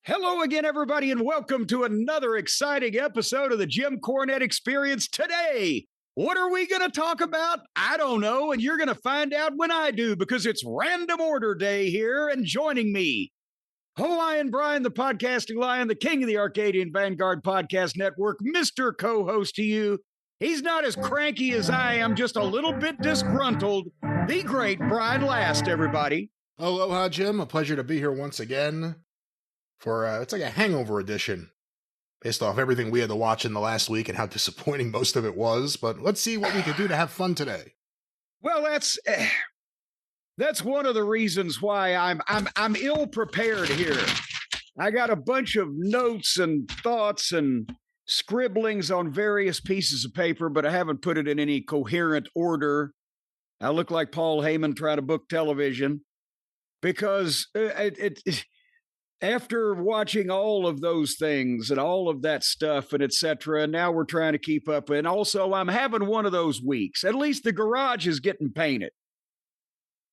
Hello again, everybody, and welcome to another exciting episode of the Jim Cornette Experience. Today, what are we going to talk about? I don't know, and you're going to find out when I do, because it's Random Order Day here, and joining me, Hawaiian Brian, the podcasting lion, the king of the Arcadian Vanguard Podcast Network, Mr. Co-host to you. He's not as cranky as I am, just a little bit disgruntled. The great Brian Last, everybody. Aloha, Jim. A pleasure to be here once again. For it's like a hangover edition based off everything we had to watch in the last week and how disappointing most of it was. But let's see what we can do to have fun today. Well, that's one of the reasons why I'm ill prepared here. I got a bunch of notes and thoughts and scribblings on various pieces of paper, but I haven't put it in any coherent order. I look like Paul Heyman trying to book television because after watching all of those things and all of that stuff and etc., now we're trying to keep up. And also, I'm having one of those weeks. At least the garage is getting painted.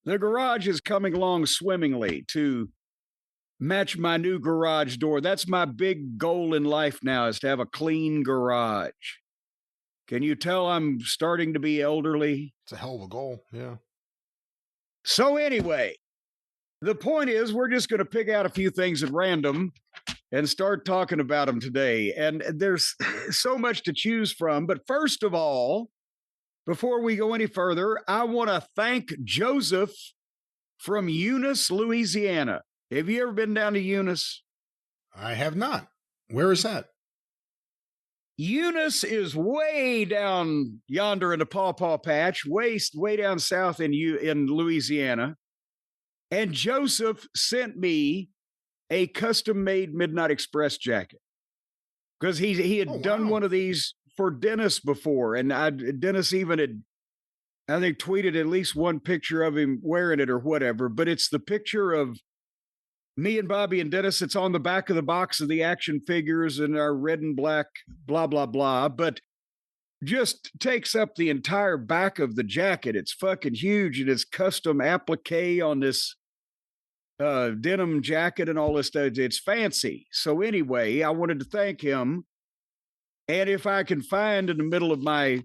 The garage is coming along swimmingly to match my new garage door. That's my big goal in life now, is to have a clean garage. Can you tell I'm starting to be elderly? It's a hell of a goal, yeah. So anyway, the point is, we're just going to pick out a few things at random and start talking about them today. And there's so much to choose from. But first of all, before we go any further, I want to thank Joseph from Eunice, Louisiana. Have you ever been down to Eunice? I have not. Where is that? Eunice is way down yonder in the Pawpaw Patch, way down south in Louisiana. And Joseph sent me a custom-made Midnight Express jacket because he had done one of these for Dennis before, and Dennis even had, I think, tweeted at least one picture of him wearing it or whatever. But it's the picture of me and Bobby and Dennis. It's on the back of the box of the action figures and our red and black, blah blah blah. But just takes up the entire back of the jacket. It's fucking huge, and it's custom applique on this denim jacket and all this stuff. It's fancy. So anyway, I wanted to thank him. And if I can find in the middle of my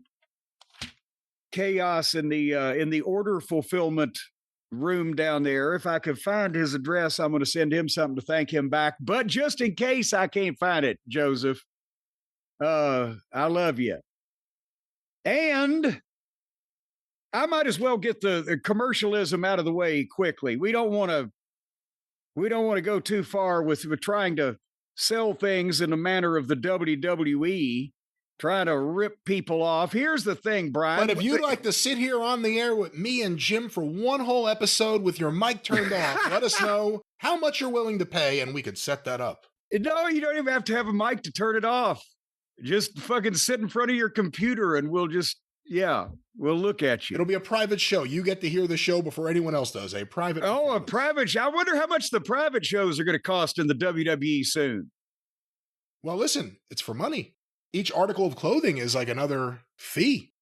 chaos in the order fulfillment room down there, if I could find his address, I'm going to send him something to thank him back. But just in case I can't find it, Joseph, I love you. And I might as well get the commercialism out of the way quickly. We don't want to go too far with trying to sell things in the manner of the WWE, trying to rip people off. Here's the thing, Brian. But if you'd like to sit here on the air with me and Jim for one whole episode with your mic turned off, let us know how much you're willing to pay, and we could set that up. No, you don't even have to have a mic to turn it off. Just fucking sit in front of your computer and we'll look at you. It'll be a private show. You get to hear the show before anyone else does. A private show. I wonder how much the private shows are going to cost in the WWE soon. Well, listen, it's for money. Each article of clothing is like another fee.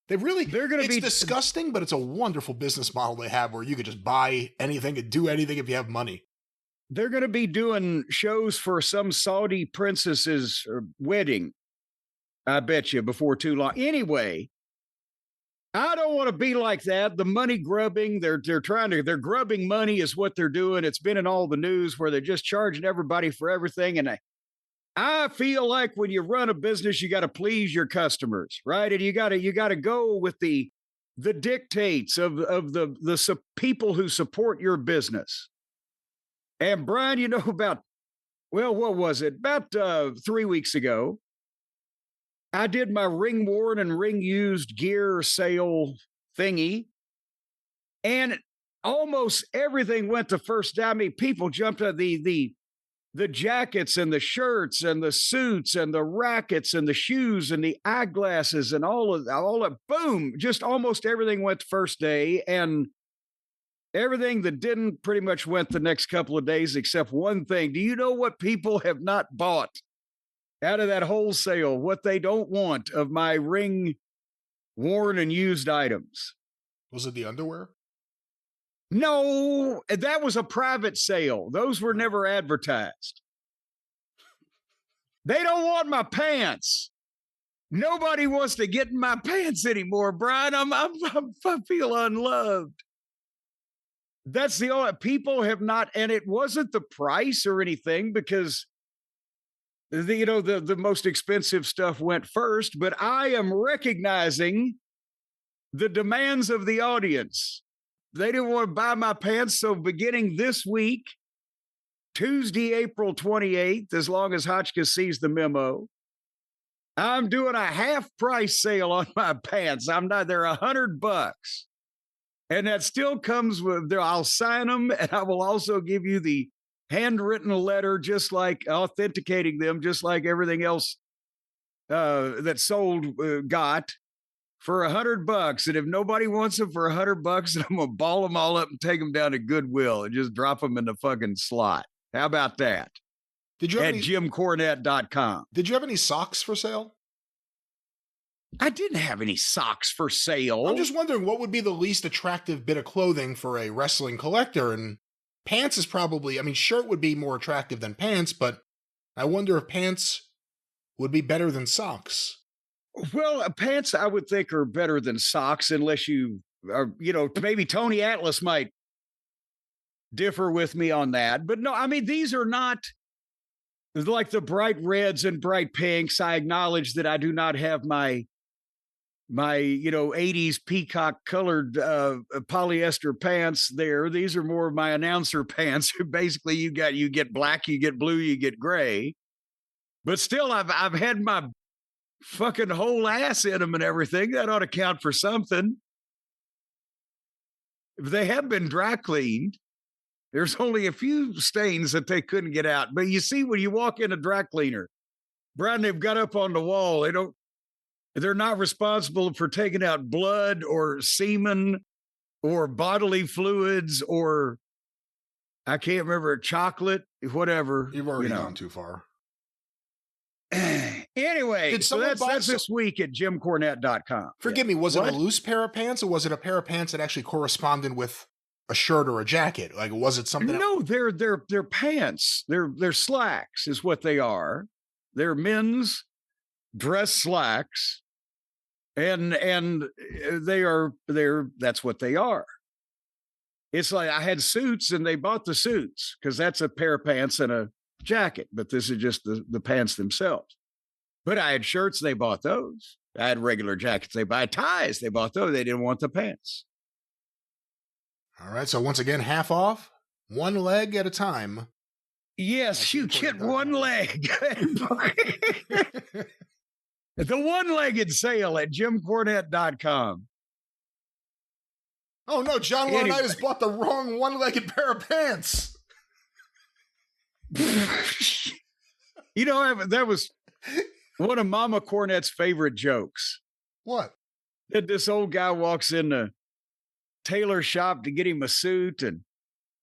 It's disgusting, but it's a wonderful business model they have where you could just buy anything and do anything if you have money. They're going to be doing shows for some Saudi princess's wedding, I bet you, before too long. Anyway, I don't want to be like that. The money grubbing, they're grubbing money is what they're doing. It's been in all the news where they're just charging everybody for everything. And I feel like when you run a business, you got to please your customers, right? And you got to go with the dictates of the people who support your business. And Brian, you know, what was it? About 3 weeks ago, I did my ring worn and ring used gear sale thingy, and almost everything went to first. I mean, people jumped at the jackets and the shirts and the suits and the rackets and the shoes and the eyeglasses and all of boom, just almost everything went the first day, and everything that didn't pretty much went the next couple of days, except one thing. Do you know what people have not bought out of that wholesale? What they don't want of my ring worn and used items? Was it the underwear? No, that was a private sale. Those were never advertised. They don't want my pants. Nobody wants to get in my pants anymore, Brian. I feel unloved. That's the only people have not, and it wasn't the price or anything because the most expensive stuff went first, but I am recognizing the demands of the audience. They didn't want to buy my pants, so beginning this week, Tuesday, April 28th, as long as Hotchkiss sees the memo, I'm doing a half price sale on my pants. They're $100. And that still comes with, I'll sign them, and I will also give you the handwritten letter, just like authenticating them, just like everything else that sold got for $100. And if nobody wants them for $100, then I'm going to ball them all up and take them down to Goodwill and just drop them in the fucking slot. How about that? Did you have at JimCornette.com. Did you have any socks for sale? I didn't have any socks for sale. I'm just wondering what would be the least attractive bit of clothing for a wrestling collector. And pants is probably, shirt would be more attractive than pants, but I wonder if pants would be better than socks. Well, pants I would think are better than socks unless you are, maybe Tony Atlas might differ with me on that. But no, these are not like the bright reds and bright pinks. I acknowledge that I do not have my 80s peacock colored polyester pants there. These are more of my announcer pants. Basically, you get black, you get blue, you get gray. But still, I've had my fucking whole ass in them and everything. That ought to count for something. If they have been dry cleaned, there's only a few stains that they couldn't get out. But you see, when you walk in a dry cleaner, Brian, they've got up on the wall. They're not responsible for taking out blood or semen or bodily fluids or I can't remember, chocolate, whatever. You've already gone too far. Anyway, so that's this week at JimCornette.com. Forgive me, was it a loose pair of pants or was it a pair of pants that actually corresponded with a shirt or a jacket? Like, was it something? No, they're pants. They're slacks is what they are. They're men's dress slacks. And that's what they are. It's like I had suits and they bought the suits because that's a pair of pants and a jacket, but this is just the pants themselves. But I had shirts, they bought those. I had regular jackets, they buy ties, they bought those. They didn't want the pants. All right, so once again, half off, one leg at a time. Yes, you get one leg. The one-legged sale at JimCornette.com. Oh no, John Laurinaitis bought the wrong one-legged pair of pants. That was one of Mama Cornette's favorite jokes. What? That this old guy walks in the tailor shop to get him a suit, and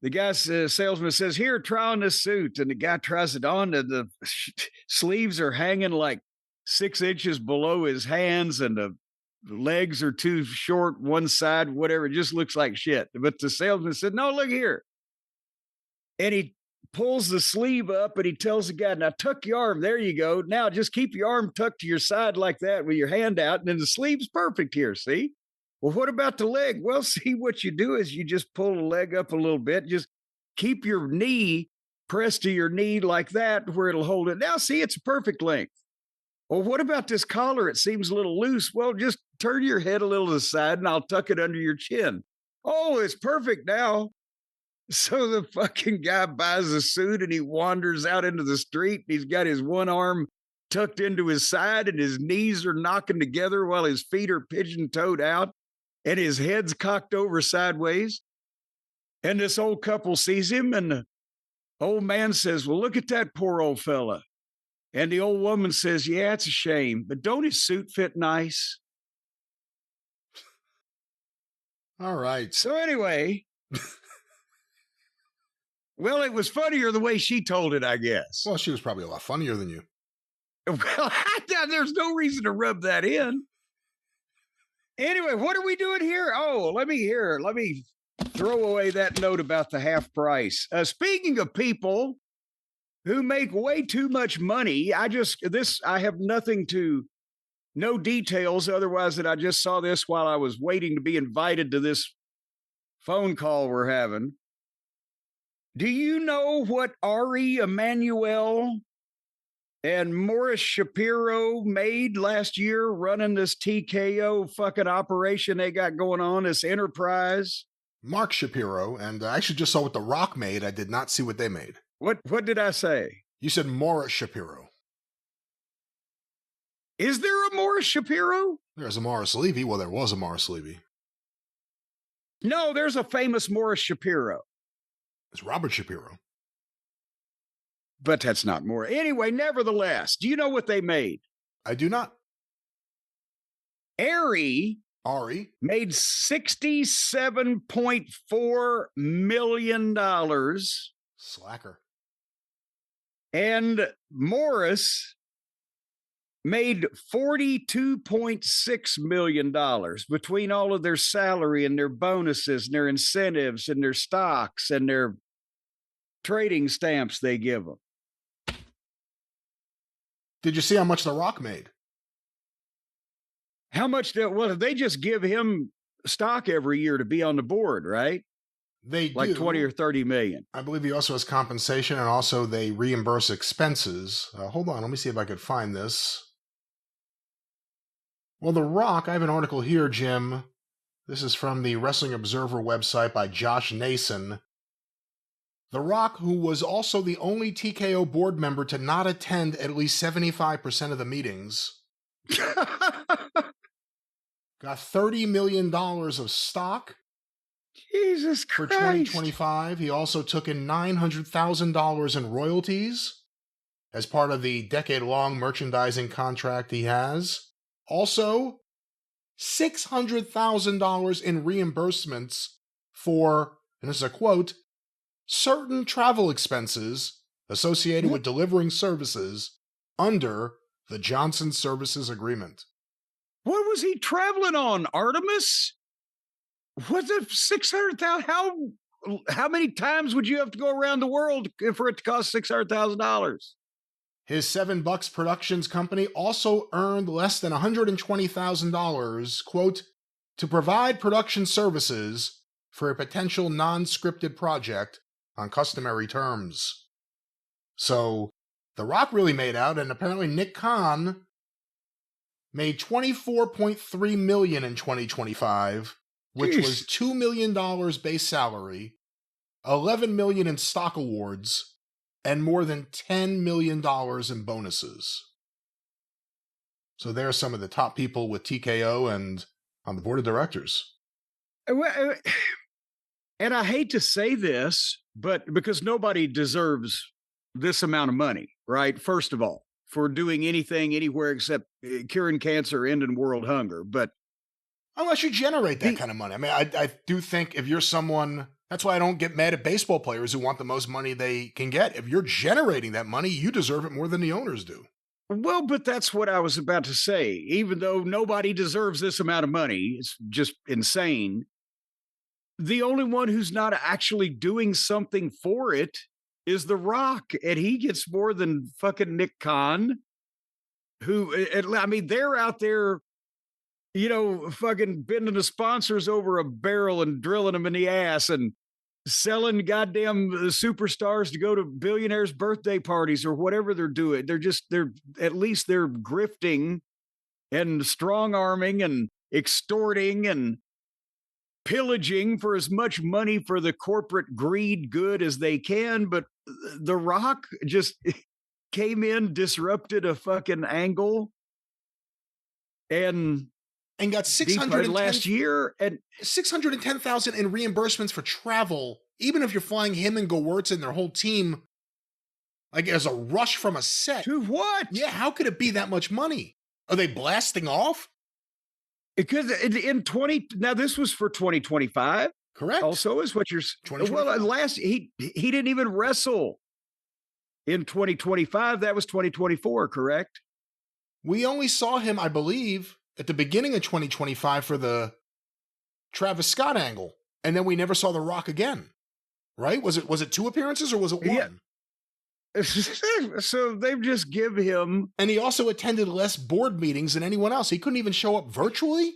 the guy salesman says, "Here, try on this suit." And the guy tries it on, and the sleeves are hanging like 6 inches below his hands, and the legs are too short one side, whatever. It just looks like shit. But the salesman said, "No, look here." And he pulls the sleeve up and he tells the guy, "Now tuck your arm. There you go. Now just keep your arm tucked to your side like that with your hand out. And then the sleeve's perfect here. See? Well, what about the leg? Well, see, what you do is you just pull the leg up a little bit. Just keep your knee pressed to your knee like that where it'll hold it. Now, see, it's a perfect length. Well, what about this collar? It seems a little loose. Well, just turn your head a little to the side and I'll tuck it under your chin. Oh, it's perfect now." So the fucking guy buys a suit and he wanders out into the street. And he's got his one arm tucked into his side and his knees are knocking together while his feet are pigeon-toed out and his head's cocked over sideways. And this old couple sees him and the old man says, "Well, look at that poor old fella." And the old woman says, "Yeah, it's a shame, but don't his suit fit nice?" All right. So anyway, well, it was funnier the way she told it, I guess. Well, she was probably a lot funnier than you. Well, there's no reason to rub that in. Anyway, what are we doing here? Oh, let me throw away that note about the half price. Speaking of people who make way too much money. I have no details otherwise that I just saw this while I was waiting to be invited to this phone call we're having. Do you know what Ari Emanuel and Morris Shapiro made last year running this TKO fucking operation they got going on, this enterprise? Mark Shapiro, and I actually just saw what The Rock made. I did not see what they made. What did I say? You said Morris Shapiro. Is there a Morris Shapiro? There's a Morris Levy. Well, there was a Morris Levy. No, there's a famous Morris Shapiro. It's Robert Shapiro. But that's not more. Anyway, nevertheless, do you know what they made? I do not. Ari made $67.4 million. Slacker. And Morris made $42.6 million between all of their salary and their bonuses and their incentives and their stocks and their trading stamps they give them. Did you see how much The Rock made? How much? They just give him stock every year to be on the board, right? They like do. 20 or 30 million. I believe he also has compensation, and also they reimburse expenses. Hold on, let me see if I could find this. Well, The Rock, I have an article here, Jim. This is from the Wrestling Observer website by Josh Nason. The Rock, who was also the only TKO board member to not attend at least 75% of the meetings, got $30 million of stock. Jesus Christ. For 2025. He also took in $900,000 in royalties as part of the decade-long merchandising contract he has. Also, $600,000 in reimbursements for, and this is a quote, certain travel expenses associated with delivering services under the Johnson Services Agreement. What was he traveling on? Artemis? What the 600,000? How many times would you have to go around the world for it to cost $600,000? His $7 Productions company also earned less than $120,000, quote, to provide production services for a potential non-scripted project on customary terms. So, The Rock really made out, and apparently Nick Khan made $24.3 million in 2025, which was $2 million base salary, $11 million in stock awards, and more than $10 million in bonuses. So there are some of the top people with TKO and on the board of directors. And I hate to say this, but because nobody deserves this amount of money, right? First of all, for doing anything anywhere except curing cancer, ending world hunger. But unless you generate that kind of money. I mean, I do think if you're someone, that's why I don't get mad at baseball players who want the most money they can get. If you're generating that money, you deserve it more than the owners do. Well, but that's what I was about to say. Even though nobody deserves this amount of money, it's just insane. The only one who's not actually doing something for it is The Rock, and he gets more than fucking Nick Khan, who, I mean, they're out there, you know, fucking bending the sponsors over a barrel and drilling them in the ass and selling goddamn superstars to go to billionaires' birthday parties or whatever they're doing. They're grifting and strong-arming and extorting and pillaging for as much money for the corporate greed good as they can. But The Rock just came in, disrupted a fucking angle, and got $610,000 last year, and $610,000 in reimbursements for travel. Even if you're flying him and Gewurz and their whole team, like as a rush from a set. To what? Yeah, how could it be that much money? Are they blasting off? Because in 20, now this was for 2025. Correct. Also is what you're, well, he didn't even wrestle in 2025. That was 2024, correct? We only saw him, I believe, at the beginning of 2025 for the Travis Scott angle. And then we never saw The Rock again. Right? Was it 2 appearances or was it 1? So they've just give him. And he also attended less board meetings than anyone else. He couldn't even show up virtually.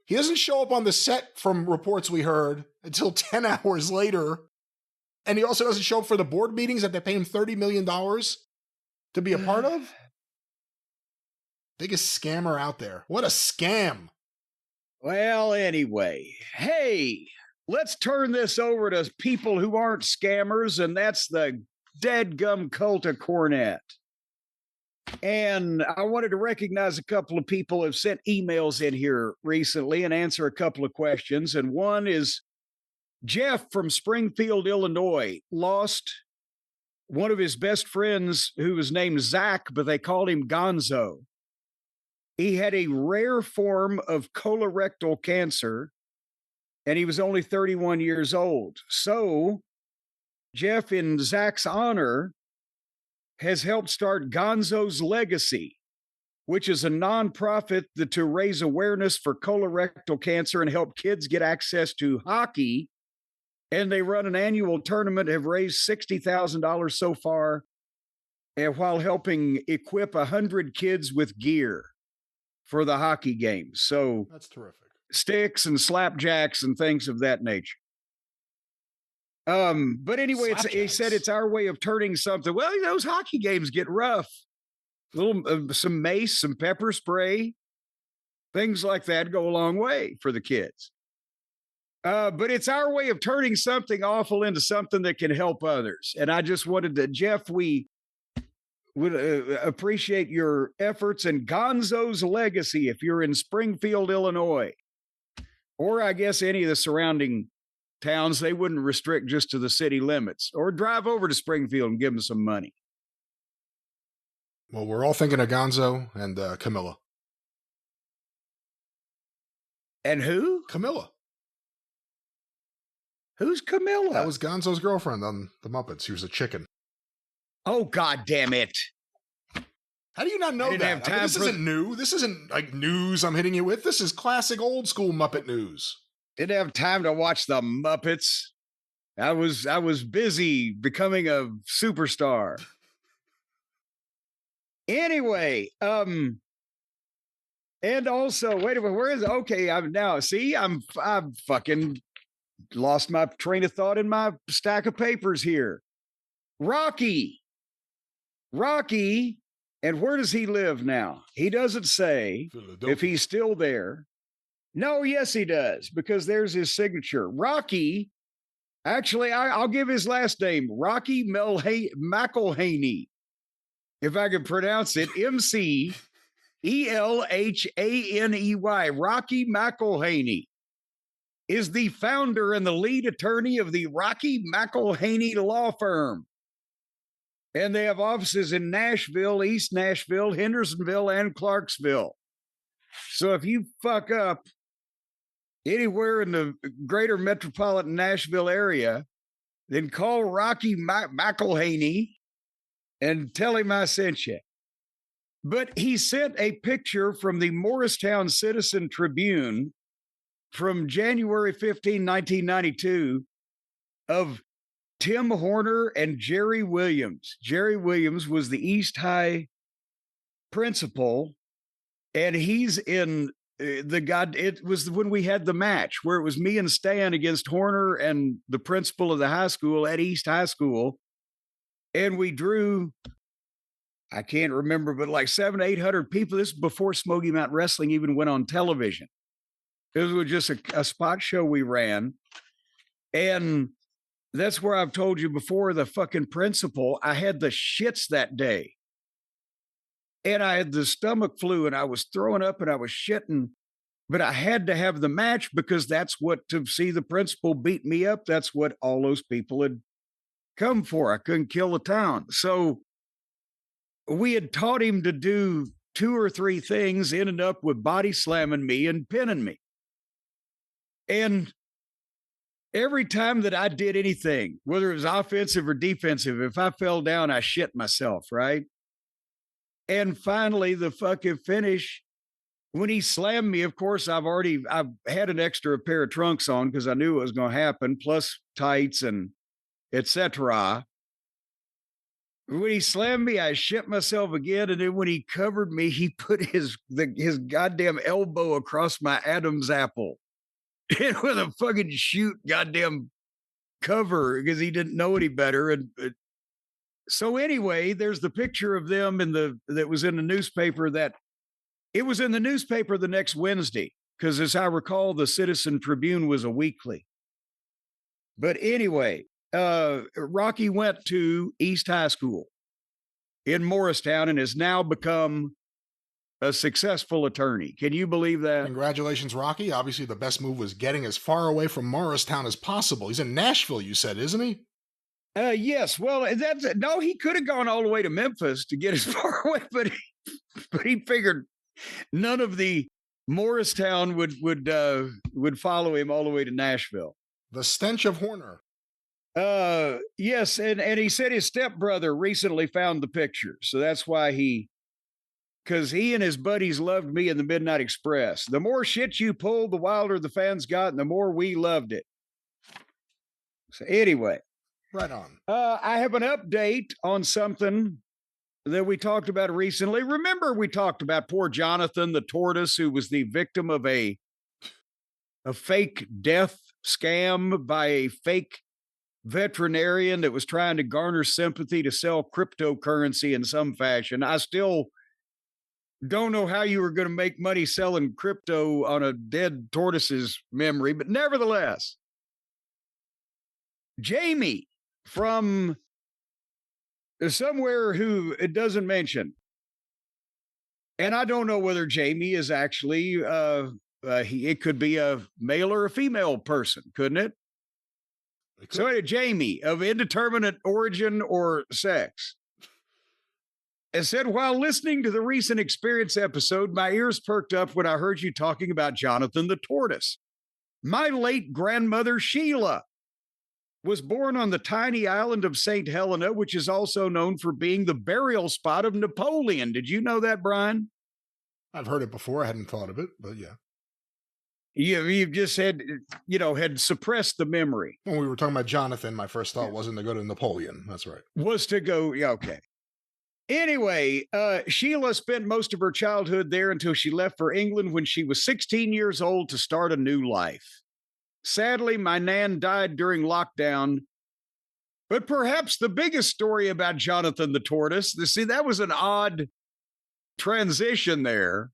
He doesn't show up on the set from reports we heard until 10 hours later. And he also doesn't show up for the board meetings that they pay him $30 million to be a part of. Biggest scammer out there. What a scam. Well, anyway, hey, let's turn this over to people who aren't scammers, and that's the dead-gum cult of Cornette. And I wanted to recognize a couple of people who have sent emails in here recently and answer a couple of questions. And one is Jeff from Springfield, Illinois, lost one of his best friends who was named Zach, but they called him Gonzo. He had a rare form of colorectal cancer, and he was only 31 years old. So Jeff, in Zach's honor, has helped start Gonzo's Legacy, which is a nonprofit to raise awareness for colorectal cancer and help kids get access to hockey. And they run an annual tournament, have raised $60,000 so far, and while helping equip 100 kids with gear for the hockey games. So that's terrific. Sticks and slapjacks and things of that nature. But anyway, he said it's our way of turning something. Well, those hockey games get rough. Some mace, some pepper spray, things like that go a long way for the kids. But it's our way of turning something awful into something that can help others. And I just wanted to, Jeff, we would appreciate your efforts and Gonzo's Legacy if you're in Springfield, Illinois, or I guess any of the surrounding towns. They wouldn't restrict just to the city limits, or drive over to Springfield and give them some money. Well, we're all thinking of Gonzo and Camilla. And who? Camilla. Who's Camilla? That was Gonzo's girlfriend on the Muppets. She was a chicken. Oh, God damn it. How do you not know that? This isn't new. This isn't like news I'm hitting you with. This is classic old school Muppet news. Didn't have time to watch the Muppets. I was busy becoming a superstar. Anyway, and also, wait a minute, where is it? Okay, I've fucking lost my train of thought in my stack of papers here. Rocky, and where does he live now? He doesn't say if he's still there. No, yes, he does, because there's his signature. Rocky, actually, I'll give his last name, Rocky McElhaney. If I can pronounce it, McElhaney, Rocky McElhaney, is the founder and the lead attorney of the Rocky McElhaney Law Firm. And they have offices in Nashville, East Nashville, Hendersonville, and Clarksville. So if you fuck up anywhere in the greater metropolitan Nashville area, then call Rocky McElhaney and tell him I sent you. But he sent a picture from the Morristown Citizen Tribune from January 15, 1992, of Tim Horner and Jerry Williams. Jerry Williams was the East High principal, and he's in it was when we had the match where it was me and Stan against Horner and the principal of the high school at East High School. And we drew, I can't remember, but like 700 to 800 people. This is before Smoky Mountain Wrestling even went on television. It was just a spot show we ran. And that's where I've told you before, the fucking principal, I had the shits that day. And I had the stomach flu and I was throwing up and I was shitting, but I had to have the match because that's what, to see the principal beat me up, that's what all those people had come for. I couldn't kill the town. So we had taught him to do 2 or 3 things, ended up with body slamming me and pinning me. And every time that I did anything, whether it was offensive or defensive, if I fell down, I shit myself, right? And finally, the fucking finish, when he slammed me, of course, I've had an extra pair of trunks on because I knew it was going to happen, plus tights and etc. When he slammed me, I shit myself again. And then when he covered me, he put his goddamn elbow across my Adam's apple. And with a fucking shoot goddamn cover because he didn't know any better. And so anyway, there's the picture of them that was in the newspaper it was in the newspaper the next Wednesday. Because as I recall, the Citizen Tribune was a weekly. But anyway, Rocky went to East High School in Morristown and has now become a successful attorney. Can you believe that? Congratulations, Rocky. Obviously, the best move was getting as far away from Morristown as possible. He's in Nashville, you said, isn't he? Yes. Well, no, he could have gone all the way to Memphis to get as far away, but he figured none of the Morristown would follow him all the way to Nashville. The stench of Horner. Yes, and he said his stepbrother recently found the picture, so that's why because he and his buddies loved me in the Midnight Express. The more shit you pulled, the wilder the fans got, and the more we loved it. So anyway. Right on. I have an update on something that we talked about recently. Remember we talked about poor Jonathan, the tortoise, who was the victim of a fake death scam by a fake veterinarian that was trying to garner sympathy to sell cryptocurrency in some fashion. I still don't know how you were going to make money selling crypto on a dead tortoise's memory, but nevertheless, Jamie from somewhere who it doesn't mention, and I don't know whether Jamie is actually, it could be a male or a female person, couldn't it? So Jamie of indeterminate origin or sex has said, while listening to the recent Experience episode, my ears perked up when I heard you talking about Jonathan the Tortoise. My late grandmother, Sheila, was born on the tiny island of St. Helena, which is also known for being the burial spot of Napoleon. Did you know that, Brian? I've heard it before. I hadn't thought of it, but yeah. You've just had suppressed the memory. When we were talking about Jonathan, my first thought wasn't to go to Napoleon. That's right. Was to go, yeah, okay. Anyway, Sheila spent most of her childhood there until she left for England when she was 16 years old to start a new life. Sadly, my nan died during lockdown. But perhaps the biggest story about Jonathan the Tortoise, that was an odd transition there.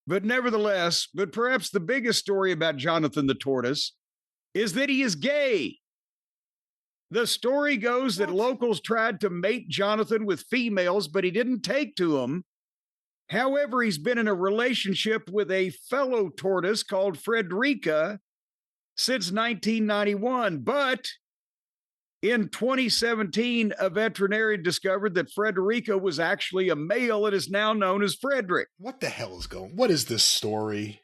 But nevertheless, perhaps the biggest story about Jonathan the Tortoise is that he is gay. The story goes that locals tried to mate Jonathan with females, but he didn't take to them. However, he's been in a relationship with a fellow tortoise called Frederica since 1991. But in 2017, a veterinarian discovered that Frederica was actually a male and is now known as Frederick. What the hell is going on? What is this story?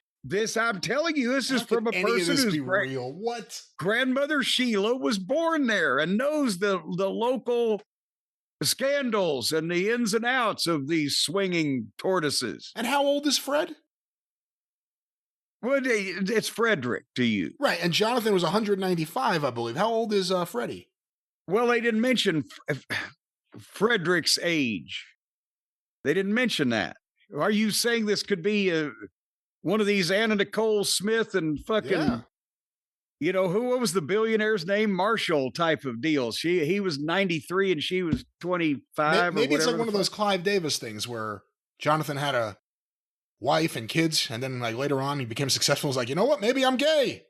I'm telling you, this is from a person who's real. What? Grandmother Sheila was born there and knows the local scandals and the ins and outs of these swinging tortoises. And how old is Fred? Well, it's Frederick to you. Right, and Jonathan was 195, I believe. How old is Freddie? Well, they didn't mention Frederick's age. They didn't mention that. Are you saying this could be one of these Anna Nicole Smith and fucking, what was the billionaire's name? Marshall type of deal. He was 93 and she was 25. Maybe it's like one of those Clive Davis things where Jonathan had a wife and kids, and then like later on he became successful. He's like, you know what? Maybe I'm gay.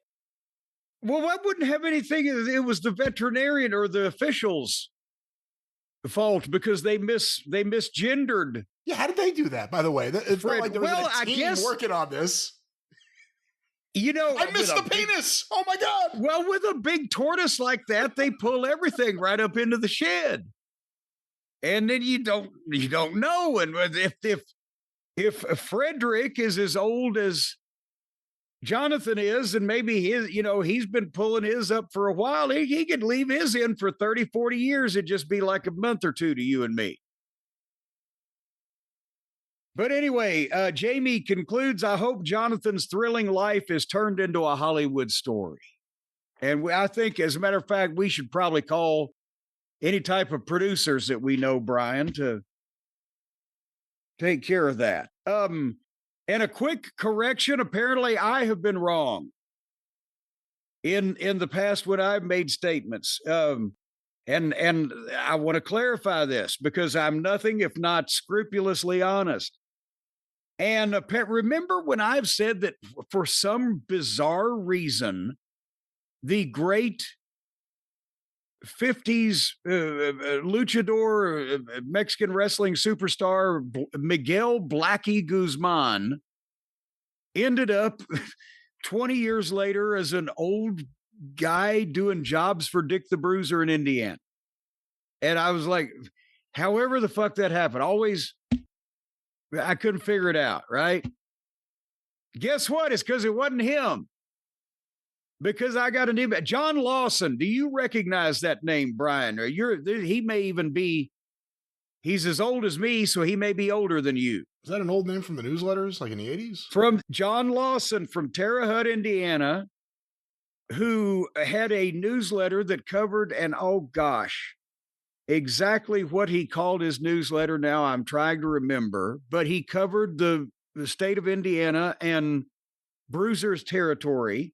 Well, I wouldn't have anything. It was the veterinarian or the officials' fault because they misgendered. Yeah, how did they do that? By the way, it felt like there was a team working on this. I missed the penis. Oh my God! Well, with a big tortoise like that, they pull everything right up into the shed, and then you don't know. And if Frederick is as old as Jonathan is, and maybe he's been pulling his up for a while, he could leave his in for 30, 40 years. It'd just be like a month or two to you and me. But anyway, Jamie concludes, I hope Jonathan's thrilling life is turned into a Hollywood story. And I think, as a matter of fact, we should probably call any type of producers that we know, Brian, to take care of that. And a quick correction, apparently I have been wrong in the past when I've made statements. And I want to clarify this because I'm nothing if not scrupulously honest. And remember when I've said that for some bizarre reason, the great 50s luchador, Mexican wrestling superstar Miguel Blackie Guzman ended up 20 years later as an old guy doing jobs for Dick the Bruiser in Indiana. And I was like, however the fuck that happened, I couldn't figure it out, right? Guess what? It's because it wasn't him. Because I got an email. John Lawson, do you recognize that name, Brian? Or he may even be, he's as old as me, so he may be older than you. Is that an old name from the newsletters, like in the 80s? From John Lawson from Terre Haute, Indiana, who had a newsletter that covered, and oh gosh, exactly what he called his newsletter now, I'm trying to remember, but he covered the state of Indiana and Bruiser's territory.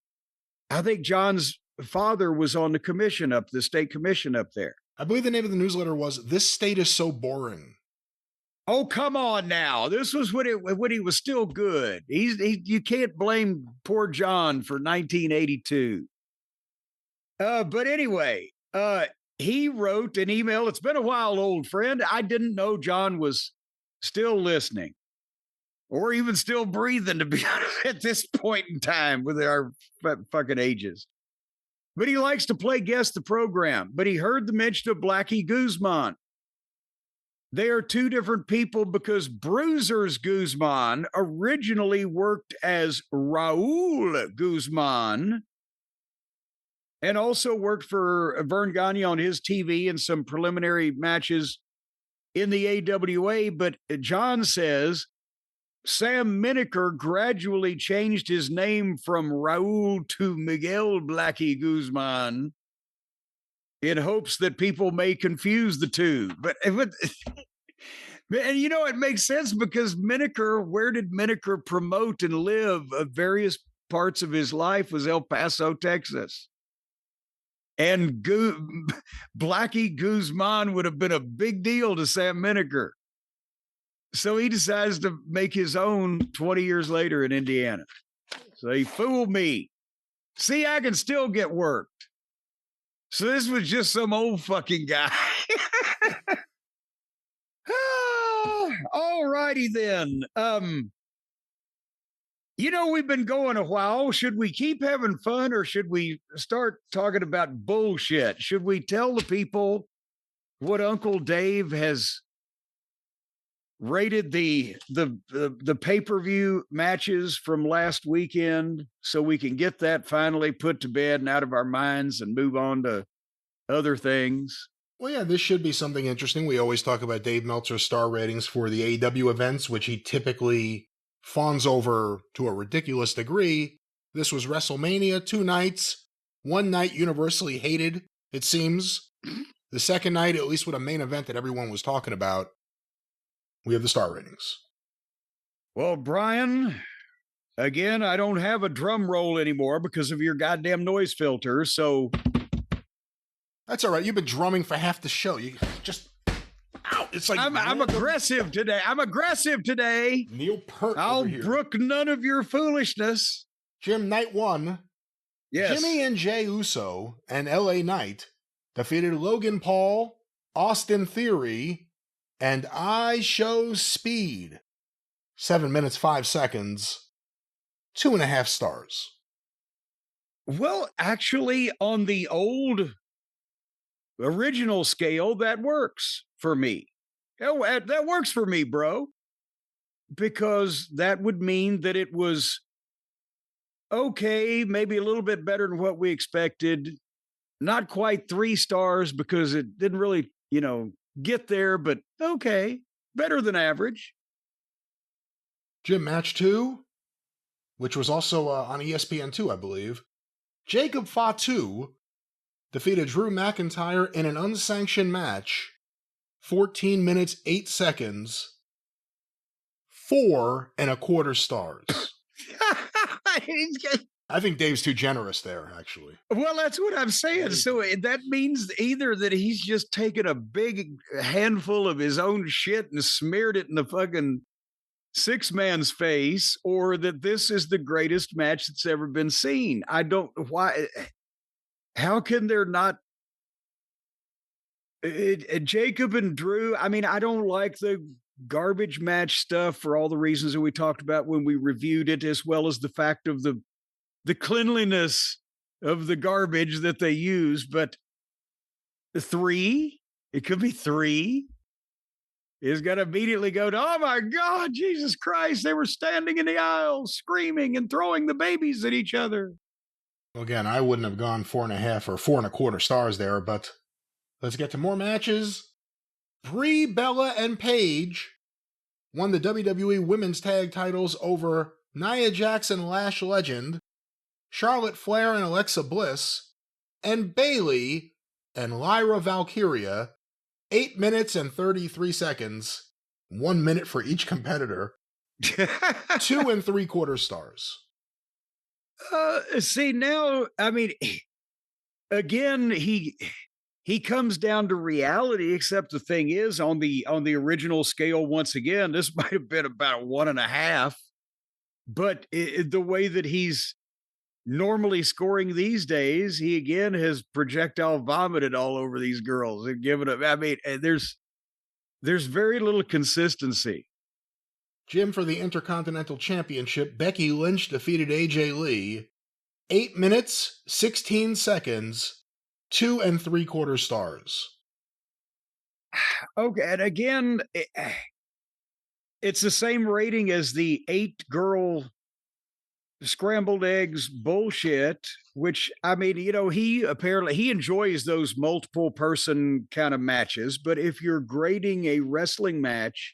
I think John's father was on the state commission up there. I believe the name of the newsletter was "This State is So Boring." Oh, come on now. This was when he was still good. You can't blame poor John for 1982. But anyway, he wrote an email. It's been a while, old friend. I didn't know John was still listening or even still breathing, to be honest, at this point in time with our fucking ages. But he likes to play guest the program. But he heard the mention of Blackie Guzman. They are two different people because Bruiser's Guzman originally worked as Raul Guzman and also worked for Vern Gagne on his TV in some preliminary matches in the AWA. But John says Sam Miniker gradually changed his name from Raul to Miguel Blackie Guzman in hopes that people may confuse the two. But and you know, it makes sense because where did Miniker promote and live? Various parts of his life was El Paso, Texas. And Blackie Guzman would have been a big deal to Sam Miniker. So he decides to make his own 20 years later in Indiana. So he fooled me. See, I can still get worked. So this was just some old fucking guy. All righty then. You know, we've been going a while. Should we keep having fun or should we start talking about bullshit? Should we tell the people what Uncle Dave has rated the pay-per-view matches from last weekend so we can get that finally put to bed and out of our minds and move on to other things? Well, yeah, this should be something interesting. We always talk about Dave Meltzer's star ratings for the AEW events, which he typically fawns over to a ridiculous degree. This was WrestleMania, 2 nights. One night universally hated, it seems. The second night, at least with a main event that everyone was talking about, we have the star ratings. Well, Brian, again, I don't have a drum roll anymore because of your goddamn noise filter, so... That's all right. You've been drumming for half the show. You just... Ow! It's like... I'm aggressive today. Neil Peart I'll over here. brook none of your foolishness. Jim, night one. Yes. Jimmy and Jay Uso and LA Knight defeated Logan Paul, Austin Theory, and I Show Speed. 7 minutes, 5 seconds. 2.5 stars. Well, actually, on the old original scale, that works for me. That works for me, bro. Because that would mean that it was okay, maybe a little bit better than what we expected. Not quite 3 stars because it didn't really, get there, but okay, better than average. Jim, match 2, which was also on ESPN2, I believe. Jacob Fatu defeated Drew McIntyre in an unsanctioned match, 14 minutes, 8 seconds, 4.25 stars. I think Dave's too generous there, actually. Well, that's what I'm saying. So that means either that he's just taken a big handful of his own shit and smeared it in the fucking six man's face, or that this is the greatest match that's ever been seen. I don't why. How can there not? Jacob and Drew. I mean, I don't like the garbage match stuff for all the reasons that we talked about when we reviewed it, as well as the fact of the cleanliness of the garbage that they use. But it could be 3. Is going to immediately go to, oh my God, Jesus Christ, they were standing in the aisle screaming and throwing the babies at each other. Well, again, I wouldn't have gone 4.5 or 4.25 stars there, but let's get to more matches. Brie Bella and Paige won the WWE Women's Tag titles over Nia Jax and Lash Legend, Charlotte Flair and Alexa Bliss, and Bayley and Lyra Valkyria, 8 minutes and 33 seconds, 1 minute for each competitor, 2.75 stars. See, now, I mean, again, he comes down to reality, except the thing is, on the original scale, once again, this might have been about 1.5, but the way that he's normally scoring these days, he again has projectile vomited all over these girls and given up. I mean, there's very little consistency. Jim, for the Intercontinental Championship, Becky Lynch defeated AJ Lee, 8 minutes, 16 seconds, 2.75 stars. Okay, and again, it's the same rating as the 8-girl scrambled eggs bullshit, which, I mean, you know, he enjoys those multiple person kind of matches, but if you're grading a wrestling match,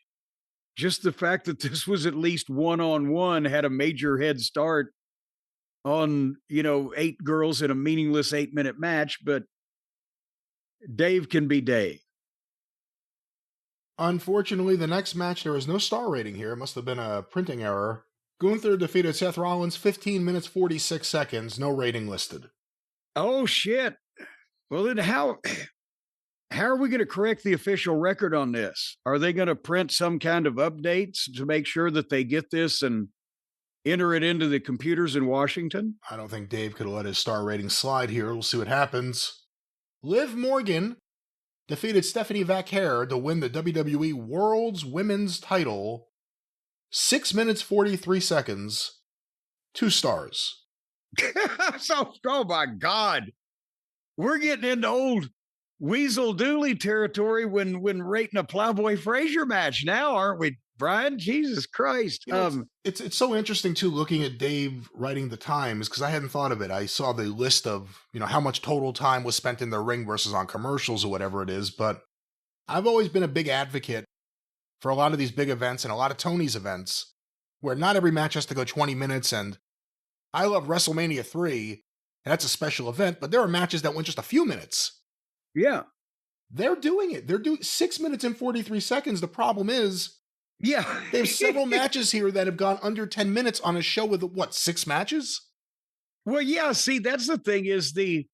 just the fact that this was at least 1-on-1 had a major head start on, 8 girls in a meaningless 8-minute match, but Dave can be Dave. Unfortunately, the next match, there was no star rating here. It must have been a printing error. Gunther defeated Seth Rollins, 15 minutes, 46 seconds, no rating listed. Oh, shit. Well, then how are we going to correct the official record on this? Are they going to print some kind of updates to make sure that they get this and enter it into the computers in Washington? I don't think Dave could have let his star rating slide here. We'll see what happens. Liv Morgan defeated Stephanie Vaquer to win the WWE World's Women's title, 6 minutes, 43 seconds, 2 stars. Oh my God. We're getting into old Weasel Dooley territory when rating a Plowboy Frazier match now, aren't we, Brian? Jesus Christ. It's so interesting, too, looking at Dave writing the times, because I hadn't thought of it. I saw the list of, how much total time was spent in the ring versus on commercials or whatever it is, but I've always been a big advocate for a lot of these big events and a lot of Tony's events, where not every match has to go 20 minutes, and I love WrestleMania 3, and that's a special event, but there are matches that went just a few minutes. Yeah. They're doing it. They're doing 6 minutes and 43 seconds. The problem is, there's several matches here that have gone under 10 minutes on a show with, 6 matches? Well, yeah, see, that's the thing is the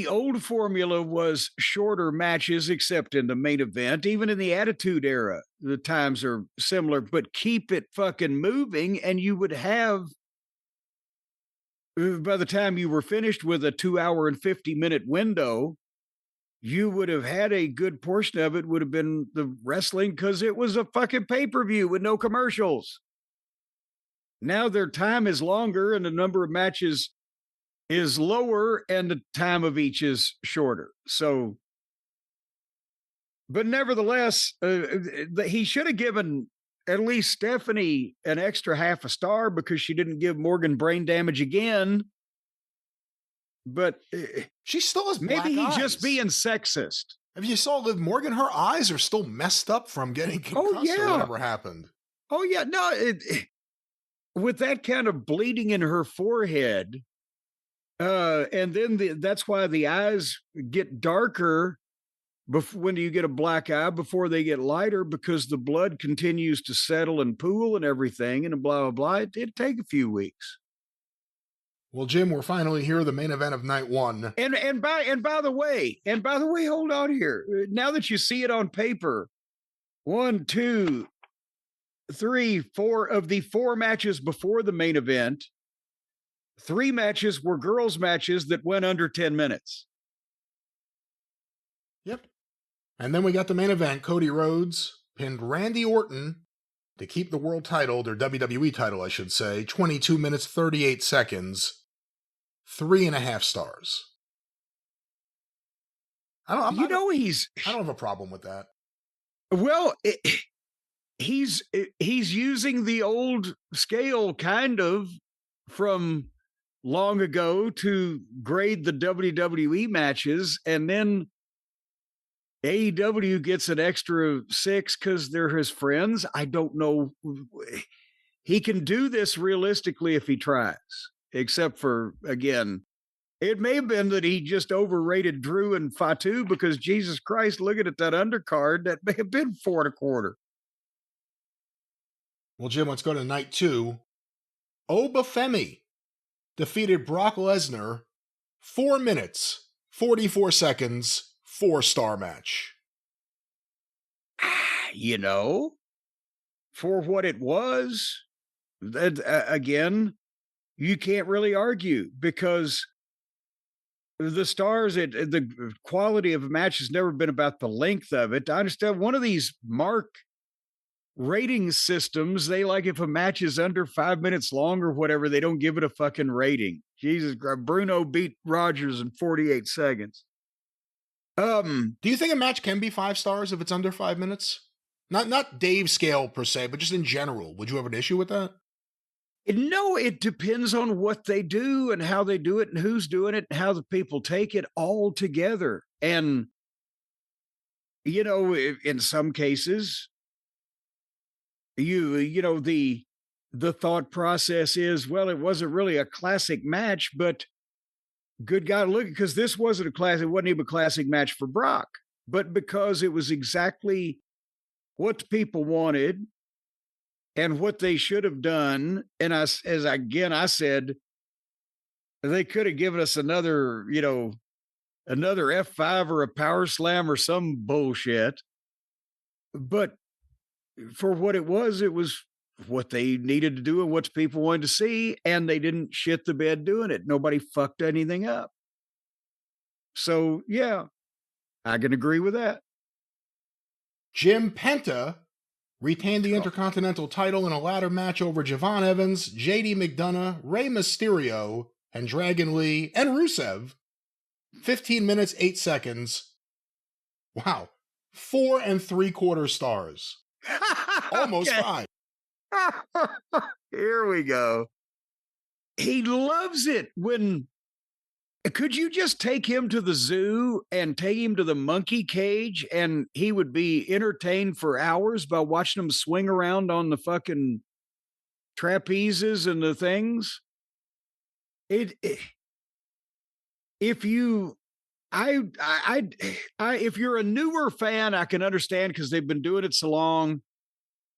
old formula was shorter matches, except in the main event. Even in the Attitude Era, the times are similar, but keep it fucking moving, and you would have, by the time you were finished with a 2-hour and 50-minute window, you would have had a good portion of it would have been the wrestling, because it was a fucking pay-per-view with no commercials. Now their time is longer and the number of matches is lower and the time of each is shorter. So, but nevertheless, he should have given at least Stephanie an extra half a star because she didn't give Morgan brain damage again. But she still has black maybe he's eyes. just being sexist. If you saw Liv Morgan, her eyes are still messed up from getting concussed or whatever happened. Oh, yeah. No, with that kind of bleeding in her forehead, And then that's why the eyes get darker when you get a black eye before they get lighter, because the blood continues to settle and pool and everything and blah, blah, blah. It'd take a few weeks. Well, Jim, we're finally here, the main event of night one. And by the way, hold on here. Now that you see it on paper, 1, 2, 3, 4 of the 4 matches before the main event, 3 matches were girls' matches that went under 10 minutes. Yep. And then we got the main event. Cody Rhodes pinned Randy Orton to keep the world title, or WWE title, I should say, 22 minutes, 38 seconds. 3.5 stars. I don't have a problem with that. Well, he's using the old scale kind of from long ago to grade the WWE matches, and then AEW gets an extra 6 because they're his friends. I don't know. He can do this realistically if he tries. Except for, again, it may have been that he just overrated Drew and Fatu, because Jesus Christ, looking at that undercard, that may have been 4.25. Well, Jim, let's go to night 2. Obafemi defeated Brock Lesnar, 4 minutes, 44 seconds, 4-star match. You know, for what it was, again, you can't really argue, because the stars, the quality of a match has never been about the length of it. I understand one of these rating systems, they like if a match is under 5 minutes long or whatever, they don't give it a fucking rating. Jesus, Bruno beat Rogers in 48 seconds. Do you think a match can be 5 stars if it's under 5 minutes? Not Dave scale per se, but just in general. Would you have an issue with that? No, it depends on what they do and how they do it and who's doing it and how the people take it all together. And, you know, in some cases, you know, the thought process is, well, it wasn't really a classic match, but good God, look, because this wasn't it wasn't even a classic match for Brock, but because it was exactly what people wanted and what they should have done. And I said, they could have given us another F5 or a power slam or some bullshit. But for what it was what they needed to do and what people wanted to see. And they didn't shit the bed doing it. Nobody fucked anything up. So, yeah, I can agree with that. Jim Penta retained the Intercontinental title in a ladder match over Javon Evans, JD McDonough, Rey Mysterio, and Dragon Lee, and Rusev. 15 minutes, 8 seconds. Wow. 4 3/4 stars. Almost 5. Here we go. He loves it when... Could you just take him to the zoo and take him to the monkey cage and he would be entertained for hours by watching him swing around on the fucking trapezes and the things? If you're a newer fan, I can understand because they've been doing it so long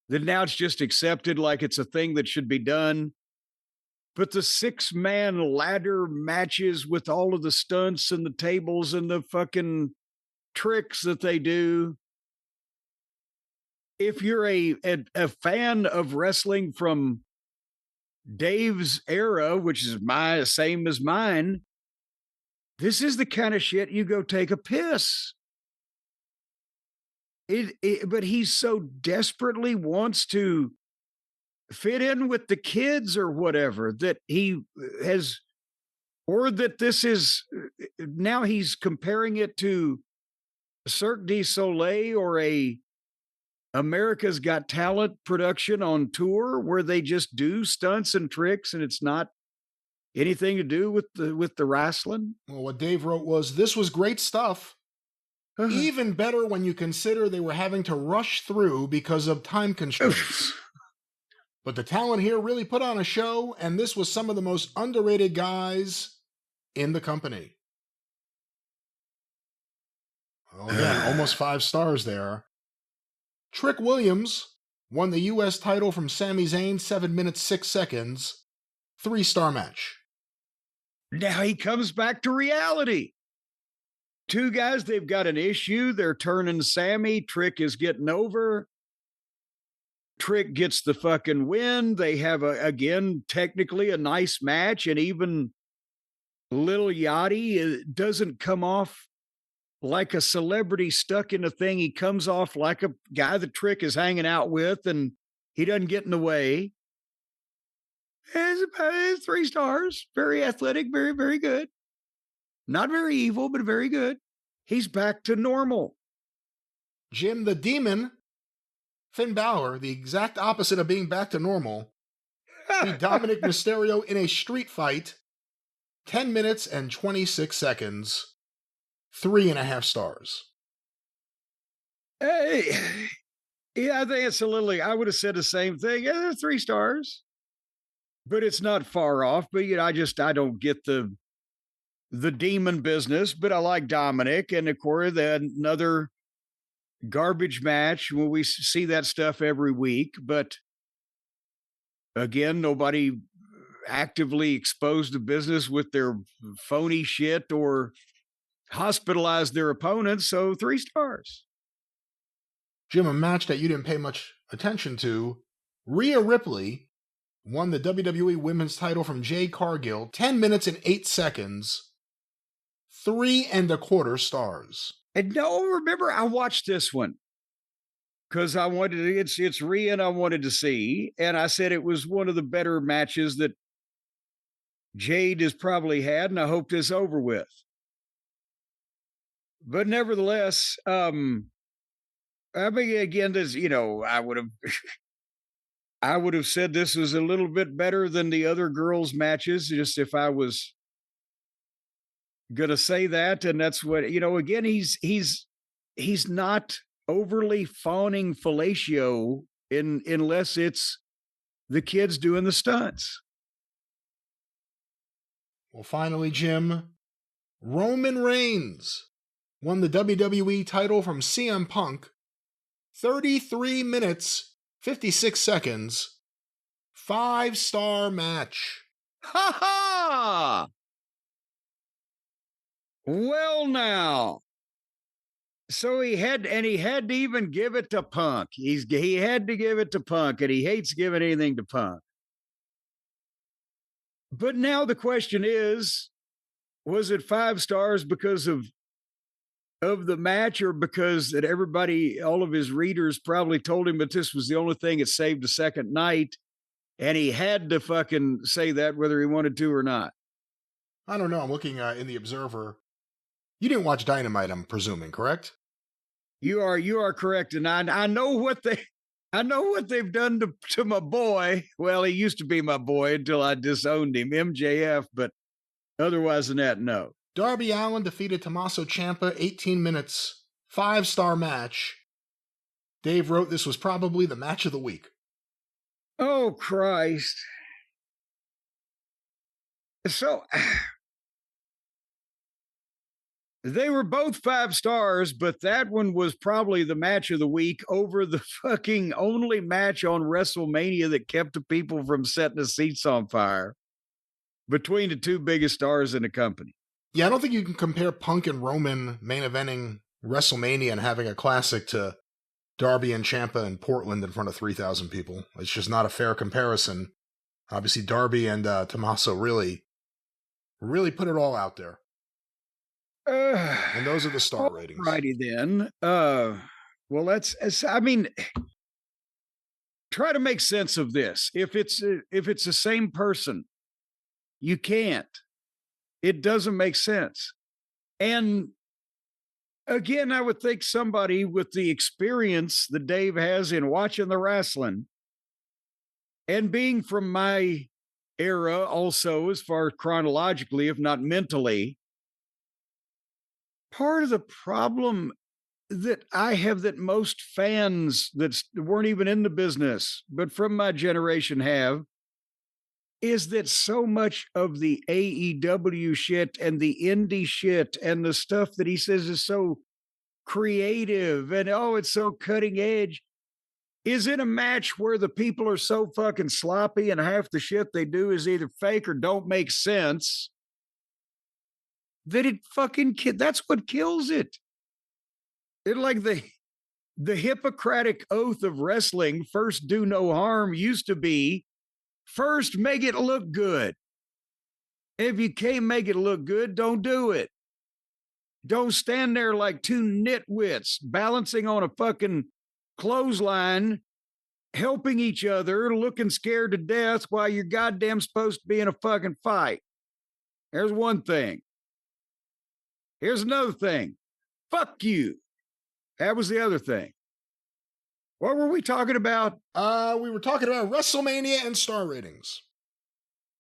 that now it's just accepted like it's a thing that should be done. But the 6-man ladder matches with all of the stunts and the tables and the fucking tricks that they do. If you're a fan of wrestling from Dave's era, which is same as mine, this is the kind of shit you go take a piss. But he so desperately wants to fit in with the kids or whatever that he has, or that this is, now he's comparing it to Cirque du Soleil or a America's Got Talent production on tour where they just do stunts and tricks and it's not anything to do with the wrestling. Well, what Dave wrote was, this was great stuff. Even better when you consider they were having to rush through because of time constraints. But the talent here really put on a show, and this was some of the most underrated guys in the company. Well, again, almost 5 stars there. Trick Williams won the U.S. title from Sami Zayn, 7 minutes, 6 seconds. 3-star match. Now he comes back to reality. 2 guys, they've got an issue. They're turning Sammy. Trick is getting over. Trick gets the fucking win. They have, again, technically a nice match. And even Little Yachty doesn't come off like a celebrity stuck in a thing. He comes off like a guy the Trick is hanging out with, and he doesn't get in the way. It's 3 stars. Very athletic, very, very good. Not very evil, but very good. He's back to normal. Jim the Demon, Finn Balor, the exact opposite of being back to normal, beat Dominic Mysterio in a street fight, 10 minutes and 26 seconds, 3.5 stars. Hey, yeah, I think it's a little, I would have said the same thing. Yeah, they're 3 stars, but it's not far off. But I don't get the demon business, but I like Dominic. And of course, another garbage match. Well, we see that stuff every week, but again, nobody actively exposed the business with their phony shit or hospitalized their opponents. So 3 stars. Jim, a match that you didn't pay much attention to. Rhea Ripley won the WWE Women's title from Jade Cargill, 10 minutes and 8 seconds, 3.25 stars. And no, remember, I watched this one because I wanted to, it's Rhea and I wanted to see. And I said it was one of the better matches that Jade has probably had, and I hope this over with. But nevertheless, I mean, again, this, I would have said this was a little bit better than the other girls' matches, just if I was gonna say that. And that's what, again, he's not overly fawning fellatio unless it's the kids doing the stunts. Well, finally, Jim, Roman Reigns won the WWE title from CM Punk, 33 minutes, 56 seconds, 5-star match. Ha ha! Well, now. So he had to even give it to Punk. He had to give it to Punk, and he hates giving anything to Punk. But now the question is, was it 5 stars because of the match, or because that everybody, all of his readers probably told him that this was the only thing that saved the second night, and he had to fucking say that whether he wanted to or not? I don't know. I'm looking in the Observer. You didn't watch Dynamite, I'm presuming, correct? You are correct, and I know what they've done to my boy. Well, he used to be my boy until I disowned him, MJF. But otherwise than that, no. Darby Allin defeated Tommaso Ciampa, 18 minutes, 5-star match. Dave wrote this was probably the match of the week. Oh, Christ. So they were both 5 stars, but that one was probably the match of the week over the fucking only match on WrestleMania that kept the people from setting the seats on fire between the 2 biggest stars in the company. Yeah, I don't think you can compare Punk and Roman main eventing WrestleMania and having a classic to Darby and Ciampa in Portland in front of 3,000 people. It's just not a fair comparison. Obviously, Darby and Tommaso really put it all out there. And those are the star ratings. Righty then. Well, I mean, try to make sense of this. If it's the same person, you can't. It doesn't make sense. And again, I would think somebody with the experience that Dave has in watching the wrestling and being from my era also, as far as chronologically, if not mentally, part of the problem that I have that most fans that weren't even in the business, but from my generation have, is that so much of the AEW shit and the indie shit and the stuff that he says is so creative and, oh, it's so cutting edge, is in a match where the people are so fucking sloppy and half the shit they do is either fake or don't make sense, that it fucking, that's what kills it. It like the Hippocratic oath of wrestling, first do no harm, used to be, first make it look good. If you can't make it look good, don't do it. Don't stand there like two nitwits balancing on a fucking clothesline, helping each other, looking scared to death while you're goddamn supposed to be in a fucking fight. There's one thing. Here's another thing. Fuck you. That was the other thing. What were we talking about? We were talking about WrestleMania and star ratings.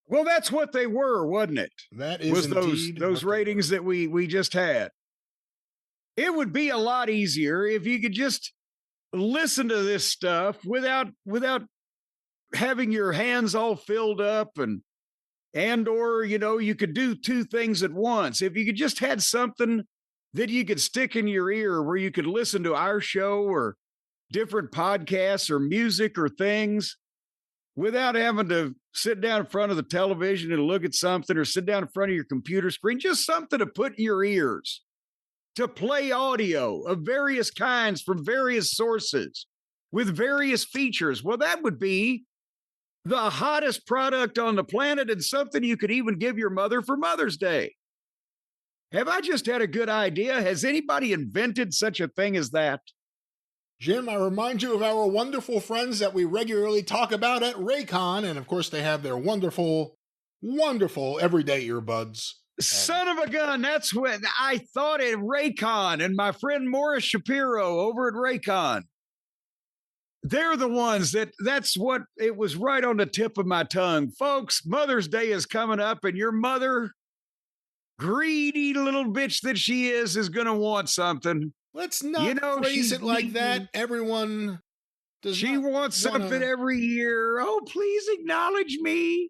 Well, that's what they were, wasn't it? That is indeed those ratings that we just had. It would be a lot easier if you could just listen to this stuff without having your hands all filled up and or, you know, you could do two things at once. If you could just had something that you could stick in your ear where you could listen to our show or different podcasts or music or things without having to sit down in front of the television and look at something or sit down in front of your computer screen, just something to put in your ears to play audio of various kinds from various sources with various features. Well, that would be the hottest product on the planet and something you could even give your mother for Mother's Day. Have I just had a good idea? Has anybody invented such a thing as that? Jim, I remind you of our wonderful friends that we regularly talk about at Raycon, and of course they have their wonderful, wonderful everyday earbuds. Son of a gun, that's when I thought it, Raycon and my friend Morris Shapiro over at Raycon. They're the ones that's what, it was right on the tip of my tongue. Folks, Mother's Day is coming up and your mother, greedy little bitch that she is going to want something. Let's not phrase it like that. Everyone does. She wants something every year. Oh, please acknowledge me.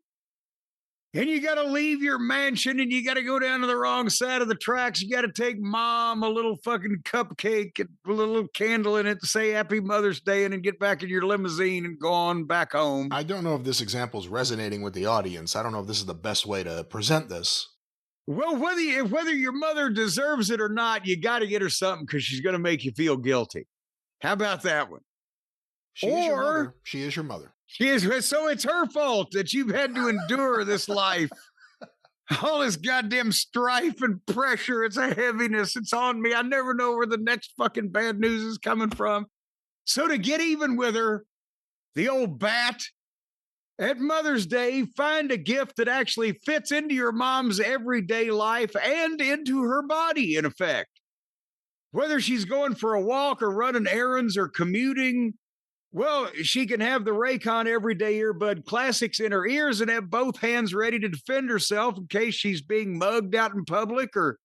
And you got to leave your mansion and you got to go down to the wrong side of the tracks. You got to take mom a little fucking cupcake and a little candle in it to say Happy Mother's Day and then get back in your limousine and go on back home. I don't know if this example is resonating with the audience. I don't know if this is the best way to present this. Well, whether your mother deserves it or not, you got to get her something because she's going to make you feel guilty. How about that one? She is your mother. She is your mother. She is. So it's her fault that you've had to endure this life. All this goddamn strife and pressure. It's a heaviness. It's on me. I never know where the next fucking bad news is coming from. So to get even with her, the old bat, at Mother's Day, find a gift that actually fits into your mom's everyday life and into her body, in effect. Whether she's going for a walk or running errands or commuting, well, she can have the Raycon Everyday Earbud Classics in her ears and have both hands ready to defend herself in case she's being mugged out in public or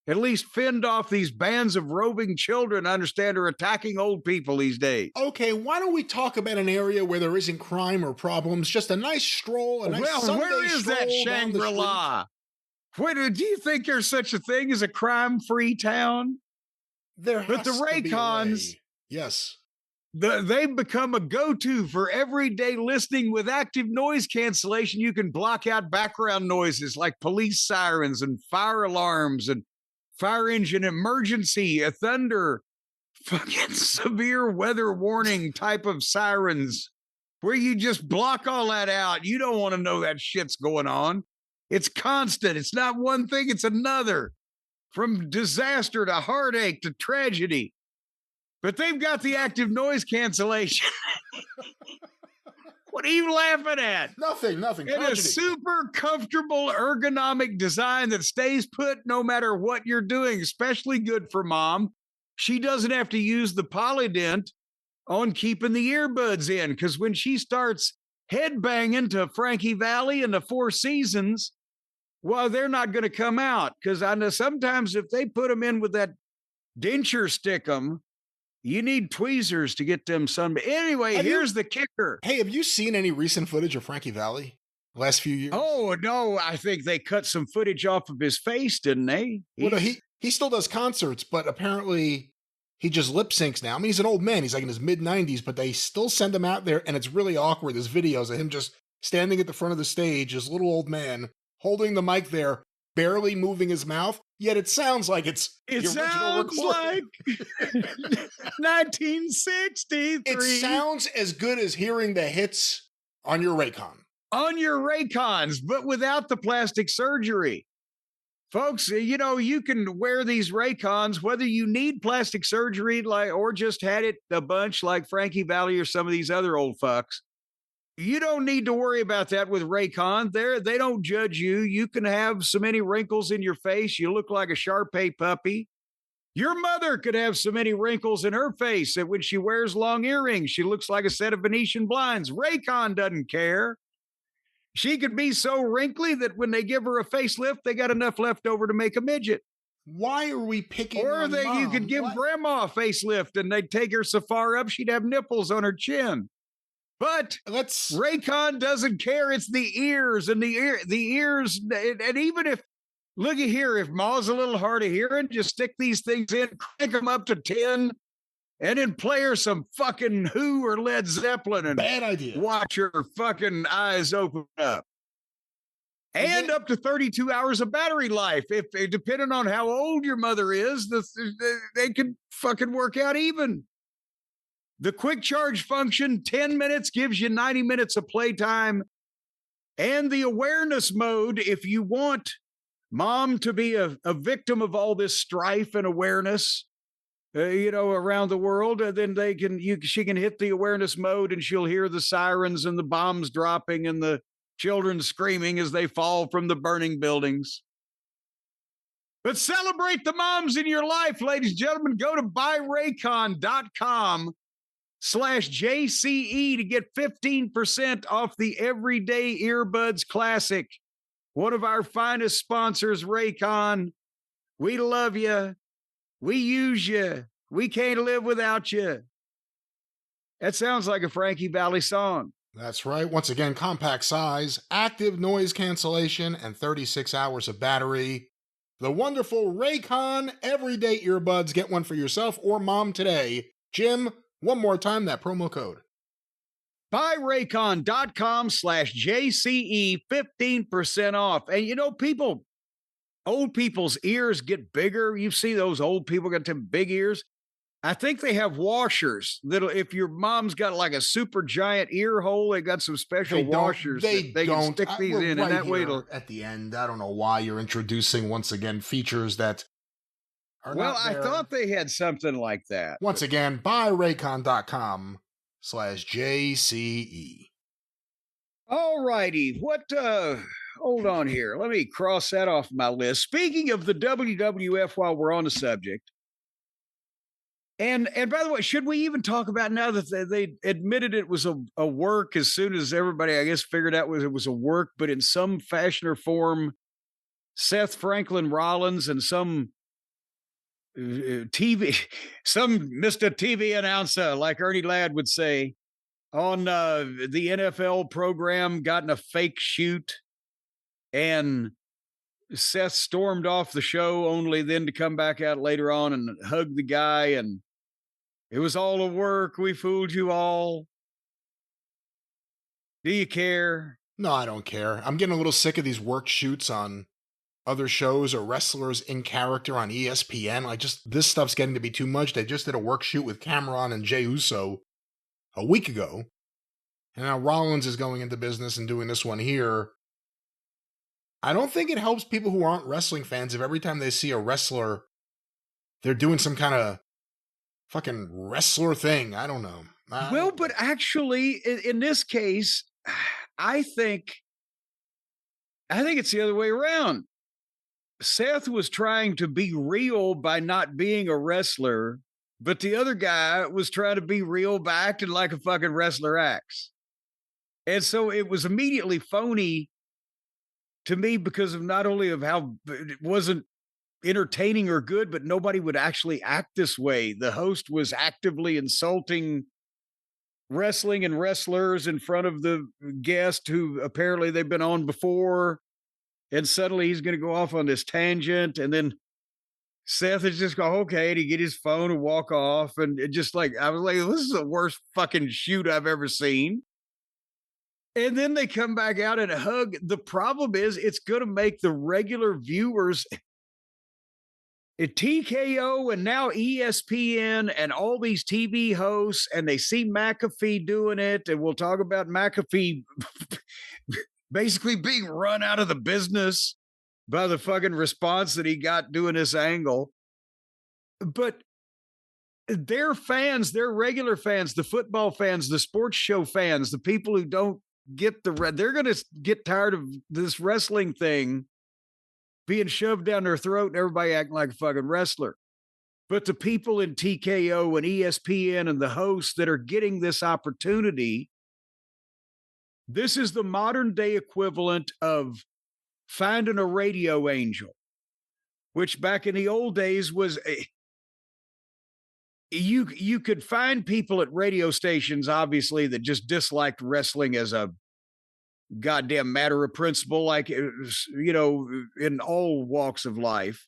at least fend off these bands of roving children I understand are attacking old people these days. Okay, why don't we talk about an area where there isn't crime or problems, just a nice stroll, a nice Sunday stroll. Well, where is that Shangri-La? Do you think there's such a thing as a crime-free town? There has to be a way. Yes. They've become a go-to for everyday listening with active noise cancellation. You can block out background noises like police sirens and fire alarms and fire engine emergency, a thunder, fucking severe weather warning type of sirens where you just block all that out. You don't want to know that shit's going on. It's constant. It's not one thing, it's another. From disaster to heartache to tragedy. But they've got the active noise cancellation. What are you laughing at? Nothing. And a super comfortable ergonomic design that stays put no matter what you're doing, especially good for mom. She doesn't have to use the polydent on keeping the earbuds in because when she starts headbanging to Frankie Valli and the Four Seasons, well, they're not going to come out because I know sometimes if they put them in with that denture stickum, you need tweezers to get them sun. Anyway, here's the kicker. Hey, have you seen any recent footage of Frankie Valli? last few years? Oh, no, I think they cut some footage off of his face, didn't they? Well, no, he still does concerts, but apparently he just lip syncs now. I mean, he's an old man. He's like in his mid-90s, but they still send him out there, and it's really awkward. There's videos of him just standing at the front of the stage, this little old man, holding the mic there, barely moving his mouth, yet it sounds like it's the original recording. Like 1963. It sounds as good as hearing the hits on your Raycon. On your Raycons, but without the plastic surgery. Folks, you know, you can wear these Raycons whether you need plastic surgery or just had it a bunch like Frankie Valli or some of these other old fucks. You don't need to worry about that with Raycon. They don't judge you. You can have so many wrinkles in your face, you look like a Shar-Pei puppy. Your mother could have so many wrinkles in her face that when she wears long earrings, she looks like a set of Venetian blinds. Raycon doesn't care. She could be so wrinkly that when they give her a facelift, they got enough left over to make a midget. Why are we picking Or on Mom? you could give Grandma a facelift and they'd take her so far up, she'd have nipples on her chin. But Raycon doesn't care. It's the ears and the ears. And even if, looky here, if Ma's a little hard of hearing, just stick these things in, crank them up to 10, and then play her some fucking Who or Led Zeppelin and bad idea. Watch her fucking eyes open up. And up to 32 hours of battery life. If depending on how old your mother is, they can fucking work out even. The quick charge function, 10 minutes gives you 90 minutes of playtime. And the awareness mode, if you want Mom to be a victim of all this strife and awareness, around the world, then she can hit the awareness mode and she'll hear the sirens and the bombs dropping and the children screaming as they fall from the burning buildings. But celebrate the moms in your life, ladies and gentlemen. Go to buyraycon.com/JCE to get 15% off the Everyday Earbuds Classic. One of our finest sponsors, Raycon. We love you. We use you. We can't live without you. That sounds like a Frankie Valli song. That's right. Once again, compact size, active noise cancellation, and 36 hours of battery. The wonderful Raycon Everyday Earbuds. Get one for yourself or Mom today. Jim, one more time, that promo code. buyraycon.com/JCE, 15% off. And old people's ears get bigger. You see those old people got them big ears. I think they have washers that'll, if your mom's got like a super giant ear hole, they got some special washers that they can stick these in. Right, and that way it'll. At the end, I don't know why you're introducing, once again, features that are not there. I thought they had something like that. Once again, buyraycon.com/JCE. All righty. Hold on here. Let me cross that off my list. Speaking of the WWF, while we're on the subject, and by the way, should we even talk about now that they admitted it was a work as soon as everybody, I guess, figured out it was a work, but in some fashion or form, Seth Franklin Rollins and some Mr. TV announcer, like Ernie Ladd would say, on the NFL program, gotten a fake shoot. And Seth stormed off the show only then to come back out later on and hug the guy. And it was all a work. We fooled you all. Do you care? No, I don't care. I'm getting a little sick of these work shoots on other shows or wrestlers in character on ESPN. This stuff's getting to be too much. They just did a work shoot with Cameron and Jey Uso a week ago. And now Rollins is going into business and doing this one here. I don't think it helps people who aren't wrestling fans if every time they see a wrestler, they're doing some kind of fucking wrestler thing. I don't know. But actually, in this case, I think it's the other way around. Seth was trying to be real by not being a wrestler, but the other guy was trying to be real by acting like a fucking wrestler acts. And so it was immediately phony to me because of not only of how it wasn't entertaining or good, but nobody would actually act this way. The host was actively insulting wrestling and wrestlers in front of the guest who apparently they've been on before. And suddenly he's going to go off on this tangent. And then Seth is just go, okay, to get his phone and walk off. And it just like, I was like, this is the worst fucking shoot I've ever seen. And then they come back out and hug. The problem is it's going to make the regular viewers at TKO and now ESPN and all these TV hosts, and they see McAfee doing it. And we'll talk about McAfee basically being run out of the business by the fucking response that he got doing this angle. But their fans, their regular fans, the football fans, the sports show fans, the people who don't get they're going to get tired of this wrestling thing being shoved down their throat and everybody acting like a fucking wrestler. But the people in TKO and ESPN and the hosts that are getting this opportunity, this is the modern day equivalent of finding a radio angel, which back in the old days was you could find people at radio stations, obviously, that just disliked wrestling as a goddamn matter of principle, like, you know, in all walks of life.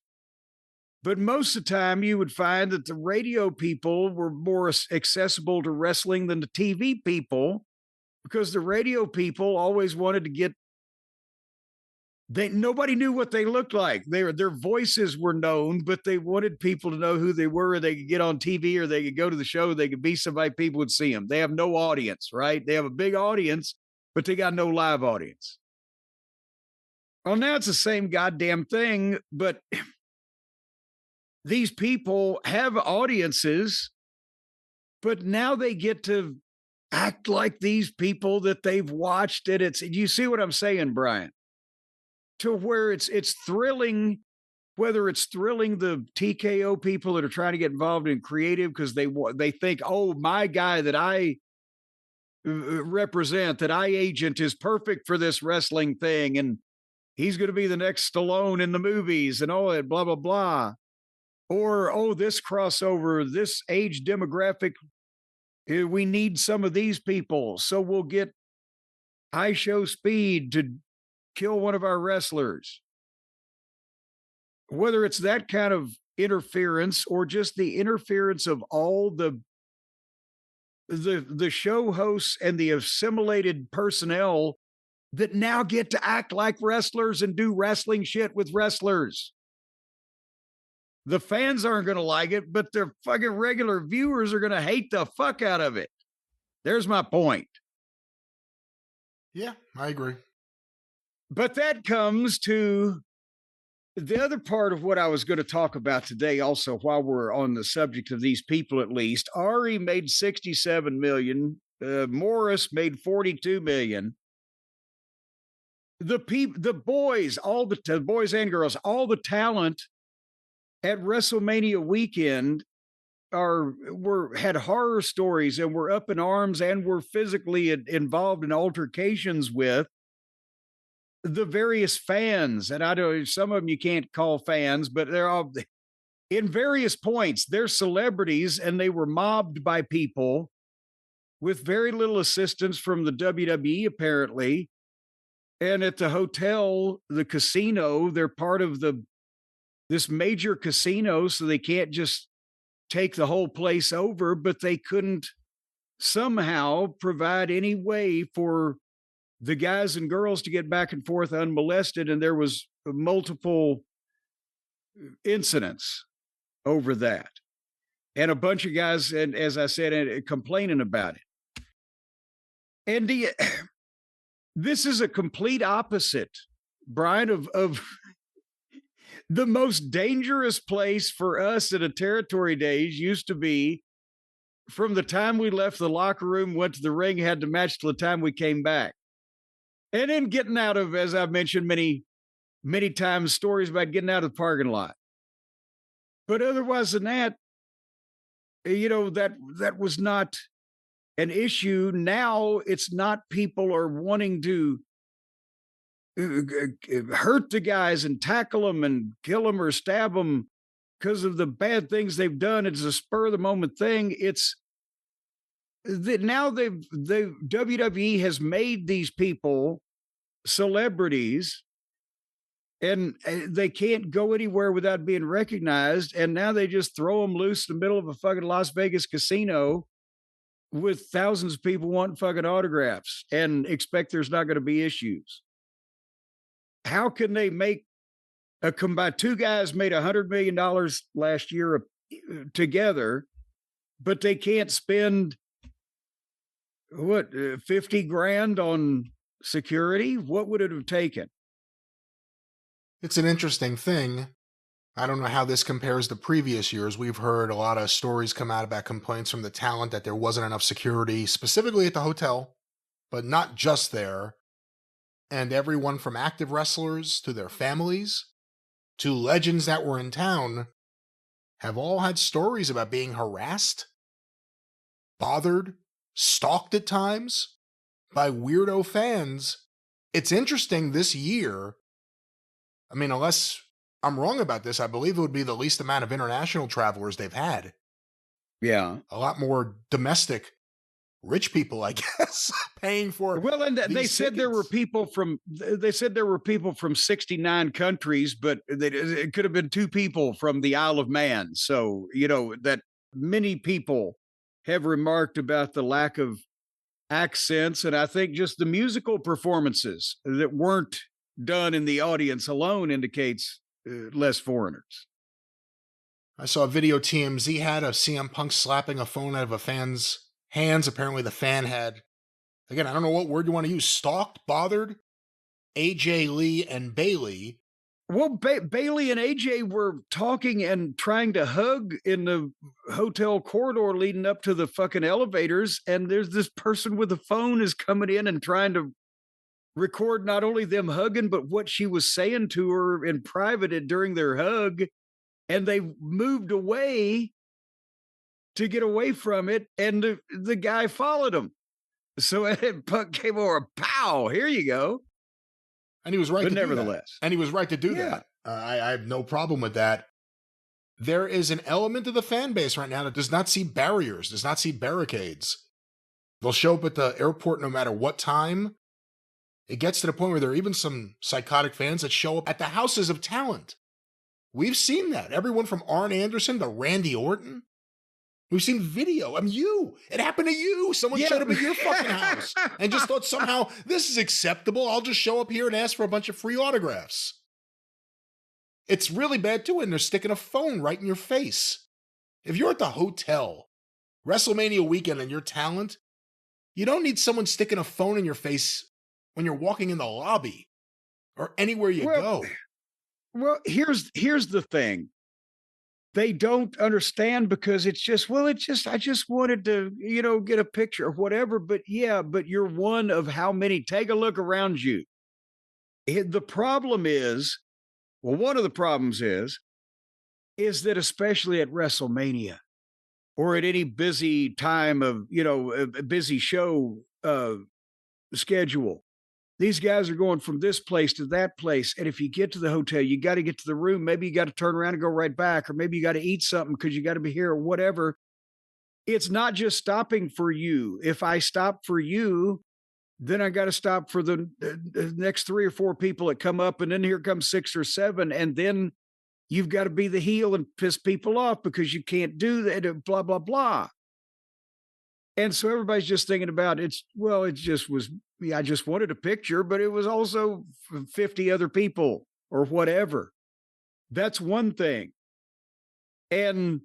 But most of the time you would find that the radio people were more accessible to wrestling than the TV people, because the radio people always wanted to get, nobody knew what they looked like. Their voices were known, but they wanted people to know who they were, or they could get on TV, or they could go to the show, they could be somebody, people would see them. They have no audience, right? They have a big audience, but they got no live audience. Well, now it's the same goddamn thing, but these people have audiences, but now they get to act like these people that they've watched. And you see what I'm saying, Brian? To where it's thrilling, whether it's thrilling the TKO people that are trying to get involved in creative because they think, oh, my guy that I represent, that I agent, is perfect for this wrestling thing, and he's going to be the next Stallone in the movies and all that, blah, blah, blah. Or, oh, this crossover, this age demographic, we need some of these people, so we'll get High Show Speed to kill one of our wrestlers. Whether it's that kind of interference or just the interference of all the show hosts and the assimilated personnel that now get to act like wrestlers and do wrestling shit with wrestlers. The fans aren't going to like it, but their fucking regular viewers are going to hate the fuck out of it. There's my point. Yeah, I agree. But that comes to the other part of what I was going to talk about today also, while we're on the subject of these people at least. Ari made $67 million. Morris made $42 million. The boys, the boys and girls, all the talent at WrestleMania weekend had horror stories and were up in arms and were physically involved in altercations with the various fans. And I know some of them you can't call fans, but they're all in various points. They're celebrities, and they were mobbed by people with very little assistance from the WWE, apparently. And at the hotel, the casino, they're part of this major casino, so they can't just take the whole place over, but they couldn't somehow provide any way for the guys and girls to get back and forth unmolested. And there was multiple incidents over that. And a bunch of guys, and as I said, complaining about it. And this is a complete opposite, Brian, of the most dangerous place for us in a territory days used to be from the time we left the locker room, went to the ring, had to match till the time we came back. And then getting out of, as I've mentioned many, many times, stories about getting out of the parking lot. But otherwise than that, you know, that was not an issue. Now it's not, people are wanting to hurt the guys and tackle them and kill them or stab them because of the bad things they've done. It's a spur of the moment thing. It's now the WWE has made these people celebrities, and they can't go anywhere without being recognized. And now they just throw them loose in the middle of a fucking Las Vegas casino with thousands of people wanting fucking autographs and expect there's not going to be issues. How can they make a combined, two guys made $100 million last year together, but they can't spend what, 50 grand on security? What would it have taken? It's an interesting thing. I don't know how this compares to previous years. We've heard a lot of stories come out about complaints from the talent that there wasn't enough security, specifically at the hotel, but not just there. And everyone from active wrestlers to their families to legends that were in town have all had stories about being harassed, bothered, stalked at times by weirdo fans. It's interesting this year. I mean, unless I'm wrong about this, I believe it would be the least amount of international travelers they've had. Yeah. A lot more domestic rich people, I guess, paying for. Well, and they said there were people from 69 countries, but it could have been 2 people from the Isle of Man. So, that many people have remarked about the lack of accents, and I think just the musical performances that weren't done in the audience alone indicates less foreigners. I saw a video TMZ had of CM Punk slapping a phone out of a fan's hands. Apparently the fan had, again, I don't know what word you want to use, stalked, bothered AJ Lee and Bailey. Well, Bailey and AJ were talking and trying to hug in the hotel corridor leading up to the fucking elevators, and there's this person with a phone is coming in and trying to record not only them hugging, but what she was saying to her in private during their hug. And they moved away to get away from it, and the guy followed him. So Punk came over, pow, here you go. And he was right but to nevertheless. do that. And he was right to do that. I have no problem with that. There is an element of the fan base right now that does not see barriers, does not see barricades. They'll show up at the airport no matter what time. It gets to the point where there are even some psychotic fans that show up at the houses of talent. We've seen that. Everyone from Arn Anderson to Randy Orton. We've seen video. It happened to you. Someone showed up at your fucking house and just thought somehow this is acceptable. I'll just show up here and ask for a bunch of free autographs. It's really bad too, and they're sticking a phone right in your face. If you're at the hotel, WrestleMania weekend, and you're talent, you don't need someone sticking a phone in your face when you're walking in the lobby or anywhere you go. Well, here's the thing. They don't understand because I just wanted to, get a picture or whatever. But you're one of how many? Take a look around you. The problem is, one of the problems is that especially at WrestleMania or at any busy time of, a busy show schedule, these guys are going from this place to that place. And if you get to the hotel, you got to get to the room. Maybe you got to turn around and go right back, or maybe you got to eat something because you got to be here or whatever. It's not just stopping for you. If I stop for you, then I got to stop for the next 3 or 4 people that come up. And then here comes 6 or 7. And then you've got to be the heel and piss people off because you can't do that, blah, blah, blah. And so everybody's just thinking about it just was, I just wanted a picture, but it was also 50 other people or whatever. That's one thing. And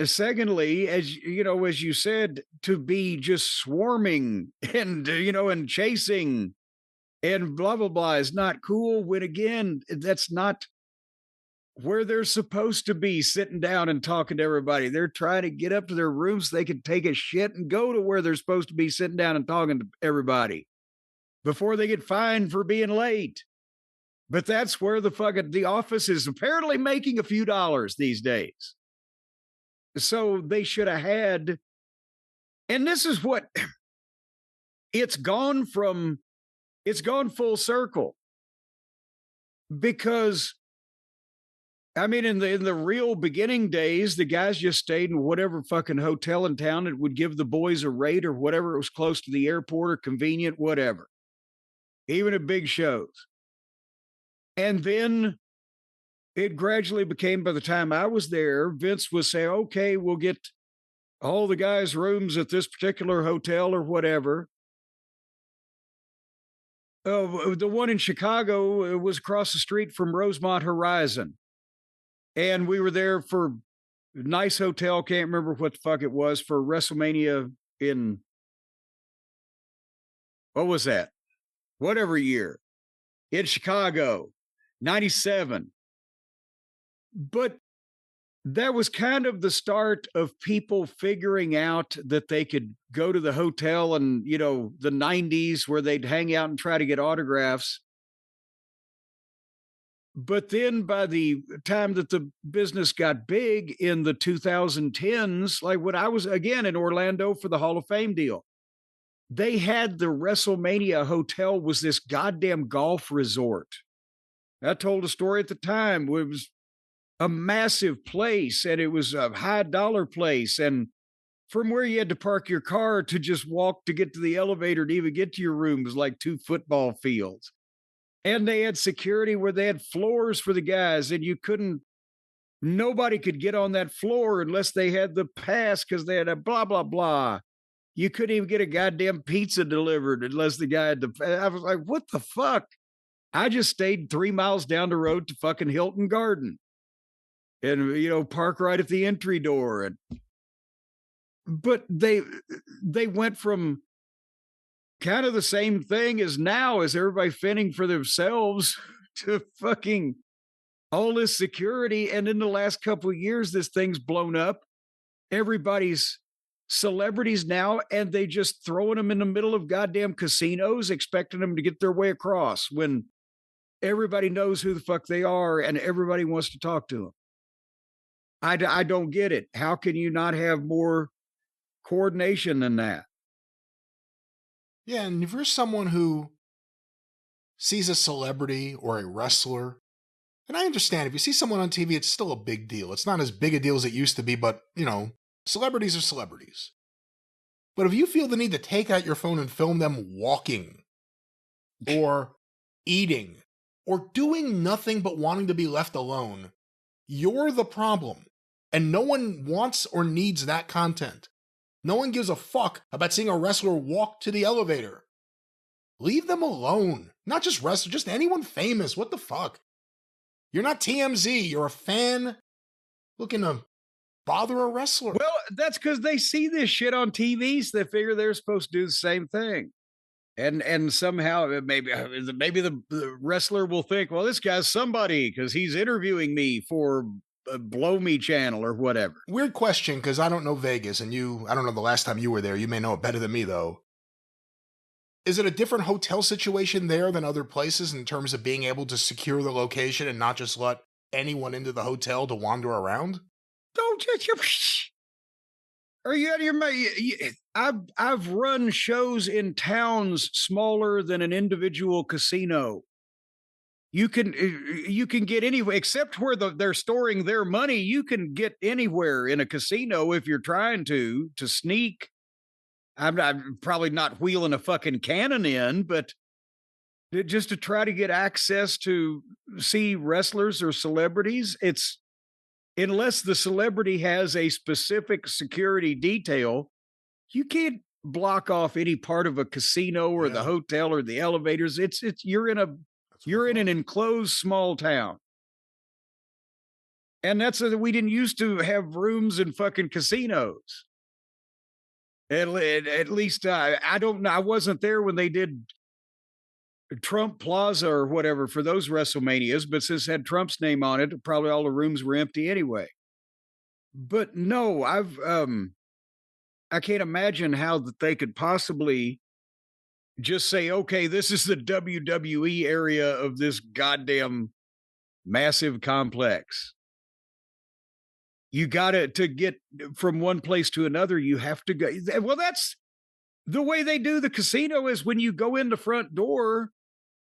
secondly, as you said, to be just swarming and, and chasing and blah, blah, blah is not cool. When again, that's not where they're supposed to be sitting down and talking to everybody. They're trying to get up to their rooms so they can take a shit and go to where they're supposed to be sitting down and talking to everybody before they get fined for being late. But that's where the office is apparently making a few dollars these days. So they should have had, and this is what it's gone full circle, because I mean, in the real beginning days, the guys just stayed in whatever fucking hotel in town that would give the boys a rate or whatever. It was close to the airport or convenient, whatever. Even at big shows. And then it gradually became, by the time I was there, Vince would say, okay, we'll get all the guys' rooms at this particular hotel or whatever. The one in Chicago was across the street from Rosemont Horizon. And we were there for a nice hotel. Can't remember what the fuck it was for WrestleMania in, what was that? Whatever year in Chicago, 97. But that was kind of the start of people figuring out that they could go to the hotel and, you know, the 90s where they'd hang out and try to get autographs. But then by the time that the business got big in the 2010s, like when I was again in Orlando for the Hall of Fame deal, they had the WrestleMania hotel was this goddamn golf resort. I told a story at the time. It was a massive place and it was a high dollar place. And from where you had to park your car to just walk to get to the elevator to even get to your room was like 2 football fields. And they had security where they had floors for the guys and nobody could get on that floor unless they had the pass because they had a blah, blah, blah. You couldn't even get a goddamn pizza delivered unless the guy had the, I was like, what the fuck? I just stayed 3 miles down the road to fucking Hilton Garden and, you know, park right at the entry door. But they went from kind of the same thing as now as everybody fending for themselves to fucking all this security. And in the last couple of years, this thing's blown up. Everybody's celebrities now, and they just throwing them in the middle of goddamn casinos, expecting them to get their way across when everybody knows who the fuck they are and everybody wants to talk to them. I don't get it. How can you not have more coordination than that? Yeah, and if you're someone who sees a celebrity or a wrestler, and I understand if you see someone on TV, it's still a big deal. It's not as big a deal as it used to be, but, you know, celebrities are celebrities. But if you feel the need to take out your phone and film them walking or eating or doing nothing but wanting to be left alone, you're the problem. And no one wants or needs that content. No one gives a fuck about seeing a wrestler walk to the elevator. Leave them alone. Not just wrestlers, just anyone famous. What the fuck? You're not TMZ. You're a fan looking to bother a wrestler. Well, that's because they see this shit on TV, so they figure they're supposed to do the same thing. And somehow maybe the wrestler will think, well, this guy's somebody because he's interviewing me for Blow Me channel or whatever. Weird question, because I don't know Vegas, and I don't know the last time you were there. You may know it better than me, though. Is it a different hotel situation there than other places in terms of being able to secure the location and not just let anyone into the hotel to wander around? Don't you? Are you out of your mind? I've run shows in towns smaller than an individual casino. You can get anywhere except where they're storing their money. You can get anywhere in a casino if you're trying to sneak. I'm probably not wheeling a fucking cannon in, but just to try to get access to see wrestlers or celebrities, it's unless the celebrity has a specific security detail, you can't block off any part of a casino or the hotel or the elevators. You're in an enclosed small town. And that's we didn't used to have rooms in fucking casinos. At least I don't know. I wasn't there when they did Trump Plaza or whatever for those WrestleManias, but since it had Trump's name on it, probably all the rooms were empty anyway. But no, I can't imagine how that they could possibly just say, okay, this is the WWE area of this goddamn massive complex. You got to get from one place to another. You have to go. Well, that's the way they do the casino is when you go in the front door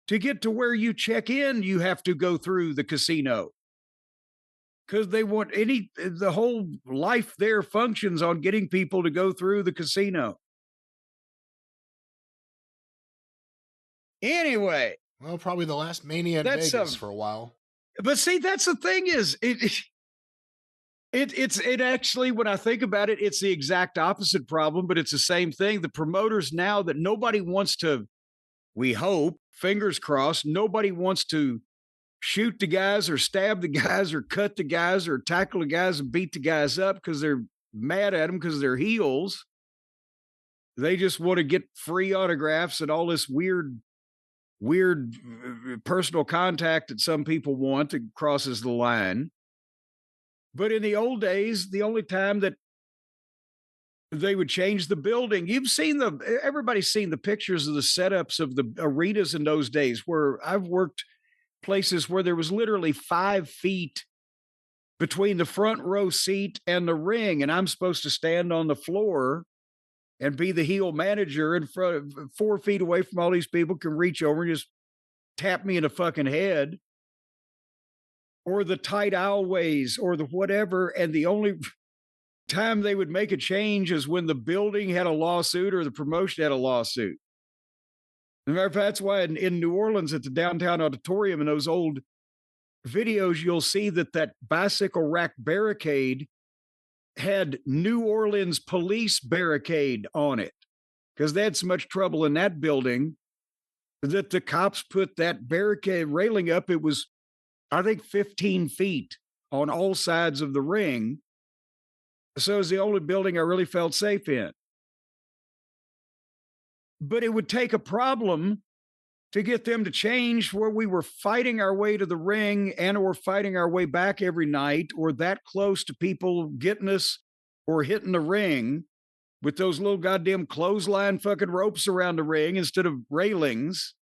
to get to where you check in, you have to go through the casino. because they want the whole life there functions on getting people to go through the casino. Anyway. Well, probably the last Mania in Vegas for a while. But see, that's the thing is, it actually, when I think about it, it's the exact opposite problem, but it's the same thing. The promoters now that nobody wants to, we hope, fingers crossed, nobody wants to shoot the guys or stab the guys or cut the guys or tackle the guys and beat the guys up because they're mad at them because they're heels. They just want to get free autographs and all this weird personal contact that some people want that crosses the line. But in the old days, the only time that they would change the building, everybody's seen the pictures of the setups of the arenas in those days, where I've worked places where there was literally 5 feet between the front row seat and the ring. And I'm supposed to stand on the floor and be the heel manager in front, 4 feet away from all these people, can reach over and just tap me in the fucking head, or the tight aisleways or the whatever. And the only time they would make a change is when the building had a lawsuit or the promotion had a lawsuit. As a matter of fact, that's why in New Orleans at the downtown auditorium, in those old videos, you'll see that bicycle rack barricade had New Orleans police barricade on it, because they had so much trouble in that building that the cops put that barricade railing up. It was, I think, 15 feet on all sides of the ring. So it was the only building I really felt safe in. But it would take a problem to get them to change, where we were fighting our way to the ring and or fighting our way back every night, or that close to people getting us or hitting the ring with those little goddamn clothesline fucking ropes around the ring instead of railings.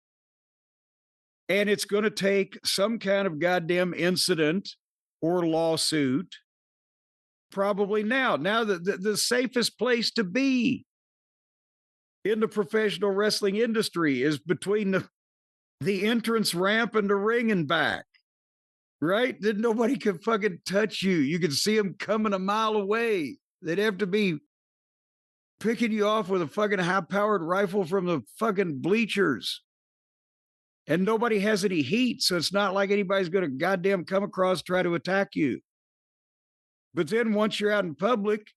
And it's going to take some kind of goddamn incident or lawsuit. Probably now the safest place to be in the professional wrestling industry is between the entrance ramp and the ring and back, right? Then nobody can fucking touch you. You can see them coming a mile away. They'd have to be picking you off with a fucking high-powered rifle from the fucking bleachers. And nobody has any heat, so it's not like anybody's going to goddamn come across, try to attack you. But then once you're out in public,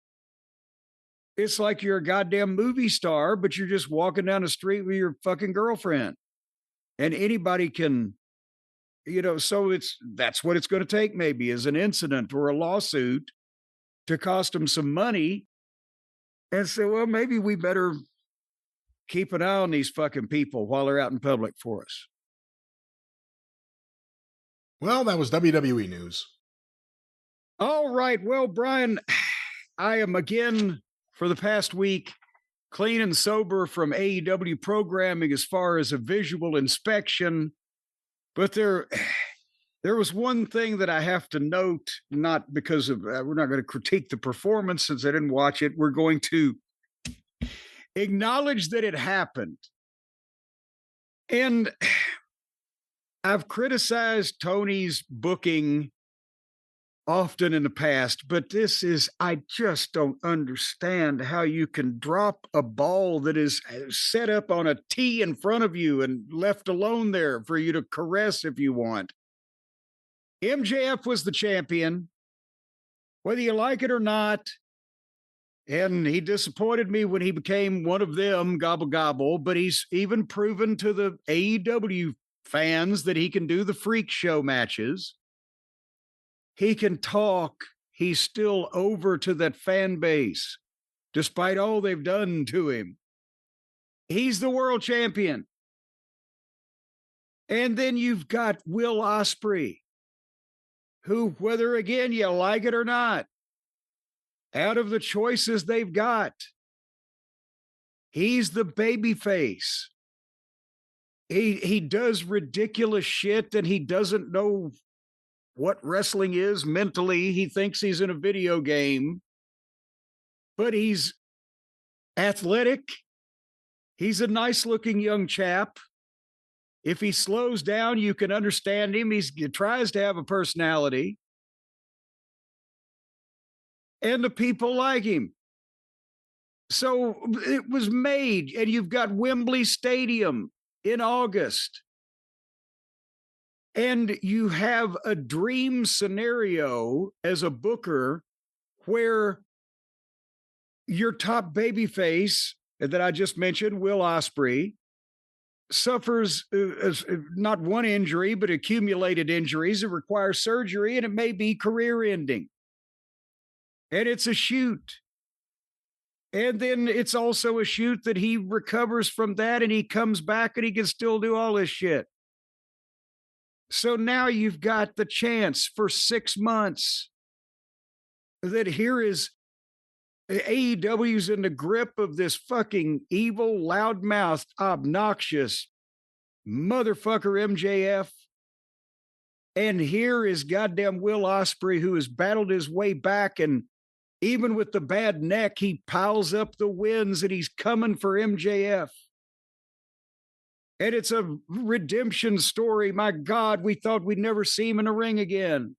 it's like you're a goddamn movie star, but you're just walking down the street with your fucking girlfriend. And anybody can, so that's what it's going to take, maybe, is an incident or a lawsuit to cost them some money. And say, well, maybe we better keep an eye on these fucking people while they're out in public for us. Well, that was WWE news. All right. Well, Brian, I am again, for the past week, clean and sober from AEW programming as far as a visual inspection. But there was one thing that I have to note, not because of, we're not going to critique the performance since I didn't watch it. We're going to acknowledge that it happened. And I've criticized Tony's booking often in the past, but I just don't understand how you can drop a ball that is set up on a tee in front of you and left alone there for you to caress if you want. MJF was the champion, whether you like it or not, and he disappointed me when he became one of them, gobble gobble, but he's even proven to the AEW fans that he can do the freak show matches. He can talk. He's still over to that fan base, despite all they've done to him. He's the world champion. And then you've got Will Ospreay, who, whether again you like it or not, out of the choices they've got, he's the baby face. He does ridiculous shit and he doesn't know what wrestling is mentally. He thinks he's in a video game, but he's athletic. He's a nice looking young chap. If he slows down, you can understand him. He tries to have a personality. and the people like him. So it was made, and you've got Wembley Stadium in August. And you have a dream scenario as a booker where your top babyface that I just mentioned, Will Ospreay, suffers not one injury, but accumulated injuries that require surgery, and it may be career ending. And it's a shoot. And then it's also a shoot that he recovers from that and he comes back and he can still do all this shit. So now you've got the chance for 6 months that here is AEW's in the grip of this fucking evil, loudmouthed, obnoxious motherfucker MJF. And here is goddamn Will Ospreay, who has battled his way back. And even with the bad neck, he piles up the wins and he's coming for MJF. And it's a redemption story. My God, we thought we'd never see him in a ring again.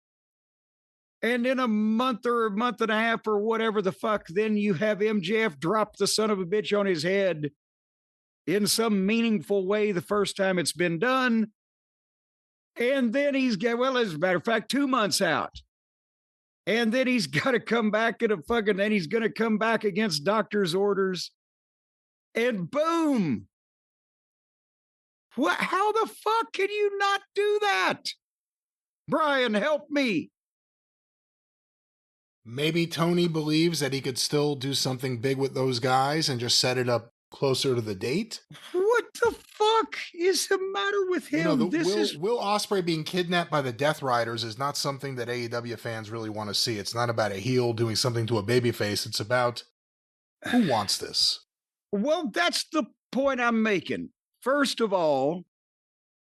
And in a month or a month and a half or whatever the fuck, then you have MJF drop the son of a bitch on his head in some meaningful way the first time it's been done. And then he's got, well, as a matter of fact, 2 months out. And then he's got to come back and he's going to come back against doctor's orders. And boom. What? How the fuck can you not do that? Brian, help me. Maybe Tony believes that he could still do something big with those guys and just set it up closer to the date. What the fuck is the matter with him? Will Ospreay being kidnapped by the Death Riders is not something that AEW fans really want to see. It's not about a heel doing something to a babyface. It's about who wants this. Well, that's the point I'm making. First of all,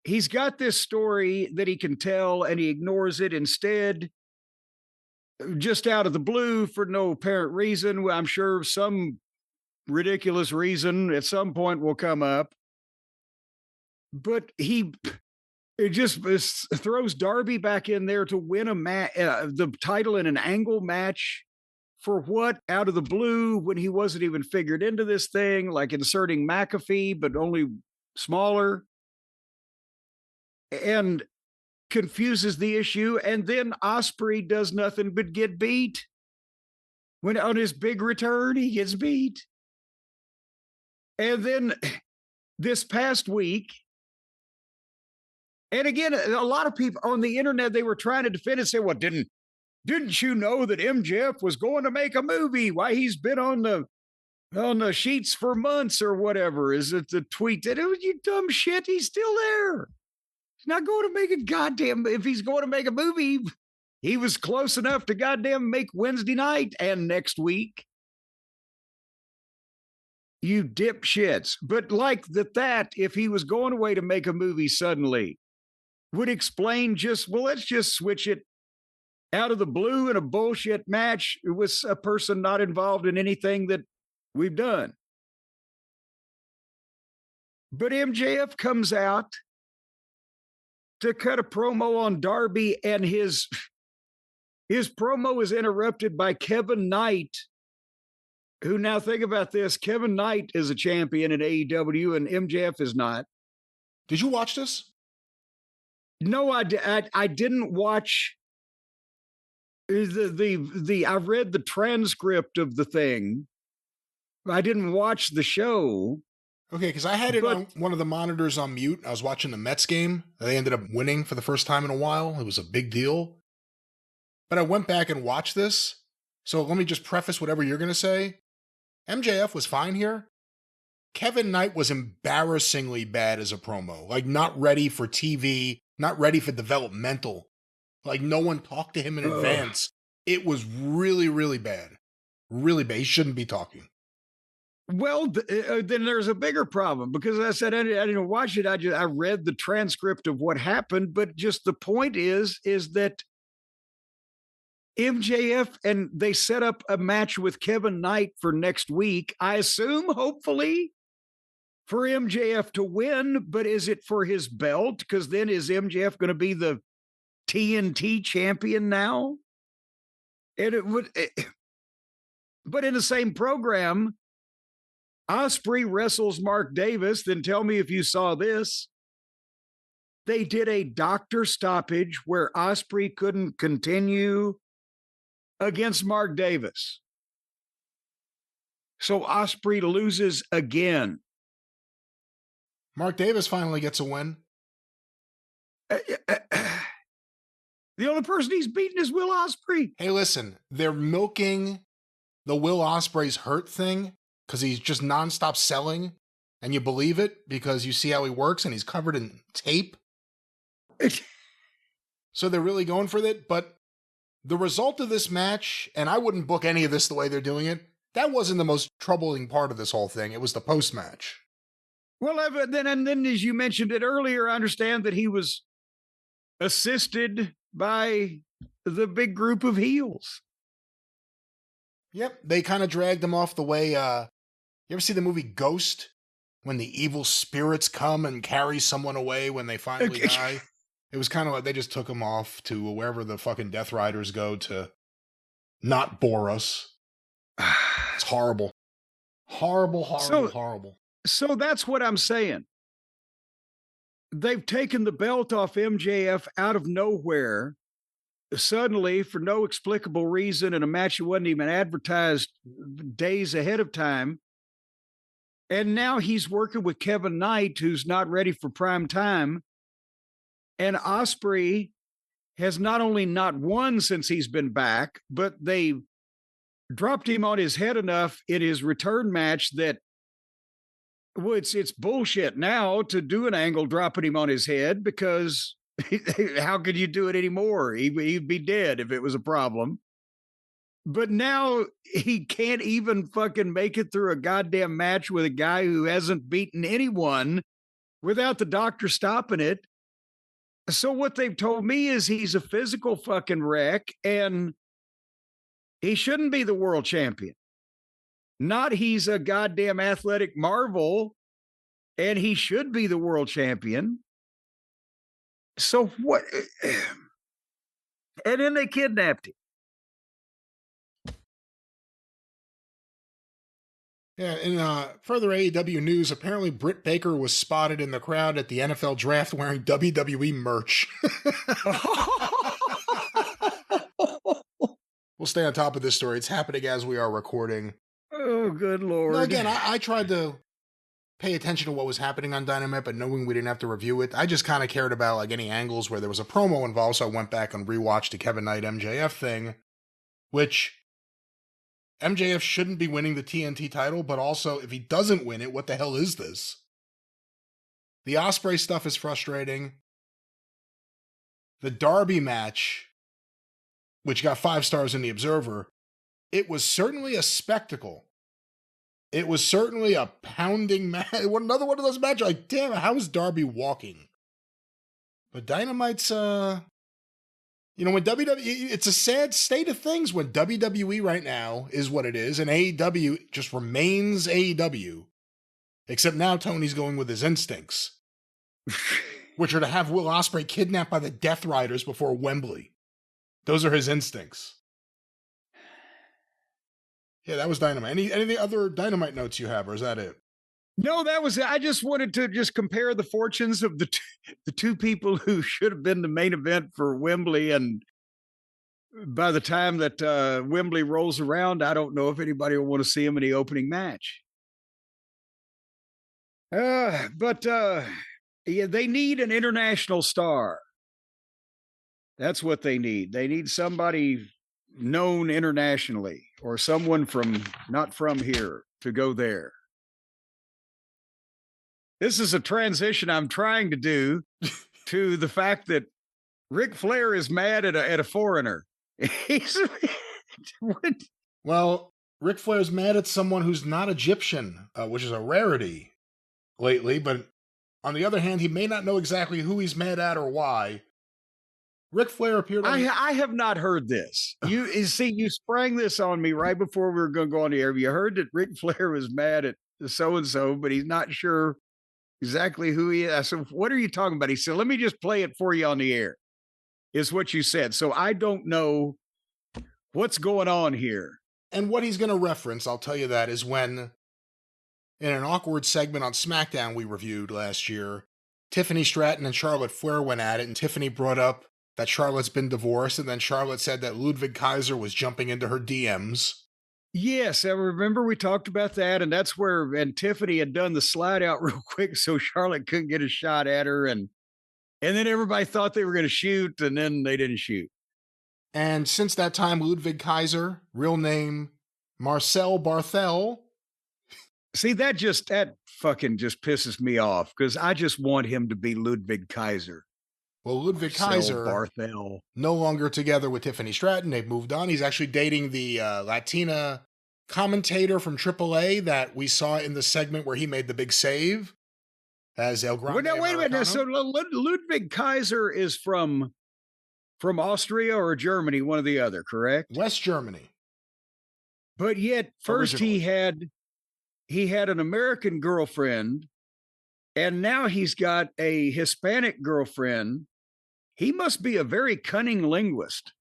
he's got this story that he can tell and he ignores it instead. Just out of the blue for no apparent reason. I'm sure some ridiculous reason at some point will come up. But it just throws Darby back in there to win the title in an angle match. For what? Out of the blue, when he wasn't even figured into this thing, like inserting McAfee, but only smaller. And confuses the issue, and then Ospreay does nothing but get beat. When on his big return, he gets beat. And then this past week, and again, a lot of people on the internet, they were trying to defend it, say, well, didn't you know that MJF was going to make a movie? Why, he's been on the sheets for months or whatever. Is it the tweet that, oh, you dumb shit, he's still there. He's not going to make a goddamn, if he's going to make a movie, he was close enough to goddamn make Wednesday night and next week. You dipshits. But like that, if he was going away to make a movie suddenly, would explain let's just switch it out of the blue in a bullshit match with a person not involved in anything that we've done. But MJF comes out to cut a promo on Darby, and his promo is interrupted by Kevin Knight, who, now think about this, Kevin Knight is a champion in AEW and MJF is not. Did you watch this? No, I didn't watch I read the transcript of the thing. I didn't watch the show. Okay, because I had it on one of the monitors on mute. I was watching the Mets game. They ended up winning for the first time in a while. It was a big deal. But I went back and watched this. So let me just preface whatever you're going to say. MJF was fine here. Kevin Knight was embarrassingly bad as a promo. Like, not ready for TV, not ready for developmental. Like, no one talked to him in advance. It was really, really bad. Really bad. He shouldn't be talking. Well, then there's a bigger problem, because I said I didn't watch it. I read the transcript of what happened, but just the point is that MJF, and they set up a match with Kevin Knight for next week. I assume, hopefully, for MJF to win, but is it for his belt? Because then is MJF going to be the TNT champion now? And But in the same program, Ospreay wrestles Mark Davis. Then tell me if you saw this. They did a doctor stoppage where Ospreay couldn't continue against Mark Davis. So Ospreay loses again. Mark Davis finally gets a win. The only person he's beaten is Will Ospreay. Hey, listen, they're milking the Will Ospreay's hurt thing because he's just nonstop selling, and you believe it because you see how he works and he's covered in tape. So they're really going for it, but the result of this match, and I wouldn't book any of this the way they're doing it, that wasn't the most troubling part of this whole thing. It was the post-match. Well, then as you mentioned it earlier, I understand that he was assisted by the big group of heels. Yep, they kind of dragged him off the way. You ever see the movie Ghost? When the evil spirits come and carry someone away when they finally die? It was kind of like they just took him off to wherever the fucking Death Riders go to not bore us. It's horrible. Horrible. So that's what I'm saying. They've taken the belt off MJF out of nowhere, suddenly, for no explicable reason, in a match that wasn't even advertised days ahead of time. And now he's working with Kevin Knight, who's not ready for prime time. And Ospreay has not only not won since he's been back, but they dropped him on his head enough in his return match that, well, it's bullshit now to do an angle dropping him on his head, because how could you do it anymore? He'd be dead if it was a problem. But now he can't even fucking make it through a goddamn match with a guy who hasn't beaten anyone without the doctor stopping it. So what they've told me is he's a physical fucking wreck and he shouldn't be the world champion. Not he's a goddamn athletic marvel and he should be the world champion. So what? And then they kidnapped him. Yeah, in further AEW news, apparently Britt Baker was spotted in the crowd at the NFL draft wearing WWE merch. We'll stay on top of this story. It's happening as we are recording. Oh, good Lord. Now, again, I tried to pay attention to what was happening on Dynamite, but knowing we didn't have to review it, I just kind of cared about like any angles where there was a promo involved, so I went back and rewatched the Kevin Knight MJF thing, which MJF shouldn't be winning the TNT title, but also, if he doesn't win it, what the hell is this? The Ospreay stuff is frustrating. The Darby match, which got 5 stars in The Observer, it was certainly a spectacle. It was certainly a pounding match. Another one of those matches, like, damn, how is Darby walking? But Dynamite's, you know, when WWE, it's a sad state of things when WWE right now is what it is, and AEW just remains AEW. Except now Tony's going with his instincts, which are to have Will Ospreay kidnapped by the Death Riders before Wembley. Those are his instincts. Yeah, that was Dynamite. Any other Dynamite notes you have, or is that it? No, that was it. I just wanted to just compare the fortunes of the two people who should have been the main event for Wembley. And by the time that Wembley rolls around, I don't know if anybody will want to see him in the opening match. But yeah, they need an international star. That's what they need. They need somebody known internationally, or someone from not from here to go there. This is a transition I'm trying to do to the fact that Ric Flair is mad at a foreigner. Well, Ric Flair's mad at someone who's not Egyptian, which is a rarity lately. But on the other hand, he may not know exactly who he's mad at or why. Ric Flair appeared on... I have not heard this. You see, you sprang this on me right before we were going to go on the air. You heard that Ric Flair was mad at so-and-so, but he's not sure exactly who he is. I said, what are you talking about? He said, let me just play it for you on the air, is what you said. So I don't know what's going on here. And what he's going to reference, I'll tell you that, is when, in an awkward segment on SmackDown we reviewed last year, Tiffany Stratton and Charlotte Flair went at it, and Tiffany brought up that Charlotte's been divorced, and then Charlotte said that Ludwig Kaiser was jumping into her DMs. Yes, I remember we talked about that, and that's where, and Tiffany had done the slide out real quick so Charlotte couldn't get a shot at her, and then everybody thought they were going to shoot, and then they didn't shoot. And since that time, Ludwig Kaiser, real name Marcel Barthel. See, that fucking just pisses me off, because I just want him to be Ludwig Kaiser. Well, Ludwig Kaiser, Barthel, no longer together with Tiffany Stratton. They've moved on. He's actually dating the Latina commentator from AAA that we saw in the segment where he made the big save as El Grande. Well, no, wait a minute. So Ludwig Kaiser is from Austria or Germany, one or the other, correct? West Germany. But yet, first he had an American girlfriend, and now he's got a Hispanic girlfriend. He must be a very cunning linguist.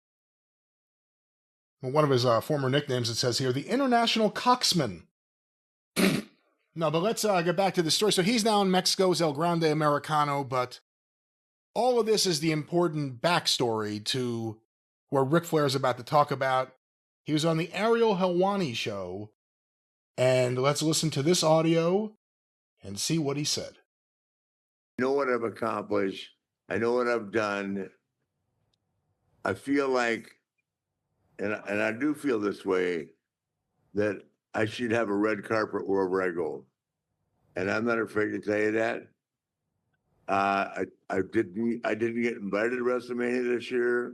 Well, one of his former nicknames, it says here, the International Coxman. No, but let's get back to the story. So he's now in Mexico's El Grande Americano, but all of this is the important backstory to where Ric Flair is about to talk about. He was on the Ariel Helwani show, and let's listen to this audio and see what he said. I know what I've accomplished. I know what I've done. I feel like, and I do feel this way, that I should have a red carpet wherever I go. And I'm not afraid to tell you that. I didn't get invited to WrestleMania this year.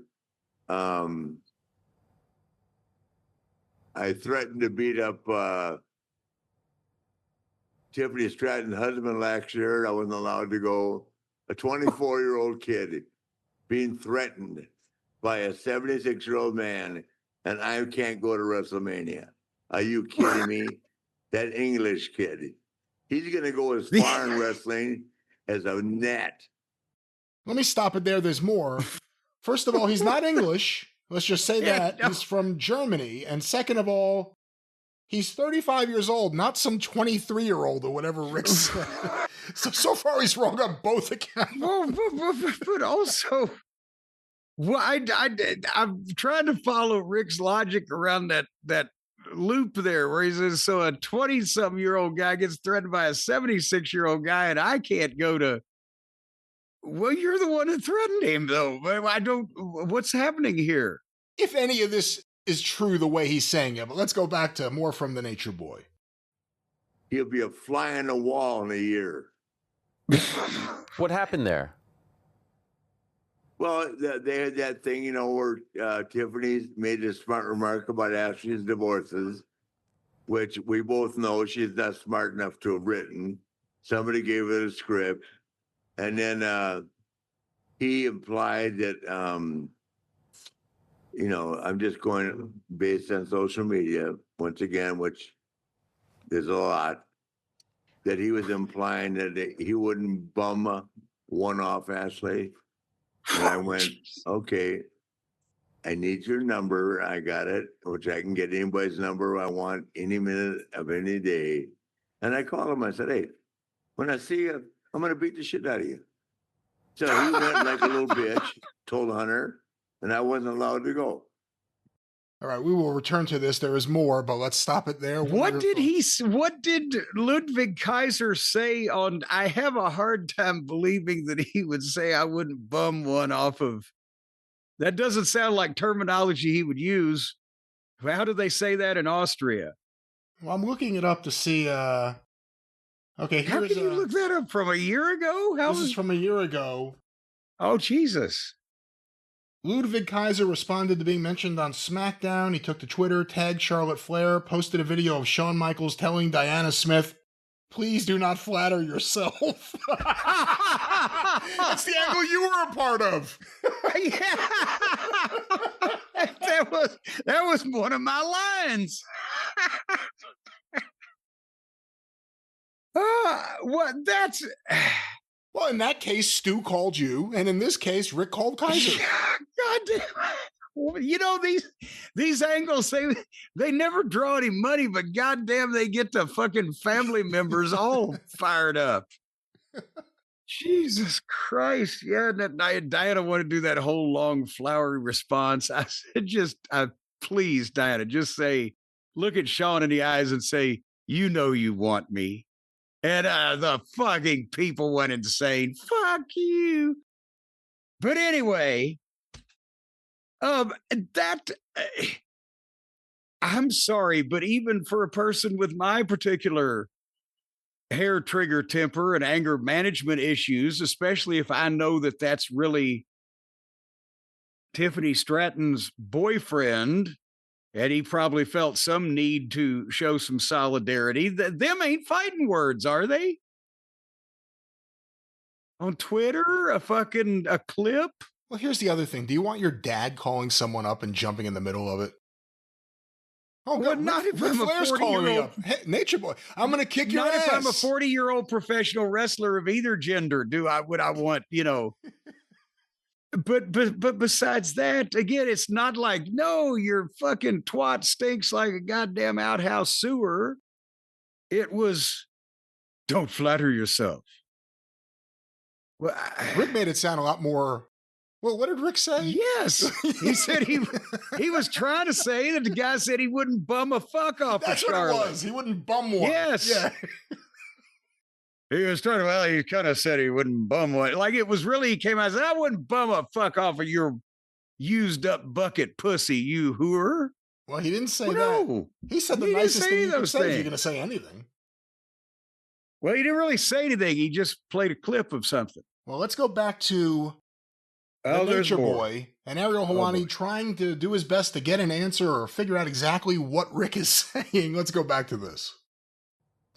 I threatened to beat up Tiffany Stratton's husband last year. I wasn't allowed to go. A 24-year-old kid being threatened by a 76-year-old man, and I can't go to WrestleMania. Are you kidding me? That English kid. He's going to go as far in wrestling as a net. Let me stop it there. There's more. First of all, he's not English. Let's just say that. No. He's from Germany. And second of all, he's 35 years old, not some 23-year-old or whatever Rick said. So far he's wrong on both accounts. Well, but also, well, I'm trying to follow Rick's logic around that loop there, where he says, so a 20-something-year-old guy gets threatened by a 76-year-old guy, and I can't go to. Well, you're the one that threatened him, though. I don't. What's happening here? If any of this is true the way he's saying it, but let's go back to more from the Nature Boy. He'll be a fly on the wall in a year. What happened there? Well, they had that thing, where Tiffany made a smart remark about Ashley's divorces, which we both know she's not smart enough to have written. Somebody gave her a script. And then he implied that, I'm just going based on social media, once again, which there's a lot, that he was implying that he wouldn't bum one off Ashley. And I went, okay, I need your number. I got it, which I can get anybody's number I want any minute of any day. And I called him. I said, hey, when I see you, I'm going to beat the shit out of you. So he went like a little bitch, told Hunter, and I wasn't allowed to go. All right, we will return to this. There is more, but let's stop it there. What did Ludwig Kaiser say on, I have a hard time believing that he would say I wouldn't bum one off of. That doesn't sound like terminology he would use. How do they say that in Austria? Well, I'm looking it up to see. Okay, how can you look that up from a year ago? This is from a year ago. Oh, Jesus. Ludwig Kaiser responded to being mentioned on SmackDown. He took to Twitter, tagged Charlotte Flair, posted a video of Shawn Michaels telling Diana Smith, please do not flatter yourself. That's the angle you were a part of. Yeah. That was one of my lines. That's... Well, in that case, Stu called you, and in this case, Rick called Kaiser. God damn. You know, these angles, they never draw any money, but goddamn, they get the fucking family members all fired up. Jesus Christ. Yeah, Diana wanted to do that whole long flowery response. I said, please, Diana, just say, look at Sean in the eyes and say, you know you want me. And the fucking people went insane. Fuck you. But anyway, I'm sorry, but even for a person with my particular hair trigger temper and anger management issues, especially if I know that that's really Tiffany Stratton's boyfriend, and he probably felt some need to show some solidarity. Them ain't fighting words, are they? On Twitter, a clip? Well, here's the other thing. Do you want your dad calling someone up and jumping in the middle of it? Oh, well, not if I'm a 40-year-old. Hey, Nature Boy, I'm going to kick your ass. Not if I'm a 40-year-old professional wrestler of either gender. Would I want, But besides that, again, it's not like, no, your fucking twat stinks like a goddamn outhouse sewer. It was, don't flatter yourself. Well, Rick made it sound a lot more. Well, what did Rick say? Yes. He said he was trying to say that the guy said he wouldn't bum a fuck off of Charlotte. That's what it was. He wouldn't bum one. Yes. Yeah. He was trying to, he kind of said he wouldn't bum one. Like it was really, he came out and said, I wouldn't bum a fuck off of your used up bucket pussy, you whore. Well, he didn't say that. No. He said the nicest thing you could say if you're going to say anything. Well, he didn't really say anything. He just played a clip of something. Well, let's go back to the Nature Boy and Ariel Helwani trying to do his best to get an answer or figure out exactly what Rick is saying. Let's go back to this.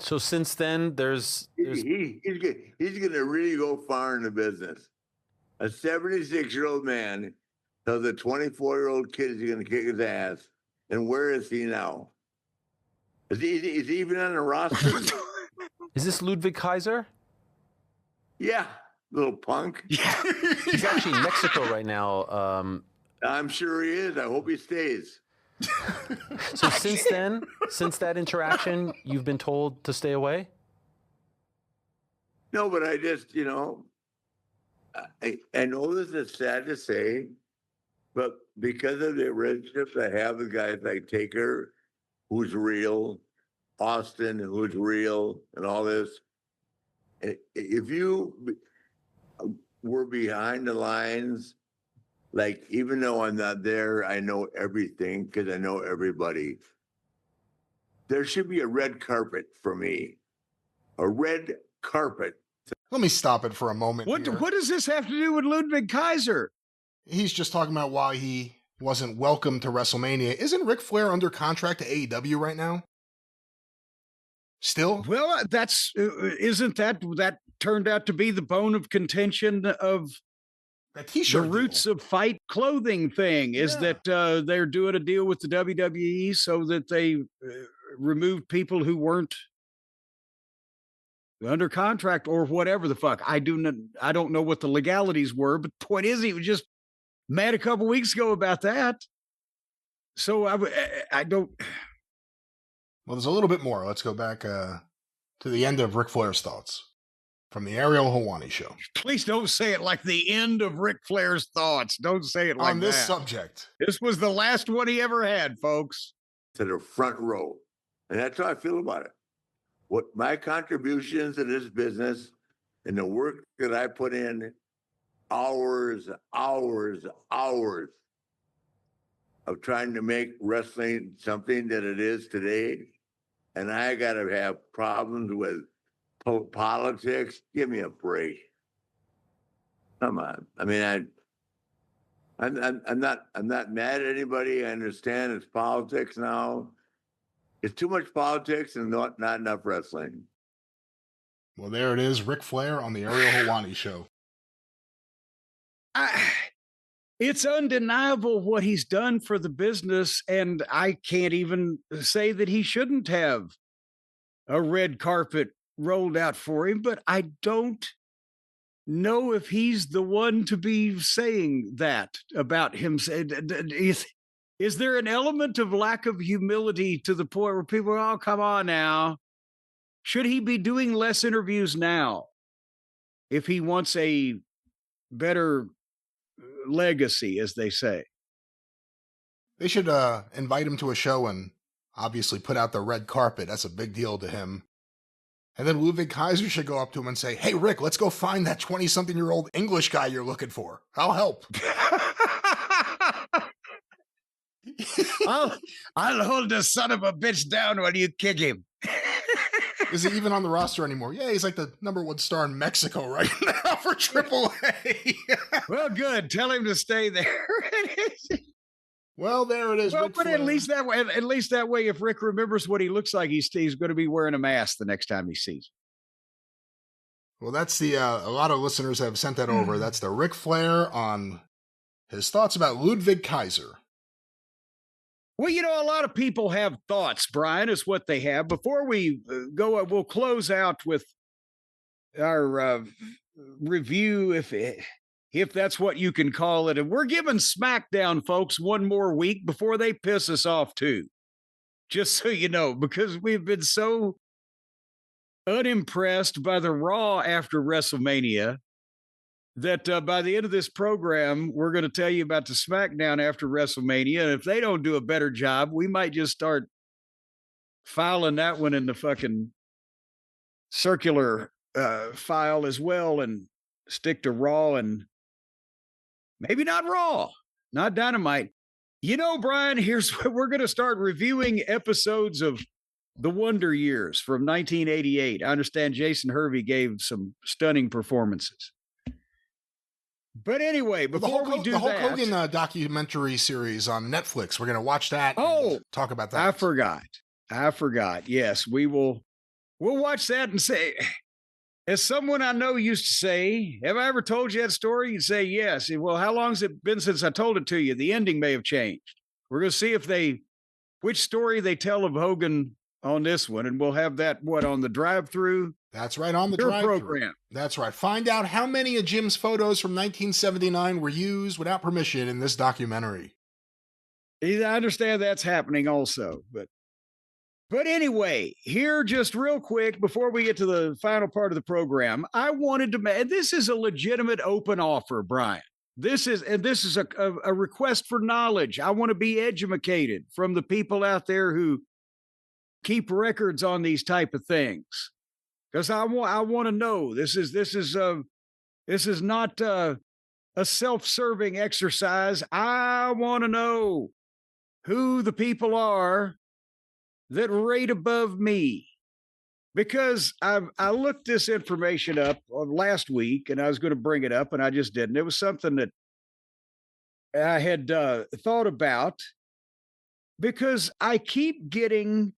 So since then, he's going to really go far in the business. A 76-year-old man tells a 24-year-old kid he's going to kick his ass. And where is he now? Is he even on the roster? Is this Ludwig Kaiser? Yeah, little punk. Yeah. He's actually in Mexico right now. I'm sure he is. I hope he stays. So since that interaction, you've been told to stay away? No, but I just, I know this is sad to say, but because of the relationships I have with guys like Taker, who's real, Austin, who's real, and all this, if you were behind the lines, like, even though I'm not there, I know everything because I know everybody. There should be a red carpet for me. A red carpet. Let me stop it for a moment. What does this have to do with Ludwig Kaiser? He's just talking about why he wasn't welcome to WrestleMania. Isn't Ric Flair under contract to AEW right now? Still? Well, isn't that turned out to be the bone of contention of the Roots of Fight clothing thing, is that they're doing a deal with the WWE so that they removed people who weren't under contract or whatever the fuck. I don't know what the legalities were, but the point is he was just mad a couple weeks ago about that. So I don't. Well, there's a little bit more. Let's go back to the end of Ric Flair's thoughts from the Ariel Helwani show. Please don't say it like the end of Ric Flair's thoughts. Don't say it like that. On this subject. This was the last one he ever had, folks. To the front row. And that's how I feel about it. What my contributions to this business and the work that I put in, hours of trying to make wrestling something that it is today. And I got to have problems with politics. Give me a break. Come on. I mean, I'm not mad at anybody. I understand it's politics now. It's too much politics and not enough wrestling. Well, there it is, Ric Flair on the Ariel Helwani show. It's undeniable what he's done for the business, and I can't even say that he shouldn't have a red carpet rolled out for him, but I don't know if he's the one to be saying that about him. Is there an element of lack of humility to the point where people are, oh, come on now. Should he be doing less interviews now if he wants a better legacy, as they say? They should invite him to a show and obviously put out the red carpet. That's a big deal to him. And then Ludwig Kaiser should go up to him and say, hey, Rick, let's go find that 20-something-year-old English guy you're looking for. I'll help. I'll hold the son of a bitch down while you kick him. Is he even on the roster anymore? Yeah, he's like the #1 star in Mexico right now for AAA. Well, good. Tell him to stay there. Well, there it is. Well, but at least that way, if Rick remembers what he looks like, he's going to be wearing a mask the next time he sees him. Well, that's the a lot of listeners have sent that over. That's the Ric Flair on his thoughts about Ludwig Kaiser. Well, a lot of people have thoughts, Brian, is what they have. Before we go, we'll close out with our review, if that's what you can call it. And we're giving SmackDown folks one more week before they piss us off, too. Just so you know, because we've been so unimpressed by the Raw after WrestleMania that by the end of this program, we're going to tell you about the SmackDown after WrestleMania. And if they don't do a better job, we might just start filing that one in the fucking circular file as well and stick to Raw and maybe not Raw, not Dynamite. Brian, here's what we're going to start reviewing episodes of The Wonder Years from 1988. I understand Jason Hervey gave some stunning performances. But anyway, before we do that... The Hulk Hogan documentary series on Netflix, we're going to watch that and talk about that. I forgot. Yes, we'll watch that and say, as someone I know used to say, have I ever told you that story? You'd say yes. Well, how long has it been since I told it to you? The ending may have changed. We're going to see which story they tell of Hogan on this one, and we'll have that, on the drive-through? That's right, on the drive-through program. That's right. Find out how many of Jim's photos from 1979 were used without permission in this documentary. I understand that's happening also, but anyway, here just real quick before we get to the final part of the program, I wanted to this is a legitimate open offer, Brian. This is a request for knowledge. I want to be educated from the people out there who keep records on these type of things. Because I want to know. This is not a self-serving exercise. I want to know who the people are that rate above me. Because I looked this information up last week, and I was going to bring it up, and I just didn't. It was something that I had thought about, because I keep getting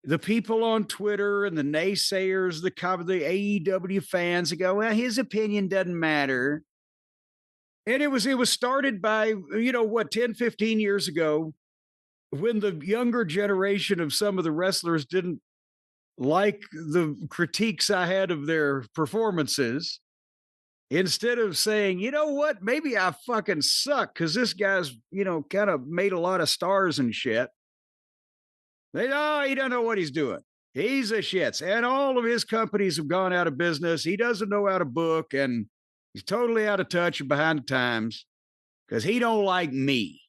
the people on Twitter and the naysayers, the AEW fans that go, well, his opinion doesn't matter. And it was started by, 10, 15 years ago, when the younger generation of some of the wrestlers didn't like the critiques I had of their performances. Instead of saying, you know what, maybe I fucking suck because this guy's, kind of made a lot of stars and shit. He doesn't know what he's doing. He's a shits. And all of his companies have gone out of business. He doesn't know how to book, and he's totally out of touch and behind the times because he don't like me.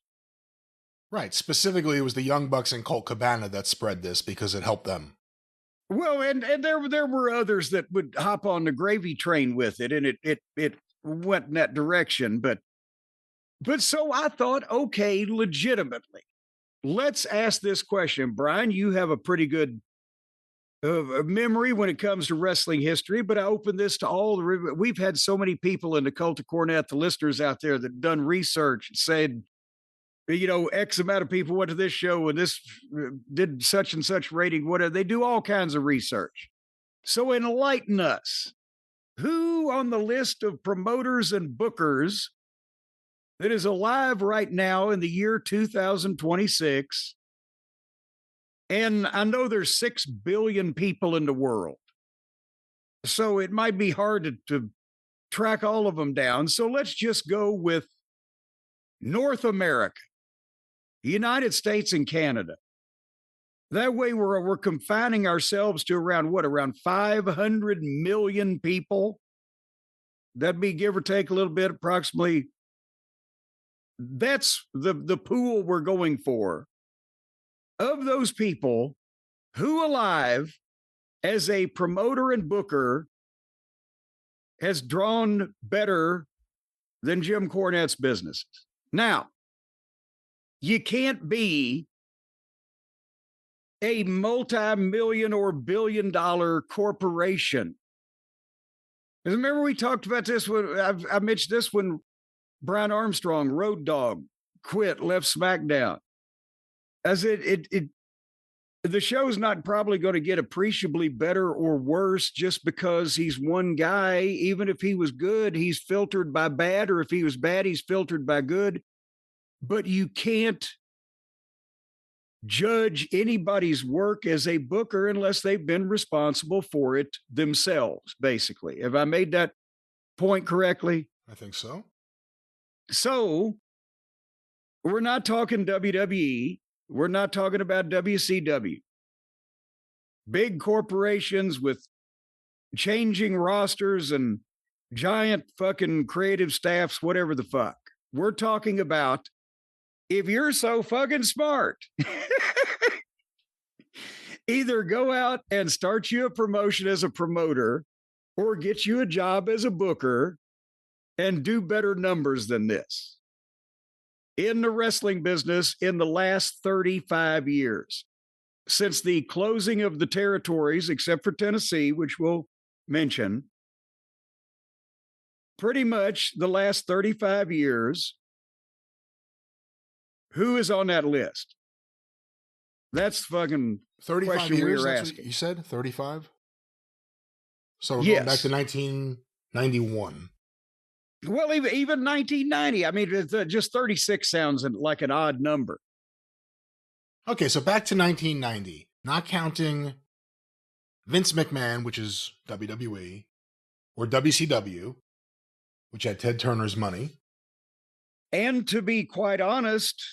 Right. Specifically, it was the Young Bucks and Colt Cabana that spread this because it helped them. Well, and there were others that would hop on the gravy train with it, and it went in that direction. But so I thought, okay, legitimately, let's ask this question. Brian, you have a pretty good memory when it comes to wrestling history, but I open this to all we've had so many people in the cult of Cornette, the listeners out there that done research and said, X amount of people went to this show and this did such and such rating, whatever. They do all kinds of research. So enlighten us. Who on the list of promoters and bookers that is alive right now in the year 2026? And I know there's 6 billion people in the world. So it might be hard to track all of them down. So let's just go with North America, United States and Canada. That way we're confining ourselves to around 500 million people. That'd be, give or take a little bit, approximately. That's the pool we're going for. Of those people, who alive as a promoter and booker has drawn better than Jim Cornette's businesses? Now, you can't be a multi-million or billion-dollar corporation. Remember we talked about this when I mentioned this when Brian Armstrong, Road Dogg, quit, left SmackDown. As the show's not probably going to get appreciably better or worse just because he's one guy. Even if he was good, he's filtered by bad, or if he was bad, he's filtered by good. But you can't judge anybody's work as a booker unless they've been responsible for it themselves, basically. Have I made that point correctly? I think so. So we're not talking WWE. We're not talking about WCW. Big corporations with changing rosters and giant fucking creative staffs, whatever the fuck. We're talking about, if you're so fucking smart, either go out and start you a promotion as a promoter or get you a job as a booker and do better numbers than this. In the wrestling business in the last 35 years, since the closing of the territories, except for Tennessee, which we'll mention, pretty much the last 35 years, who is on that list? That's fucking 35 question years, we were that's asking. What you said 35? So we're Yes. going back to 1991. Well, even 1990. I mean, just 36 sounds like an odd number. Okay, so back to 1990, not counting Vince McMahon, which is WWE, or WCW, which had Ted Turner's money. And to be quite honest,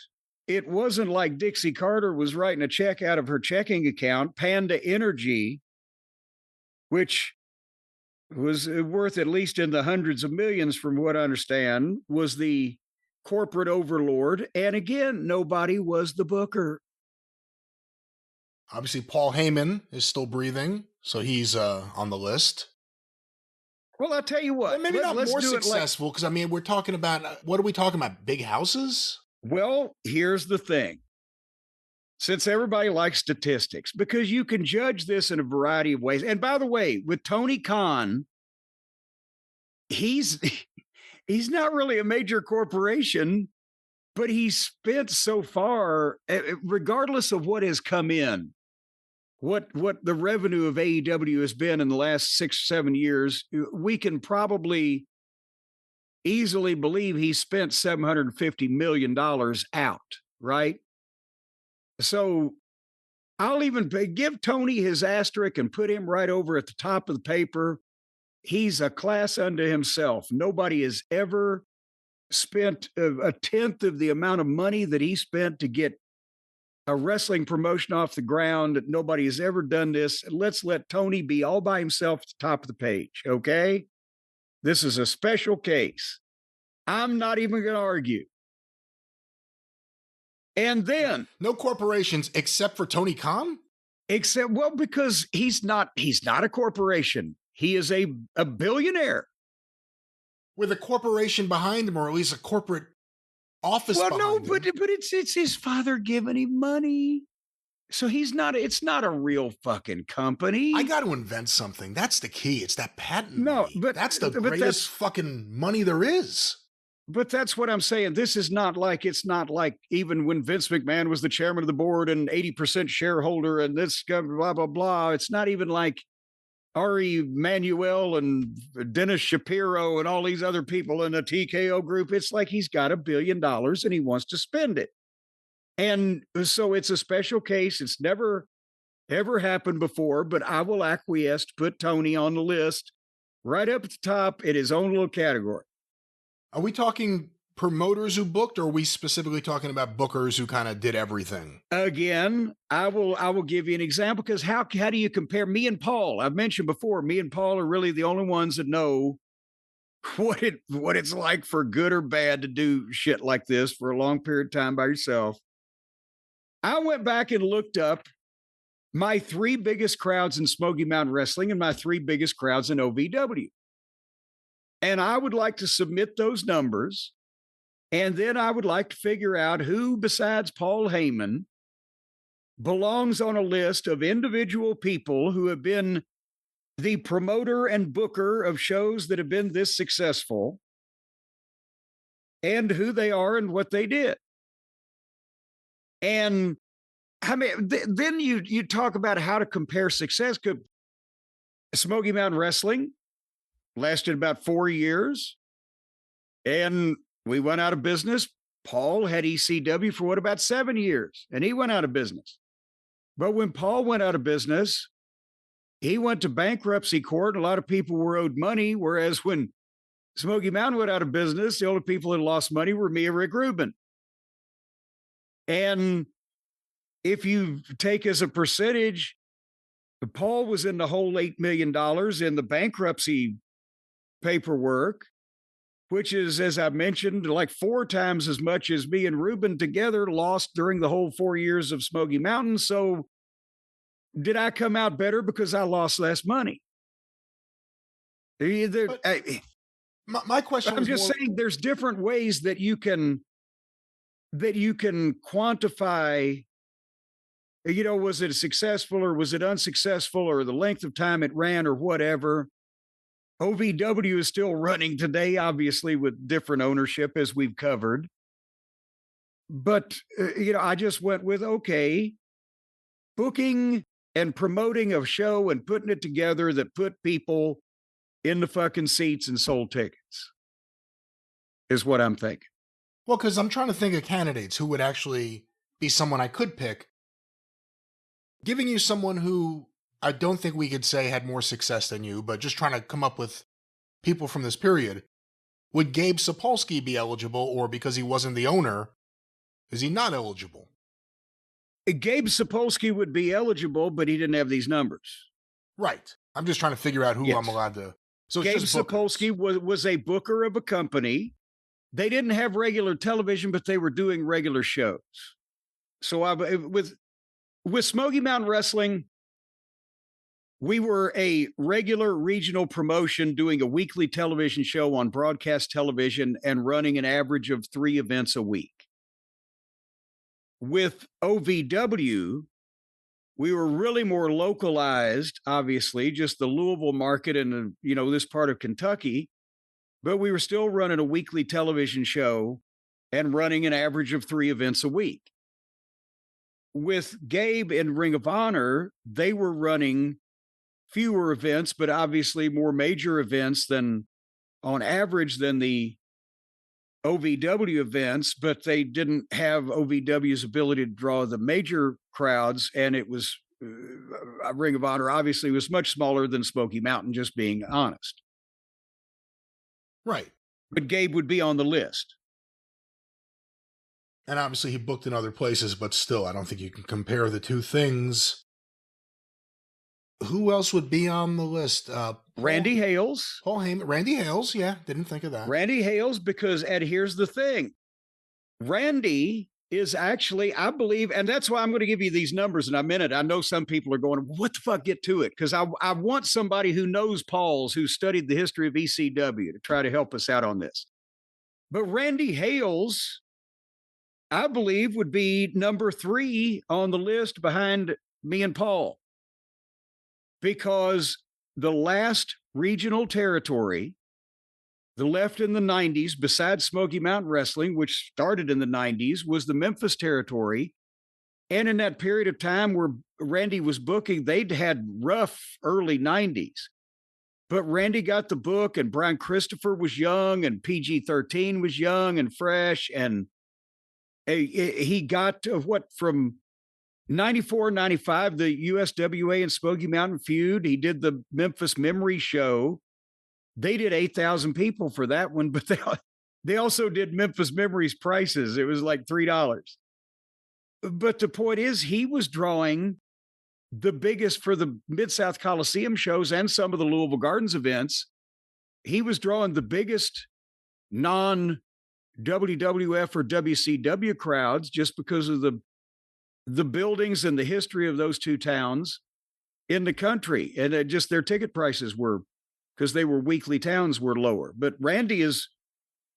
it wasn't like Dixie Carter was writing a check out of her checking account. Panda Energy, which was worth at least in the hundreds of millions from what I understand, was the corporate overlord. And again, nobody was the booker. Obviously, Paul Heyman is still breathing, so he's on the list. Well, I'll tell you what. Well, maybe not more successful, because, I mean, we're talking about, what are we talking about, big houses? Well, here's the thing. Since everybody likes statistics, because you can judge this in a variety of ways. And by the way, with Tony Khan, he's not really a major corporation, but he's spent so far, regardless of what has come in, what the revenue of AEW has been in the last 6 or 7 years, we can probably easily believe he spent $750 million out, right? So I'll even give Tony his asterisk and put him right over at the top of the paper. He's a class unto himself. Nobody has ever spent a tenth of the amount of money that he spent to get a wrestling promotion off the ground. Nobody has ever done this. Let's let Tony be all by himself at the top of the page, okay? This is a special case. I'm not even going to argue. And then no corporations except for Tony Khan? Well, because he's not a corporation. He is a billionaire. With a corporation behind him, or at least a corporate office behind him. Well, no, but it's his father giving him money. So it's not a real fucking company. I got to invent something. That's the key. It's that patent money. But that's the greatest fucking money there is. But that's what I'm saying. It's not like even when Vince McMahon was the chairman of the board and 80% shareholder and this blah, blah, blah. It's not even like Ari Manuel and Dennis Shapiro and all these other people in the TKO group. It's like he's got $1 billion and he wants to spend it. And so it's a special case. It's never, ever happened before, but I will acquiesce to put Tony on the list right up at the top in his own little category. Are we talking promoters who booked, or are we specifically talking about bookers who kind of did everything? Again, I will give you an example, because how do you compare me and Paul? I've mentioned before, me and Paul are really the only ones that know what it's like, for good or bad, to do shit like this for a long period of time by yourself. I went back and looked up my 3 biggest crowds in Smoky Mountain Wrestling and my 3 biggest crowds in OVW. And I would like to submit those numbers. And then I would like to figure out who, besides Paul Heyman, belongs on a list of individual people who have been the promoter and booker of shows that have been this successful, and who they are and what they did. And I mean, then you talk about how to compare success. Smoky Mountain Wrestling lasted about 4 years, and we went out of business. Paul had ECW for about 7 years, and he went out of business. But when Paul went out of business, he went to bankruptcy court. A lot of people were owed money, whereas when Smoky Mountain went out of business, the only people that lost money were me and Rick Rubin. And if you take as a percentage, Paul was in the whole $8 million in the bankruptcy paperwork, which is, as I mentioned, like 4 times as much as me and Rubin together lost during the whole 4 years of Smoky Mountain. So did I come out better because I lost less money? My question I'm just saying there's different ways that you can quantify, was it successful or was it unsuccessful, or the length of time it ran or whatever. OVW is still running today, obviously with different ownership, as we've covered. But, I just went with, okay, booking and promoting a show and putting it together that put people in the fucking seats and sold tickets is what I'm thinking. Well, because I'm trying to think of candidates who would actually be someone I could pick. Giving you someone who I don't think we could say had more success than you, but just trying to come up with people from this period. Would Gabe Sapolsky be eligible, or because he wasn't the owner, is he not eligible? Gabe Sapolsky would be eligible, but he didn't have these numbers. Right. I'm just trying to figure out who I'm allowed to. So Gabe Sapolsky was a booker of a company. They didn't have regular television, but they were doing regular shows. So with Smoky Mountain Wrestling, we were a regular regional promotion doing a weekly television show on broadcast television and running an average of 3 events a week. With OVW, we were really more localized, obviously, just the Louisville market and, this part of Kentucky, but we were still running a weekly television show and running an average of 3 events a week. With Gabe and Ring of Honor, they were running fewer events, but obviously more major events than on average than the OVW events, but they didn't have OVW's ability to draw the major crowds. And it was Ring of Honor obviously was much smaller than Smoky Mountain, just being honest. Right. But Gabe would be on the list. And obviously he booked in other places, but still, I don't think you can compare the two things. Who else would be on the list? Randy Hales. Paul Heyman. Randy Hales, yeah. Didn't think of that. Randy Hales, because, and here's the thing. Randy is actually, I believe, and that's why I'm going to give you these numbers in a minute. I know some people are going, what the fuck, get to it? Because I want somebody who knows Paul's, who studied the history of ECW, to try to help us out on this. But Randy Hales, I believe, would be number 3 on the list behind me and Paul. Because the last regional territory, the left in the 90s, besides Smoky Mountain Wrestling, which started in the 90s, was the Memphis territory. And in that period of time where Randy was booking, they'd had rough early 90s. But Randy got the book, and Brian Christopher was young, and PG-13 was young and fresh. And he got from 94, 95, the USWA and Smoky Mountain feud. He did the Memphis Memory Show. They did 8,000 people for that one, but they also did Memphis Memories prices. It was like $3. But the point is, he was drawing the biggest for the Mid-South Coliseum shows and some of the Louisville Gardens events. He was drawing the biggest non-WWF or WCW crowds just because of the buildings and the history of those two towns in the country. And just their ticket prices were, because they were weekly towns, were lower. But Randy is,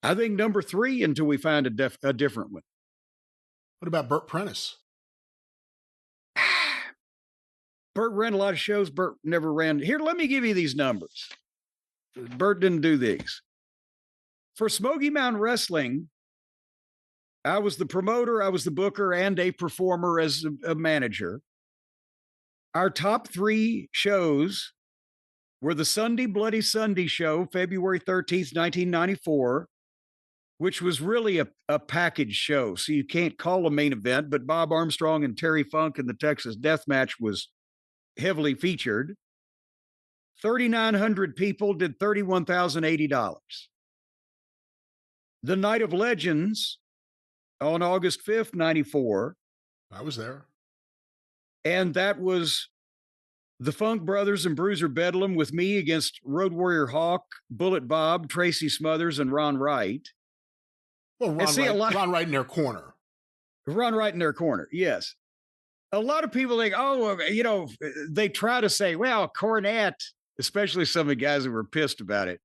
I think, number 3 until we find a different one. What about Burt Prentice? Burt ran a lot of shows. Burt never ran. Here, let me give you these numbers. Burt didn't do these. For Smoky Mountain Wrestling, I was the promoter, I was the booker, and a performer as a manager. Our top 3 shows were the Sunday Bloody Sunday show, February 13th, 1994, which was really a package show. So you can't call a main event, but Bob Armstrong and Terry Funk in the Texas Death Match was heavily featured. 3,900 people, did $31,080. The Night of Legends on August 5th, 94. I was there. And that was the Funk Brothers and Bruiser Bedlam with me against Road Warrior Hawk, Bullet Bob, Tracy Smothers, and Ron Wright. Well, Ron Wright in their corner. Ron Wright in their corner, yes. A lot of people think, they try to say, well, Cornette, especially some of the guys that were pissed about it.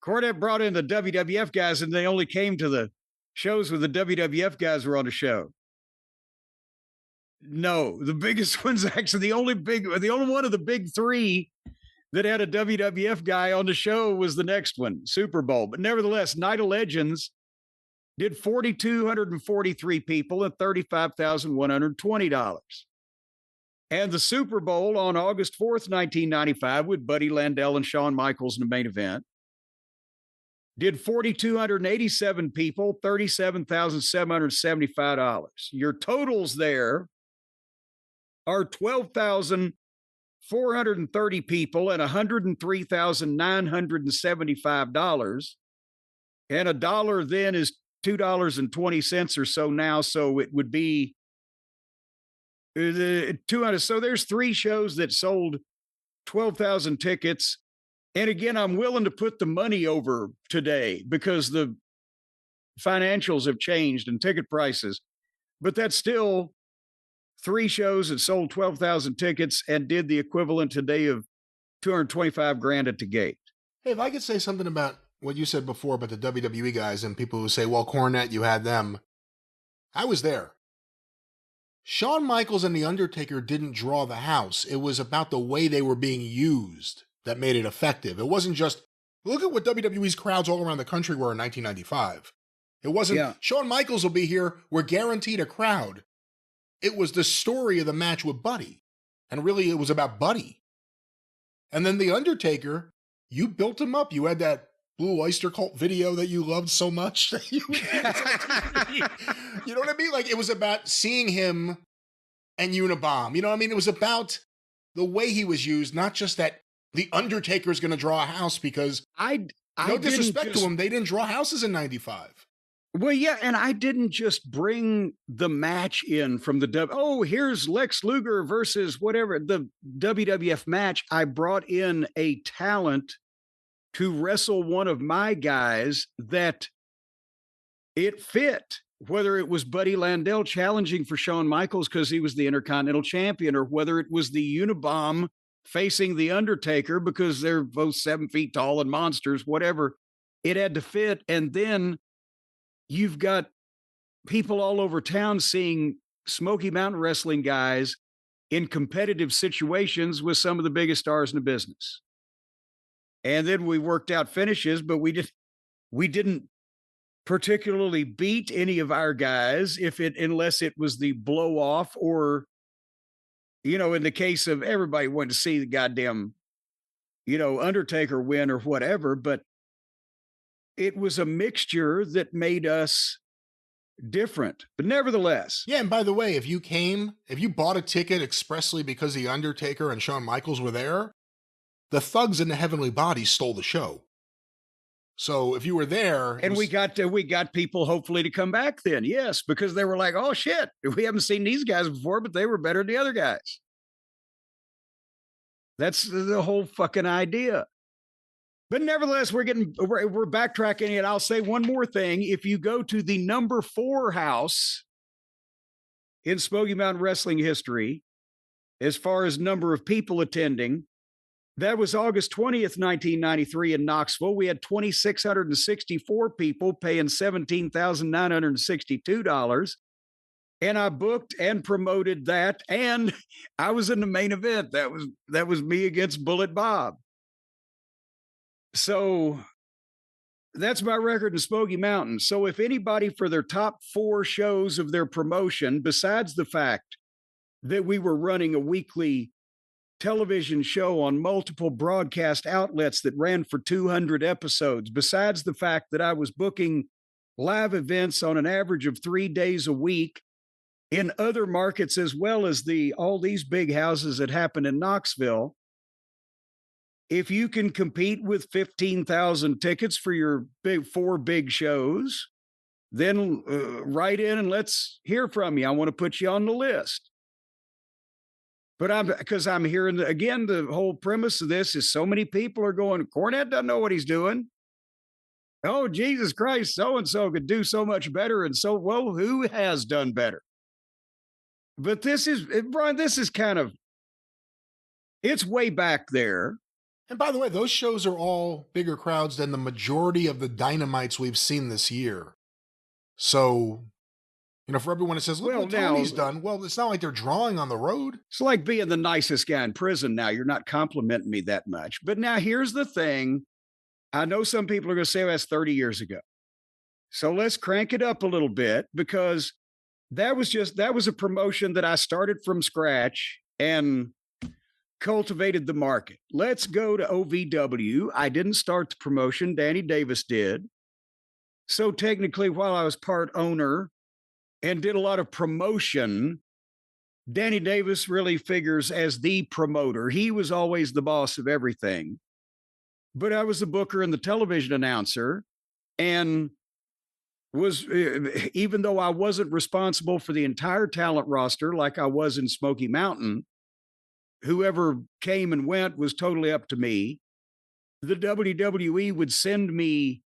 Cornette brought in the WWF guys and they only came to the shows where the WWF guys were on the show. No, the biggest one's actually the only one of the big 3 that had a WWF guy on the show was the next one, Super Bowl. But nevertheless, Night of Legends did 4,243 people at $35,120. And the Super Bowl on August 4th, 1995, with Buddy Landell and Shawn Michaels in the main event, did 4,287 people, $37,775. Your totals there are 12,430 people and $103,975. And a dollar then is $2.20 or so now. So it would be 200. So there's 3 shows that sold 12,000 tickets. And again, I'm willing to put the money over today because the financials have changed and ticket prices, but that's still 3 shows that sold 12,000 tickets and did the equivalent today of $225,000 at the gate. Hey, if I could say something about what you said before about the WWE guys and people who say, well, Cornette, you had them. I was there. Shawn Michaels and The Undertaker didn't draw the house. It was about the way they were being used that made it effective. It wasn't just, look at what WWE's crowds all around the country were in 1995. It wasn't, Shawn Michaels will be here, we're guaranteed a crowd. It was the story of the match with Buddy. And really, it was about Buddy. And then The Undertaker, you built him up. You had that Blue Oyster Cult video that you loved so much. You know what I mean? Like, it was about seeing him and Unabomb. You know what I mean? It was about the way he was used, not just that The Undertaker's going to draw a house, because no disrespect to him, they didn't draw houses in 95. Well, yeah, and I didn't just bring the match in from here's Lex Luger versus whatever, the WWF match. I brought in a talent to wrestle one of my guys that it fit, whether it was Buddy Landell challenging for Shawn Michaels because he was the Intercontinental Champion, or whether it was the Unabomb facing the Undertaker because they're both 7 feet tall and monsters, whatever. It had to fit. And then you've got people all over town seeing Smoky Mountain Wrestling guys in competitive situations with some of the biggest stars in the business. And then we worked out finishes, but we didn't particularly beat any of our guys unless it was the blow off, or, in the case of everybody wanted to see the goddamn, Undertaker win or whatever, but it was a mixture that made us different, but nevertheless. Yeah. And by the way, if you bought a ticket expressly because the Undertaker and Shawn Michaels were there, the thugs in the Heavenly Bodies stole the show. So if you were there, and we got people hopefully to come back then. Yes, because they were like, oh shit, we haven't seen these guys before, but they were better than the other guys. That's the whole fucking idea. But nevertheless, we're backtracking it. I'll say one more thing. If you go to the number 4 house in Smoky Mountain Wrestling history, as far as number of people attending, that was August 20th, 1993 in Knoxville. We had 2,664 people paying $17,962. And I booked and promoted that. And I was in the main event. That was me against Bullet Bob. So that's my record in Smoky Mountain. So if anybody for their top 4 shows of their promotion, besides the fact that we were running a weekly television show on multiple broadcast outlets that ran for 200 episodes, besides the fact that I was booking live events on an average of 3 days a week in other markets, as well as all these big houses that happen in Knoxville, if you can compete with 15,000 tickets for your 4 big shows, then write in and let's hear from you. I want to put you on the list. But because I'm hearing, again, the whole premise of this is so many people are going, Cornette doesn't know what he's doing. Oh, Jesus Christ, so-and-so could do so much better. And so, well, who has done better? But this is, Brian, this is kind of, it's way back there. And by the way, those shows are all bigger crowds than the majority of the Dynamites we've seen this year. So, you know, for everyone that says, look what Tony's done, well, it's not like they're drawing on the road. It's like being the nicest guy in prison now. You're not complimenting me that much. But now here's the thing. I know some people are going to say, well, that's 30 years ago. So let's crank it up a little bit, because that was a promotion that I started from scratch and cultivated the market. Let's go to OVW. I didn't start the promotion. Danny Davis did. So technically, while I was part owner and did a lot of promotion, Danny Davis really figures as the promoter. He was always the boss of everything. But I was the booker and the television announcer, and was, even though I wasn't responsible for the entire talent roster like I was in Smoky Mountain, whoever came and went was totally up to me. The WWE would send me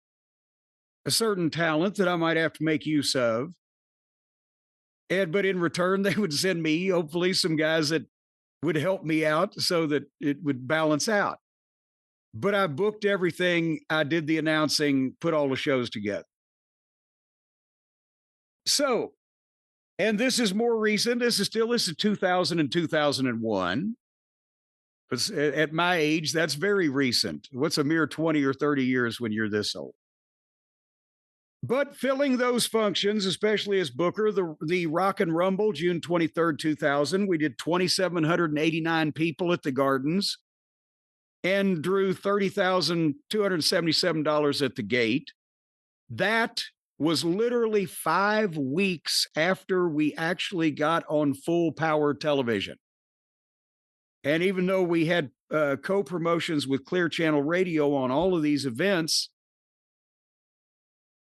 a certain talent that I might have to make use of. But in return, they would send me, hopefully, some guys that would help me out so that it would balance out. But I booked everything. I did the announcing, put all the shows together. So, and this is more recent. This is 2000 and 2001. But at my age, that's very recent. What's a mere 20 or 30 years when you're this old? But filling those functions, especially as booker, the Rock and Rumble, June 23rd, 2000, we did 2,789 people at the Gardens and drew $30,277 at the gate. That was literally 5 weeks after we actually got on full power television. And even though we had co-promotions with Clear Channel Radio on all of these events,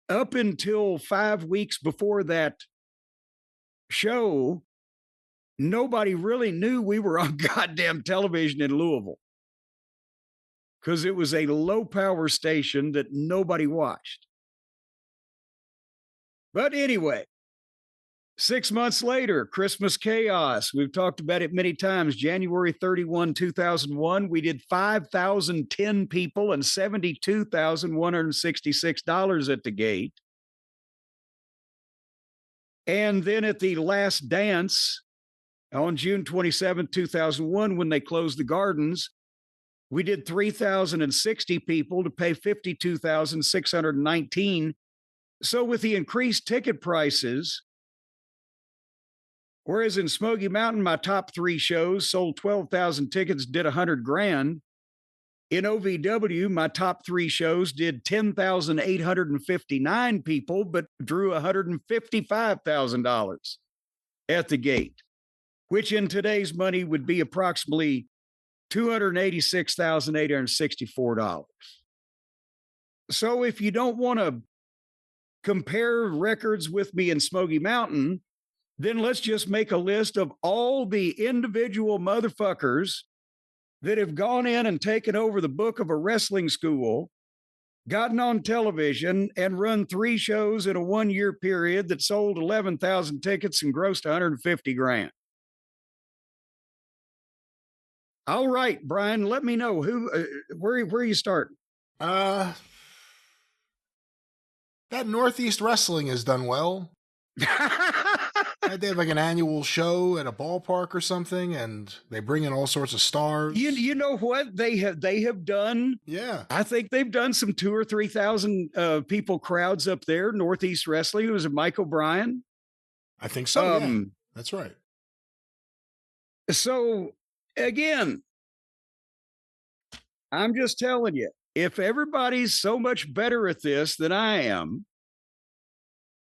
up until 5 weeks before that show, nobody really knew we were on goddamn television in Louisville, because it was a low-power station that nobody watched. But anyway, 6 months later, Christmas Chaos. We've talked about it many times. January 31, 2001, we did 5,010 people and $72,166 at the gate. And then at the Last Dance on June 27, 2001, when they closed the Gardens, we did 3,060 people to pay $52,619. So with the increased ticket prices, whereas in Smoky Mountain, my top 3 shows sold 12,000 tickets, did $100,000. In OVW, my top 3 shows did 10,859 people, but drew $155,000 at the gate, which in today's money would be approximately $286,864. So if you don't want to compare records with me in Smoky Mountain, then let's just make a list of all the individual motherfuckers that have gone in and taken over the book of a wrestling school, gotten on television, and run 3 shows in a 1-year period that sold 11,000 tickets and grossed $150,000. All right, Brian, let me know where you start. That Northeast Wrestling has done well. They have like an annual show at a ballpark or something, and they bring in all sorts of stars. You know what they have done? Yeah, I think they've done some 2,000 or 3,000 people crowds up there. Northeast Wrestling. It was Mike O'Brien. I think so. Yeah. That's right. So again, I'm just telling you, if everybody's so much better at this than I am,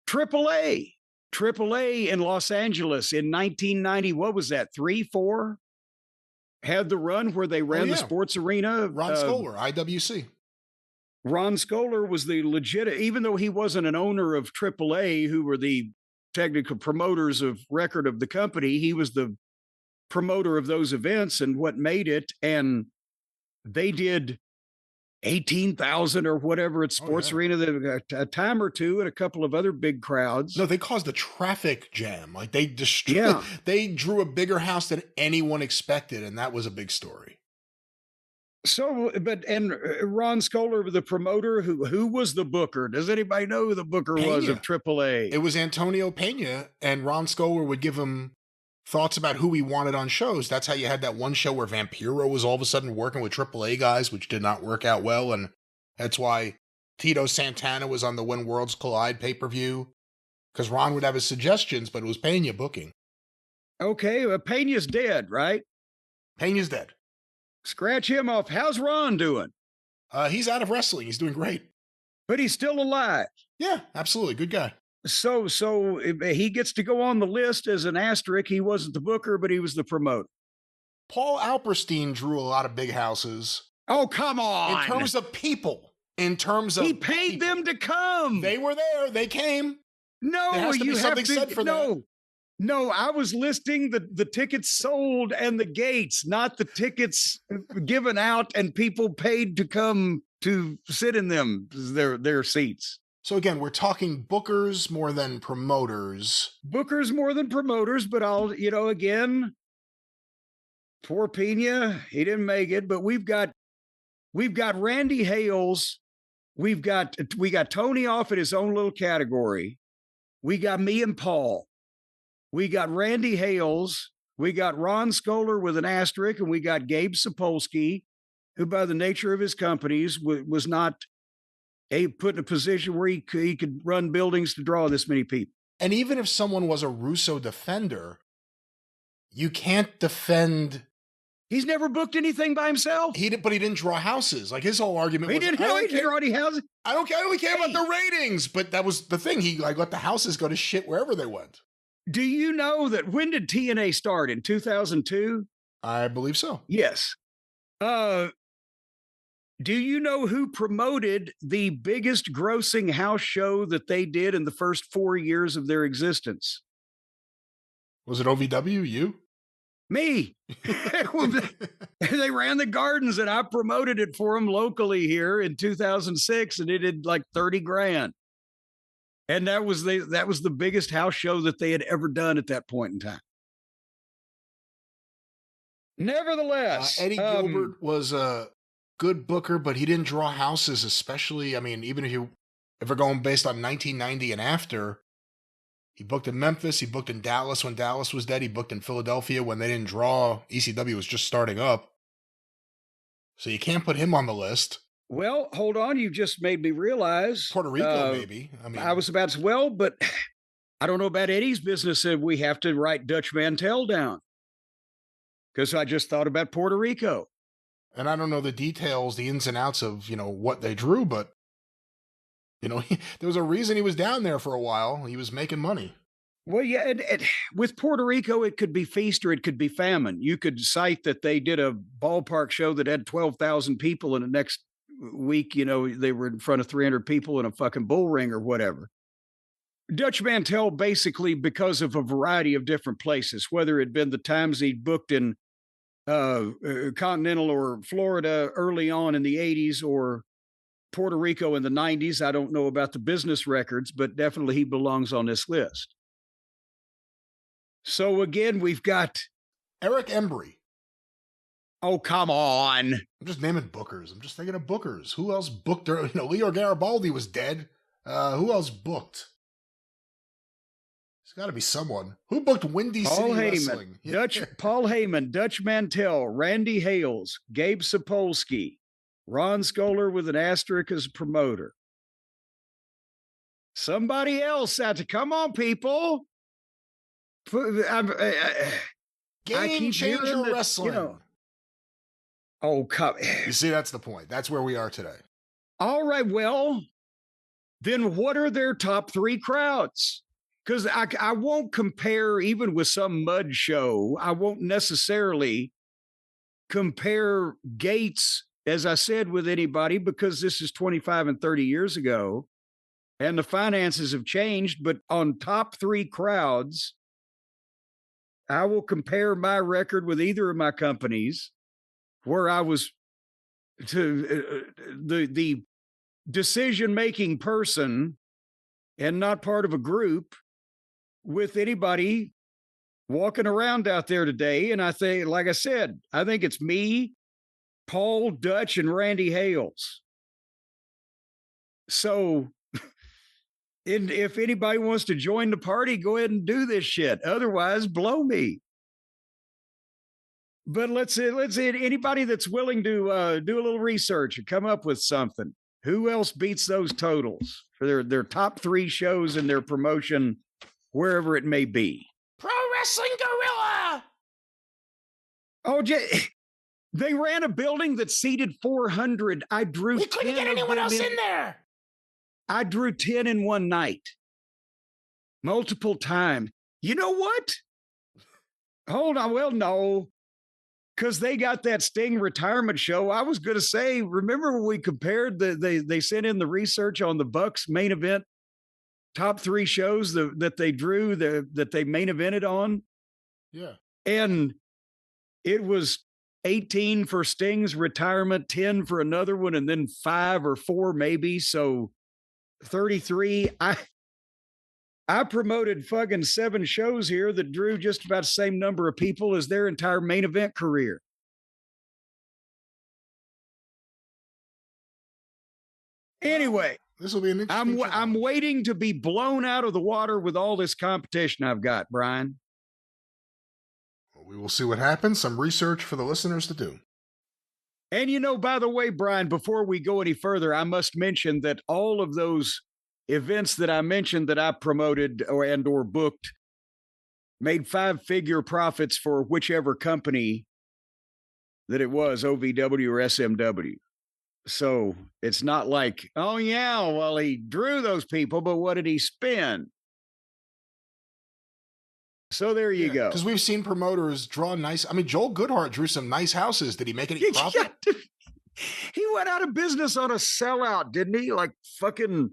AAA in Los Angeles in 1990, what was that, 3, 4? Had the run where they ran the sports arena. Ron Scholar, IWC. Ron Scholar was the legit, even though he wasn't an owner of AAA, who were the technical promoters of record of the company, he was the promoter of those events and what made it. And they did 18,000 or whatever at Sports Arena, a time or two, and a couple of other big crowds. No, they caused a traffic jam. Like they they drew a bigger house than anyone expected, and that was a big story. So, and Ron Scholar, the promoter, who was the booker? Does anybody know who the booker was of AAA? It was Antonio Pena, and Ron Scholar would give him thoughts about who he wanted on shows. That's how you had that one show where Vampiro was all of a sudden working with AAA guys, which did not work out well. And that's why Tito Santana was on the When Worlds Collide pay-per-view, because Ron would have his suggestions, but it was Pena booking. Okay, well, Pena's dead, right? Pena's dead. Scratch him off. How's Ron doing? He's out of wrestling. He's doing great. But he's still alive. Yeah, absolutely. Good guy. So he gets to go on the list as an asterisk. He wasn't the booker, but he was the promoter. Paul Alperstein drew a lot of big houses. Oh, come on. In terms of people. He paid them to come. They were there. They came. No, there has to be something said for that. No, I was listing the tickets sold and the gates, not the tickets given out and people paid to come to sit in them, their seats. So again, we're talking bookers more than promoters. Bookers more than promoters, but again, poor Pena, he didn't make it, but we've got Randy Hales. We got Tony off in his own little category. We got me and Paul. We got Randy Hales. We got Ron Scholar with an asterisk, and we got Gabe Sapolsky, who by the nature of his companies was not put in a position where he could run buildings to draw this many people. And even if someone was a Russo defender, you can't defend. He's never booked anything by himself. But he didn't draw houses. Like his whole argument was, he didn't draw any houses. I don't care about the ratings, but that was the thing. He let the houses go to shit wherever they went. Do you know that when did TNA start? In 2002? I believe so. Yes. Do you know who promoted the biggest grossing house show that they did in the first 4 years of their existence? Was it OVW? You? Me. They ran the Gardens and I promoted it for them locally here in 2006 and it did like $30,000. And that was the biggest house show that they had ever done at that point in time. Nevertheless, Eddie Gilbert was a good booker, but he didn't draw houses, especially, I mean, even if we're going based on 1990 and after, he booked in Memphis, he booked in Dallas when Dallas was dead, he booked in Philadelphia when they didn't draw, ECW was just starting up. So you can't put him on the list. Well, hold on, you just made me realize. Puerto Rico, maybe. I was about to, but I don't know about Eddie's business if we have to write Dutch Mantel down. Because I just thought about Puerto Rico. And I don't know the details, the ins and outs of, what they drew, but, there was a reason he was down there for a while. He was making money. Well, yeah, and with Puerto Rico, it could be feast or it could be famine. You could cite that they did a ballpark show that had 12,000 people, and the next week, they were in front of 300 people in a fucking bull ring or whatever. Dutch Mantel, basically, because of a variety of different places, whether it had been the times he booked in Continental or Florida early on in the 80s or Puerto Rico in the 90s. I don't know about the business records, but definitely he belongs on this list. So again, we've got Eric Embry. Oh, come on. I'm just naming bookers. I'm just thinking of bookers. Who else booked? Leo Garibaldi was dead. Who else booked? There's got to be someone. Who booked Windy City Wrestling? Paul Heyman, Dutch Mantel, Randy Hales, Gabe Sapolsky, Ron Scholar with an asterisk as a promoter. Somebody else had to come on, people. Game Changer Wrestling. Oh, come. You see, that's the point. That's where we are today. All right, well, then what are their top 3 crowds? Because I won't compare, even with some mud show, I won't necessarily compare Gates, as I said, with anybody, because this is 25 and 30 years ago, and the finances have changed. But on top 3 crowds, I will compare my record with either of my companies, where I was to the decision-making person and not part of a group, with anybody walking around out there today. And I think, like I said, I think it's me, Paul, Dutch, and Randy Hales. So if anybody wants to join the party, go ahead and do this shit. Otherwise, blow me. But let's see, anybody that's willing to do a little research and come up with something. Who else beats those totals for their top 3 shows in their promotion, wherever it may be? Pro Wrestling Gorilla! Oh, they ran a building that seated 400. I drew. We couldn't get anyone else in there. I drew 10 in one night, multiple times. You know what? Hold on. Well, no. Because they got that Sting retirement show. I was going to say, remember when we compared they sent in the research on the Bucks main event top 3 shows that they drew that they main evented on? Yeah. And it was 18 for Sting's retirement, 10 for another one, and then 5 or 4 maybe. So 33. I promoted fucking 7 shows here that drew just about the same number of people as their entire main event career. Anyway, this will be an interesting I'm waiting to be blown out of the water with all this competition I've got, Brian. Well, we will see what happens. Some research for the listeners to do. And by the way, Brian, before we go any further, I must mention that all of those events that I mentioned that I promoted or booked made 5-figure profits for whichever company that it was, OVW or SMW. So it's not like, oh yeah, well, he drew those people, but what did he spend? So there you go. Because we've seen promoters draw nice. I mean, Joel Goodhart drew some nice houses. Did he make any profit? He went out of business on a sellout, didn't he? Like fucking.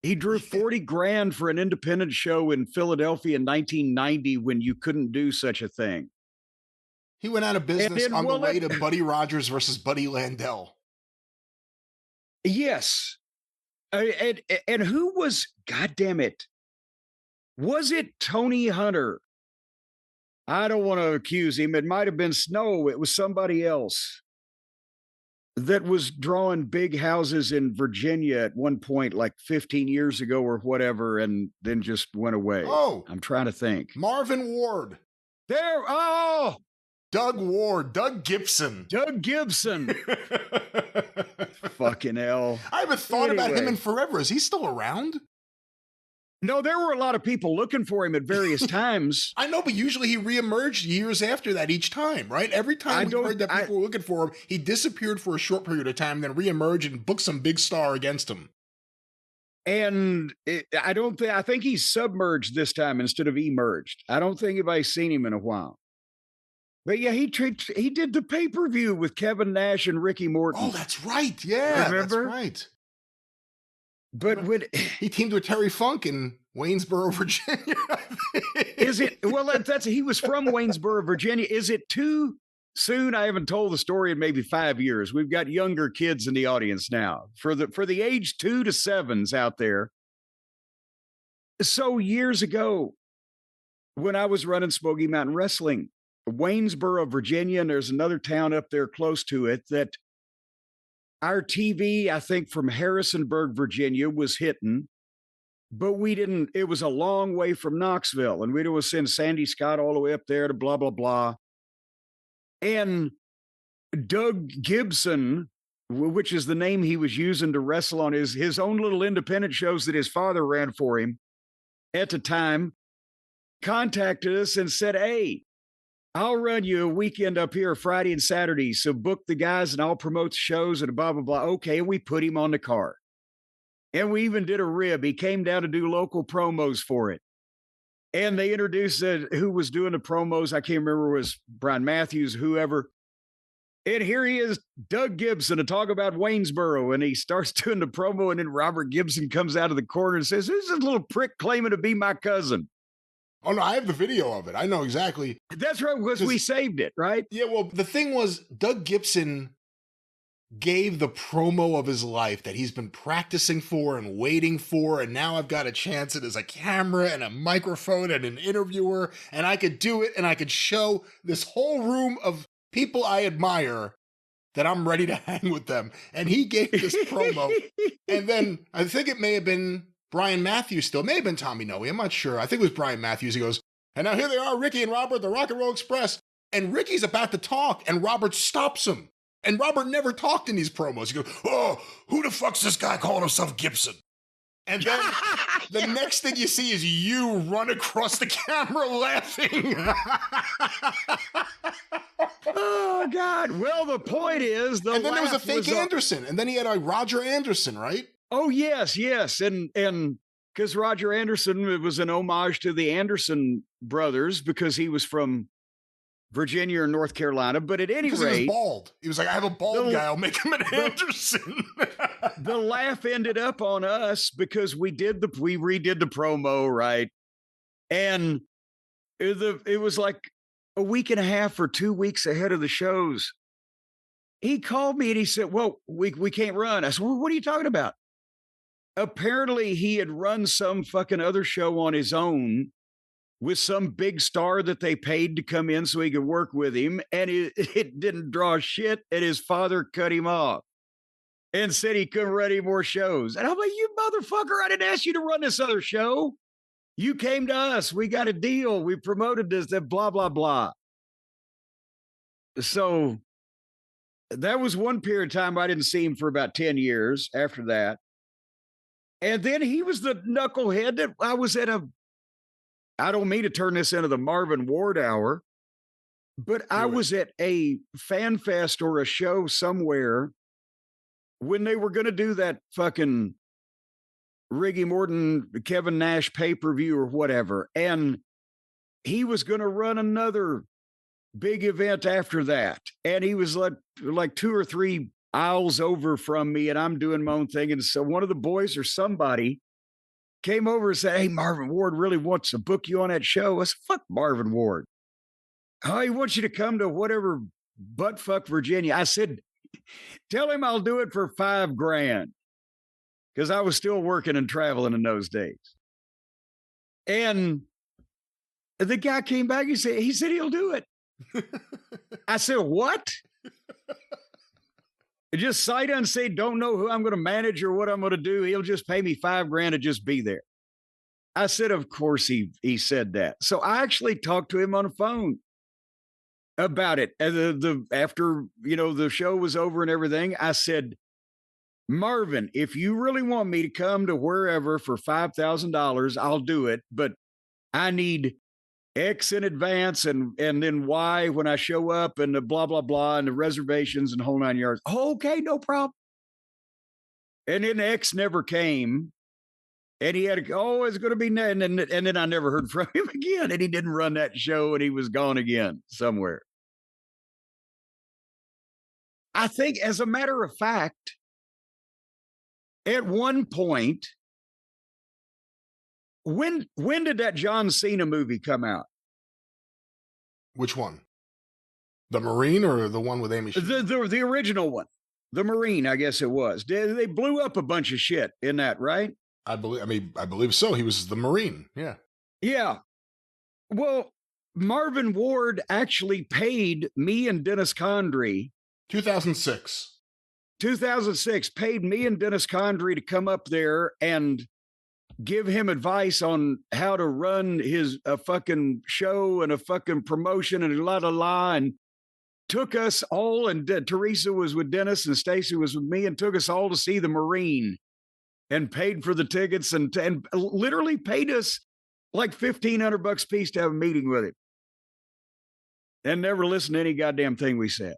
He drew 40 grand for an independent show in Philadelphia in 1990 when you couldn't do such a thing. He went out of business on the way to Buddy Rogers versus Buddy Landell. Yes. And who was, God damn it, was it Tony Hunter? I don't want to accuse him. It might have been Snow. It was somebody else that was drawing big houses in Virginia at one point, like 15 years ago or whatever, and then just went away. Oh, I'm trying to think. Marvin Ward. Doug Gibson. Fucking hell. I haven't thought about him in forever. Is he still around? No, there were a lot of people looking for him at various times. I know, but usually he reemerged years after that each time, right? Every time we heard that people were looking for him, he disappeared for a short period of time, then reemerged and booked some big star against him. And I think he's submerged this time instead of emerged. I don't think anybody's seen him in a while. But yeah, he did the pay-per-view with Kevin Nash and Ricky Morton. Oh, that's right. Yeah, remember? That's right. But when he teamed with Terry Funk in Waynesboro, Virginia. Is it? Well, that's he was from Waynesboro, Virginia. Is it too soon? I haven't told the story in maybe 5 years. We've got younger kids in the audience now. For the age 2 to 7s out there. So years ago, when I was running Smoky Mountain Wrestling, Waynesboro, Virginia, and there's another town up there close to it that our TV, I think from Harrisonburg, Virginia, was hitting, but we didn't, it was a long way from Knoxville, and we'd always send Sandy Scott all the way up there to blah, blah, blah. And Doug Gibson, which is the name he was using to wrestle on his own little independent shows that his father ran for him at the time, contacted us and said, hey, I'll run you a weekend up here Friday and Saturday. So book the guys and I'll promote the shows and blah, blah, blah. Okay. We put him on the card. And we even did a rib. He came down to do local promos for it. And they introduced who was doing the promos. I can't remember, it was Brian Matthews, whoever. And here he is, Doug Gibson, to talk about Waynesboro. And he starts doing the promo. And then Robert Gibson comes out of the corner and says, who's this little prick claiming to be my cousin? Oh, no, I have the video of it. I know exactly. That's right, because we saved it, right? Yeah, well, the thing was, Doug Gibson gave the promo of his life that he's been practicing for and waiting for, and now I've got a chance. It is a camera and a microphone and an interviewer, and I could do it, and I could show this whole room of people I admire that I'm ready to hang with them. And he gave this promo, and then I think it may have been Brian Matthews still. It may have been Tommy Noe. I'm not sure. I think it was Brian Matthews. He goes, and now here they are, Ricky and Robert, the Rock and Roll Express. And Ricky's about to talk, and Robert stops him. And Robert never talked in these promos. He goes, oh, who the fuck's this guy calling himself Gibson? And then the next thing you see is you run across the camera laughing. Oh, God. Well, the point is, and then there was a fake Anderson. And then he had a Roger Anderson, right? Oh, yes. And because Roger Anderson, it was an homage to the Anderson brothers because he was from Virginia or North Carolina. But at any rate, he was bald. He was like, I have a bald guy. I'll make him an Anderson. The laugh ended up on us because we redid the promo, right? And it was like a week and a half or 2 weeks ahead of the shows. He called me and he said, well, we can't run. I said, well, what are you talking about? Apparently he had run some fucking other show on his own with some big star that they paid to come in so he could work with him. And it didn't draw shit. And his father cut him off and said he couldn't run any more shows. And I'm like, you motherfucker, I didn't ask you to run this other show. You came to us. We got a deal. We promoted this, that blah, blah, blah. So that was one period of time I didn't see him for about 10 years after that. And then he was the knucklehead that I was at I don't mean to turn this into the Marvin Ward hour, but I was at a fan fest or a show somewhere when they were going to do that fucking Ricky Morton, Kevin Nash pay-per-view or whatever. And he was going to run another big event after that. And he was like 2 or 3 aisles over from me, and I'm doing my own thing. And so one of the boys or somebody came over and said, hey, Marvin Ward really wants to book you on that show. I said, fuck Marvin Ward. Oh, he wants you to come to whatever buttfuck Virginia. I said, tell him I'll do it for $5,000. Because I was still working and traveling in those days. And the guy came back, he said he'll do it. I said, what? Just sight unseen, don't know who I'm going to manage or what I'm going to do. He'll just pay me $5,000 to just be there. I said, of course he said that. So I actually talked to him on the phone about it. And after, the show was over and everything, I said, Marvin, if you really want me to come to wherever for $5,000, I'll do it. But I need X in advance and then Y when I show up and the blah, blah, blah, and the reservations and whole 9 yards. Oh, okay, no problem. And then X never came. And he had, it's going to be, and then I never heard from him again. And he didn't run that show and he was gone again somewhere. I think, as a matter of fact, at one point, when did that John Cena movie come out? Which one? The Marine or the one with Amy Schumer? The original one. The Marine, I guess it was. They blew up a bunch of shit in that, right? I believe so. He was the Marine. Yeah. Yeah. Well, Marvin Ward actually paid me and Dennis Condrey. 2006. 2006 paid me and Dennis Condrey to come up there and give him advice on how to run a fucking show and a fucking promotion and and took us all, and Teresa was with Dennis and Stacy was with me, and took us all to see the Marine and paid for the tickets and literally paid us like $1,500 a piece to have a meeting with him and never listened to any goddamn thing we said.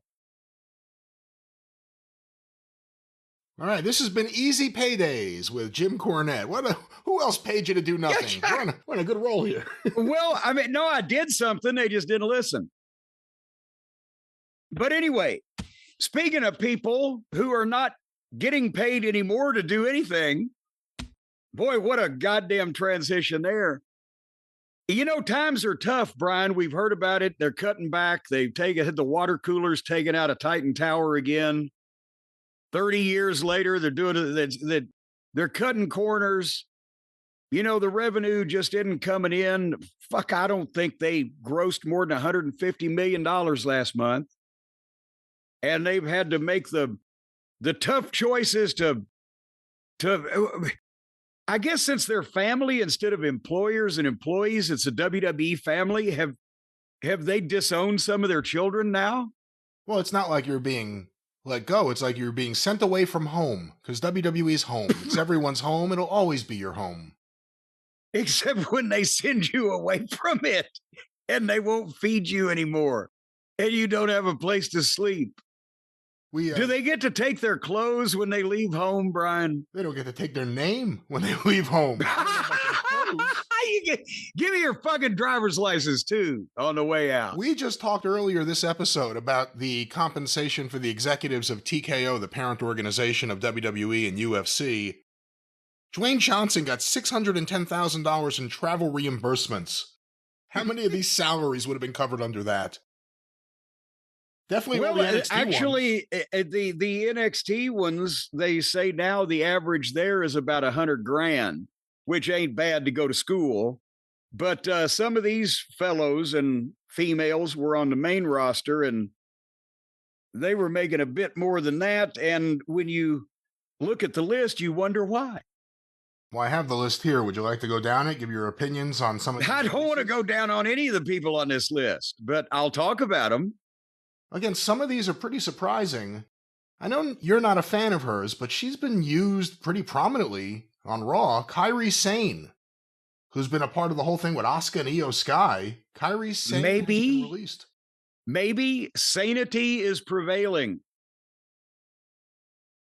All right, this has been Easy Paydays with Jim Cornette. Who else paid you to do nothing? We're in a good roll here. Well, I mean, no, I did something. They just didn't listen. But anyway, speaking of people who are not getting paid anymore to do anything, boy, what a goddamn transition there. You know, times are tough, Brian. We've heard about it. They're cutting back. They've taken the water coolers taken out of Titan Tower again. 30 years later, they're doing it. They're cutting corners. You know, the revenue just isn't coming in. Fuck, I don't think they grossed more than $150 million last month. And they've had to make the tough choices to, I guess, since they're family instead of employers and employees, it's a WWE family. Have they disowned some of their children now? Well, it's not like you're being let go. It's like you're being sent away from home, because WWE's home. It's everyone's home. It'll always be your home. Except when they send you away from it and they won't feed you anymore and you don't have a place to sleep. Do they get to take their clothes when they leave home, Brian? They don't get to take their name when they leave home. Give me your fucking driver's license, too, on the way out. We just talked earlier this episode about the compensation for the executives of TKO, the parent organization of WWE and UFC. Dwayne Johnson got $610,000 in travel reimbursements. How many of these salaries would have been covered under that? Definitely. Well, the NXT actually, ones. the NXT ones, they say now the average there is about $100,000, which ain't bad to go to school. But some of these fellows and females were on the main roster, and they were making a bit more than that. And when you look at the list, you wonder why. Well, I have the list here. Would you like to go down it, give your opinions on some of these? I don't want to go down on any of the people on this list, but I'll talk about them. Again, some of these are pretty surprising. I know you're not a fan of hers, but she's been used pretty prominently on Raw. Kairi Sane, who's been a part of the whole thing with Asuka and Io Sky. Kairi Sane has been released. Maybe sanity is prevailing.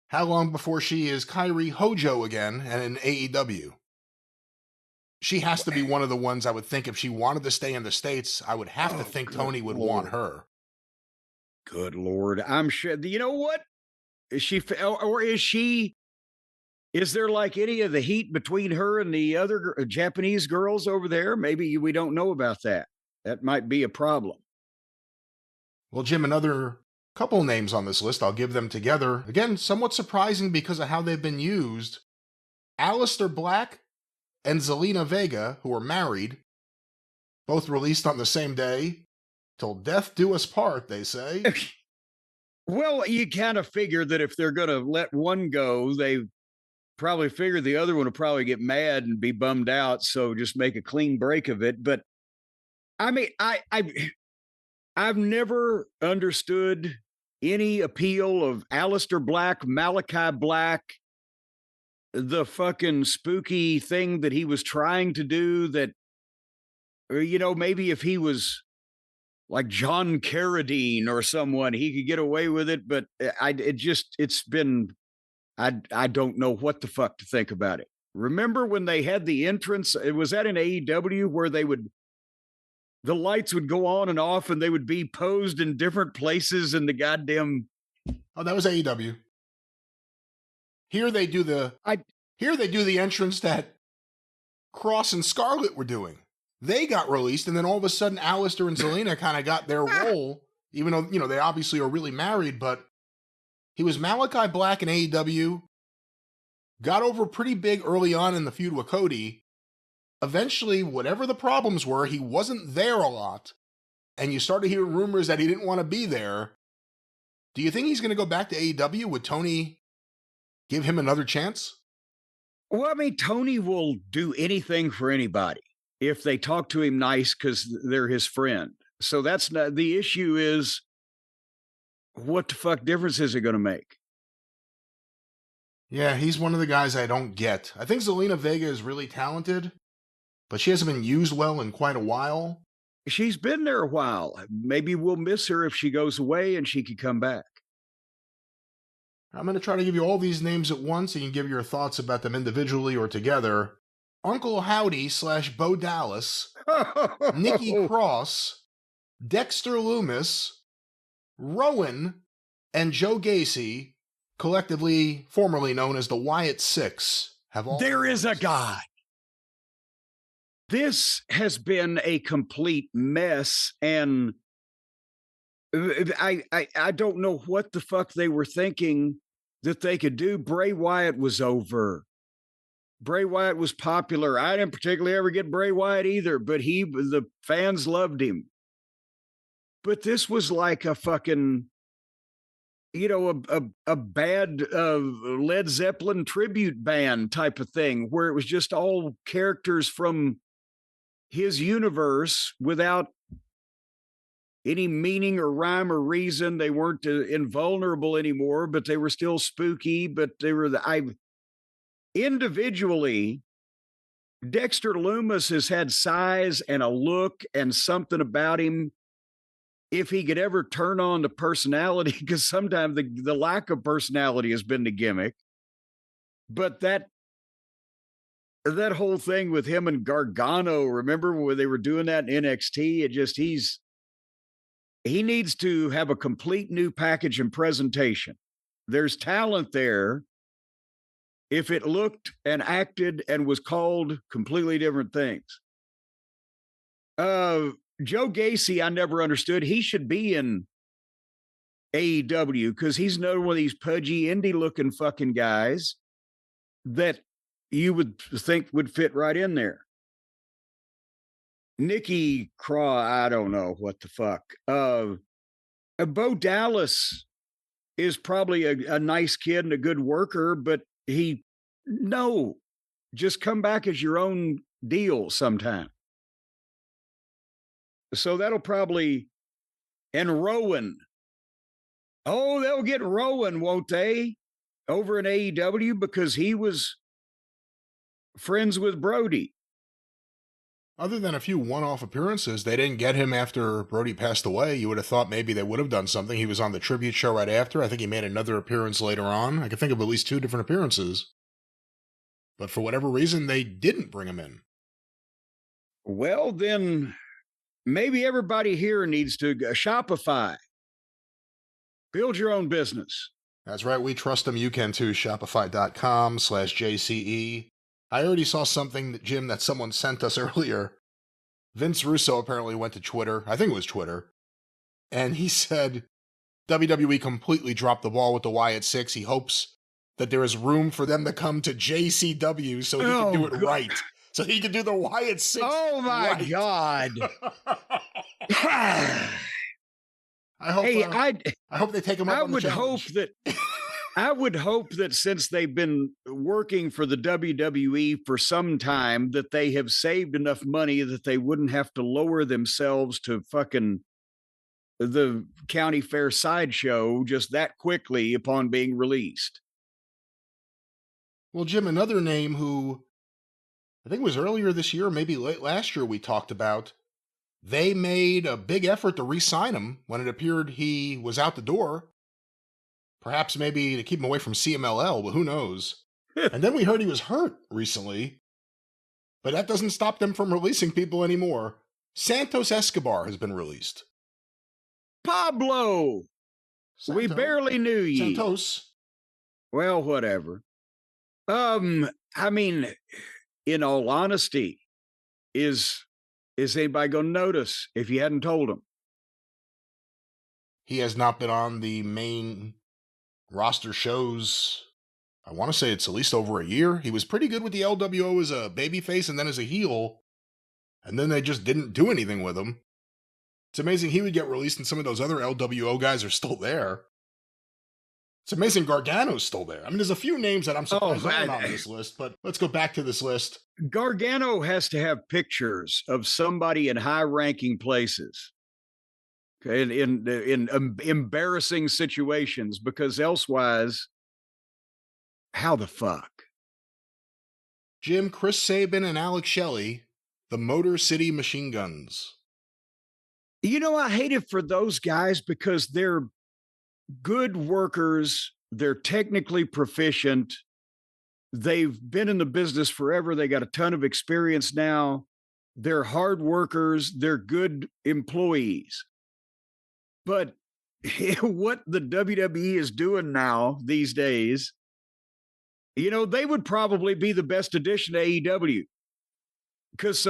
How long before she is Kairi Hojo again and in AEW? She has to be one of the ones I would think, if she wanted to stay in the States, I would have to think Tony would want her. Good Lord. I'm sure. You know what? Is there like any of the heat between her and the other Japanese girls over there? Maybe we don't know about that. That might be a problem. Well, Jim, another couple names on this list. I'll give them together. Again, somewhat surprising because of how they've been used. Aleister Black and Zelina Vega, who are married, both released on the same day. Till death do us part, they say. Well, you kind of figure that if they're going to let one go, they probably figure the other one will probably get mad and be bummed out, so just make a clean break of it. But I mean, I've never understood any appeal of Aleister Black, Malachi Black, the fucking spooky thing that he was trying to do that, or, you know, maybe if he was like John Carradine or someone, he could get away with it. But I don't know what the fuck to think about it. Remember when they had the entrance? It was at an AEW where the lights would go on and off and they would be posed in different places in the goddamn Oh, that was AEW. Here they do the entrance that Cross and Scarlett were doing. They got released, and then all of a sudden, Alistair and Zelina kind of got their role, even though, they obviously are really married, but he was Malachi Black in AEW, got over pretty big early on in the feud with Cody. Eventually, whatever the problems were, he wasn't there a lot, and you started hearing rumors that he didn't want to be there. Do you think he's going to go back to AEW? Would Tony give him another chance? Well, I mean, Tony will do anything for anybody if they talk to him nice because they're his friend. So that's not the issue. Is what the fuck difference is it going to make? Yeah, he's one of the guys I don't get. I think Zelina Vega is really talented, but she hasn't been used well in quite a while. She's been there a while. Maybe we'll miss her if she goes away and she could come back. I'm going to try to give you all these names at once so you can give your thoughts about them individually or together. Uncle Howdy / Bo Dallas, Nikki Cross, Dexter Lumis, Rowan, and Joe Gacy, collectively formerly known as the Wyatt Six, have all... There is a God. This has been a complete mess, and I don't know what the fuck they were thinking that they could do. Bray Wyatt was over. Bray Wyatt was popular. I didn't particularly ever get Bray Wyatt either, but the fans loved him. But this was like a fucking, a bad Led Zeppelin tribute band type of thing, where it was just all characters from his universe without any meaning or rhyme or reason. They weren't invulnerable anymore, but they were still spooky. But they were individually, Dexter Lumis has had size and a look and something about him. If he could ever turn on the personality, because sometimes the lack of personality has been the gimmick. But that whole thing with him and Gargano, remember when they were doing that in NXT? He needs to have a complete new package and presentation. There's talent there. If it looked and acted and was called completely different things. Joe Gacy, I never understood. He should be in AEW because he's another one of these pudgy, indie-looking fucking guys that you would think would fit right in there. Nikki Craw, I don't know what the fuck. Bo Dallas is probably a nice kid and a good worker, but just come back as your own deal sometime. So that'll probably, and Rowan. Oh, they'll get Rowan, won't they? Over in AEW because he was friends with Brody. Other than a few one-off appearances, they didn't get him after Brody passed away. You would have thought maybe they would have done something. He was on the tribute show right after. I think he made another appearance later on. I can think of at least 2 different appearances. But for whatever reason, they didn't bring him in. Well, then maybe everybody here needs to Shopify. Build your own business. That's right. We trust them. You can too. Shopify.com/JCE. I already saw something, Jim, that someone sent us earlier. Vince Russo apparently went to Twitter. I think it was Twitter. And he said WWE completely dropped the ball with the Wyatt Six. He hopes that there is room for them to come to JCW so he can do it right. So he can do the Wyatt Six. Oh, my right. God. I hope they take him up on the challenge. I would hope that since they've been working for the WWE for some time, that they have saved enough money that they wouldn't have to lower themselves to fucking the county fair sideshow just that quickly upon being released. Well, Jim, another name who I think it was earlier this year, maybe late last year we talked about, they made a big effort to re-sign him when it appeared he was out the door. Perhaps maybe to keep him away from CMLL, but who knows? And then we heard he was hurt recently. But that doesn't stop them from releasing people anymore. Santos Escobar has been released. Pablo! We barely knew ye. Santos. Well, whatever. I mean, in all honesty, is anybody going to notice if you hadn't told them? He has not been on the main roster shows. I want to say it's at least over a year. He was pretty good with the LWO as a babyface and then as a heel. And then they just didn't do anything with him. It's amazing he would get released and some of those other LWO guys are still there. It's amazing Gargano's still there. I mean, there's a few names that I'm surprised aren't on this list, but let's go back to this list. Gargano has to have pictures of somebody in high-ranking places, okay, in embarrassing situations, because elsewise, how the fuck? Jim, Chris Sabin, and Alex Shelley, the Motor City Machine Guns. You know, I hate it for those guys because they're good workers. They're technically proficient. They've been in the business forever. They got a ton of experience now. They're hard workers. They're good employees. But what the WWE is doing now these days, you know, they would probably be the best addition to AEW because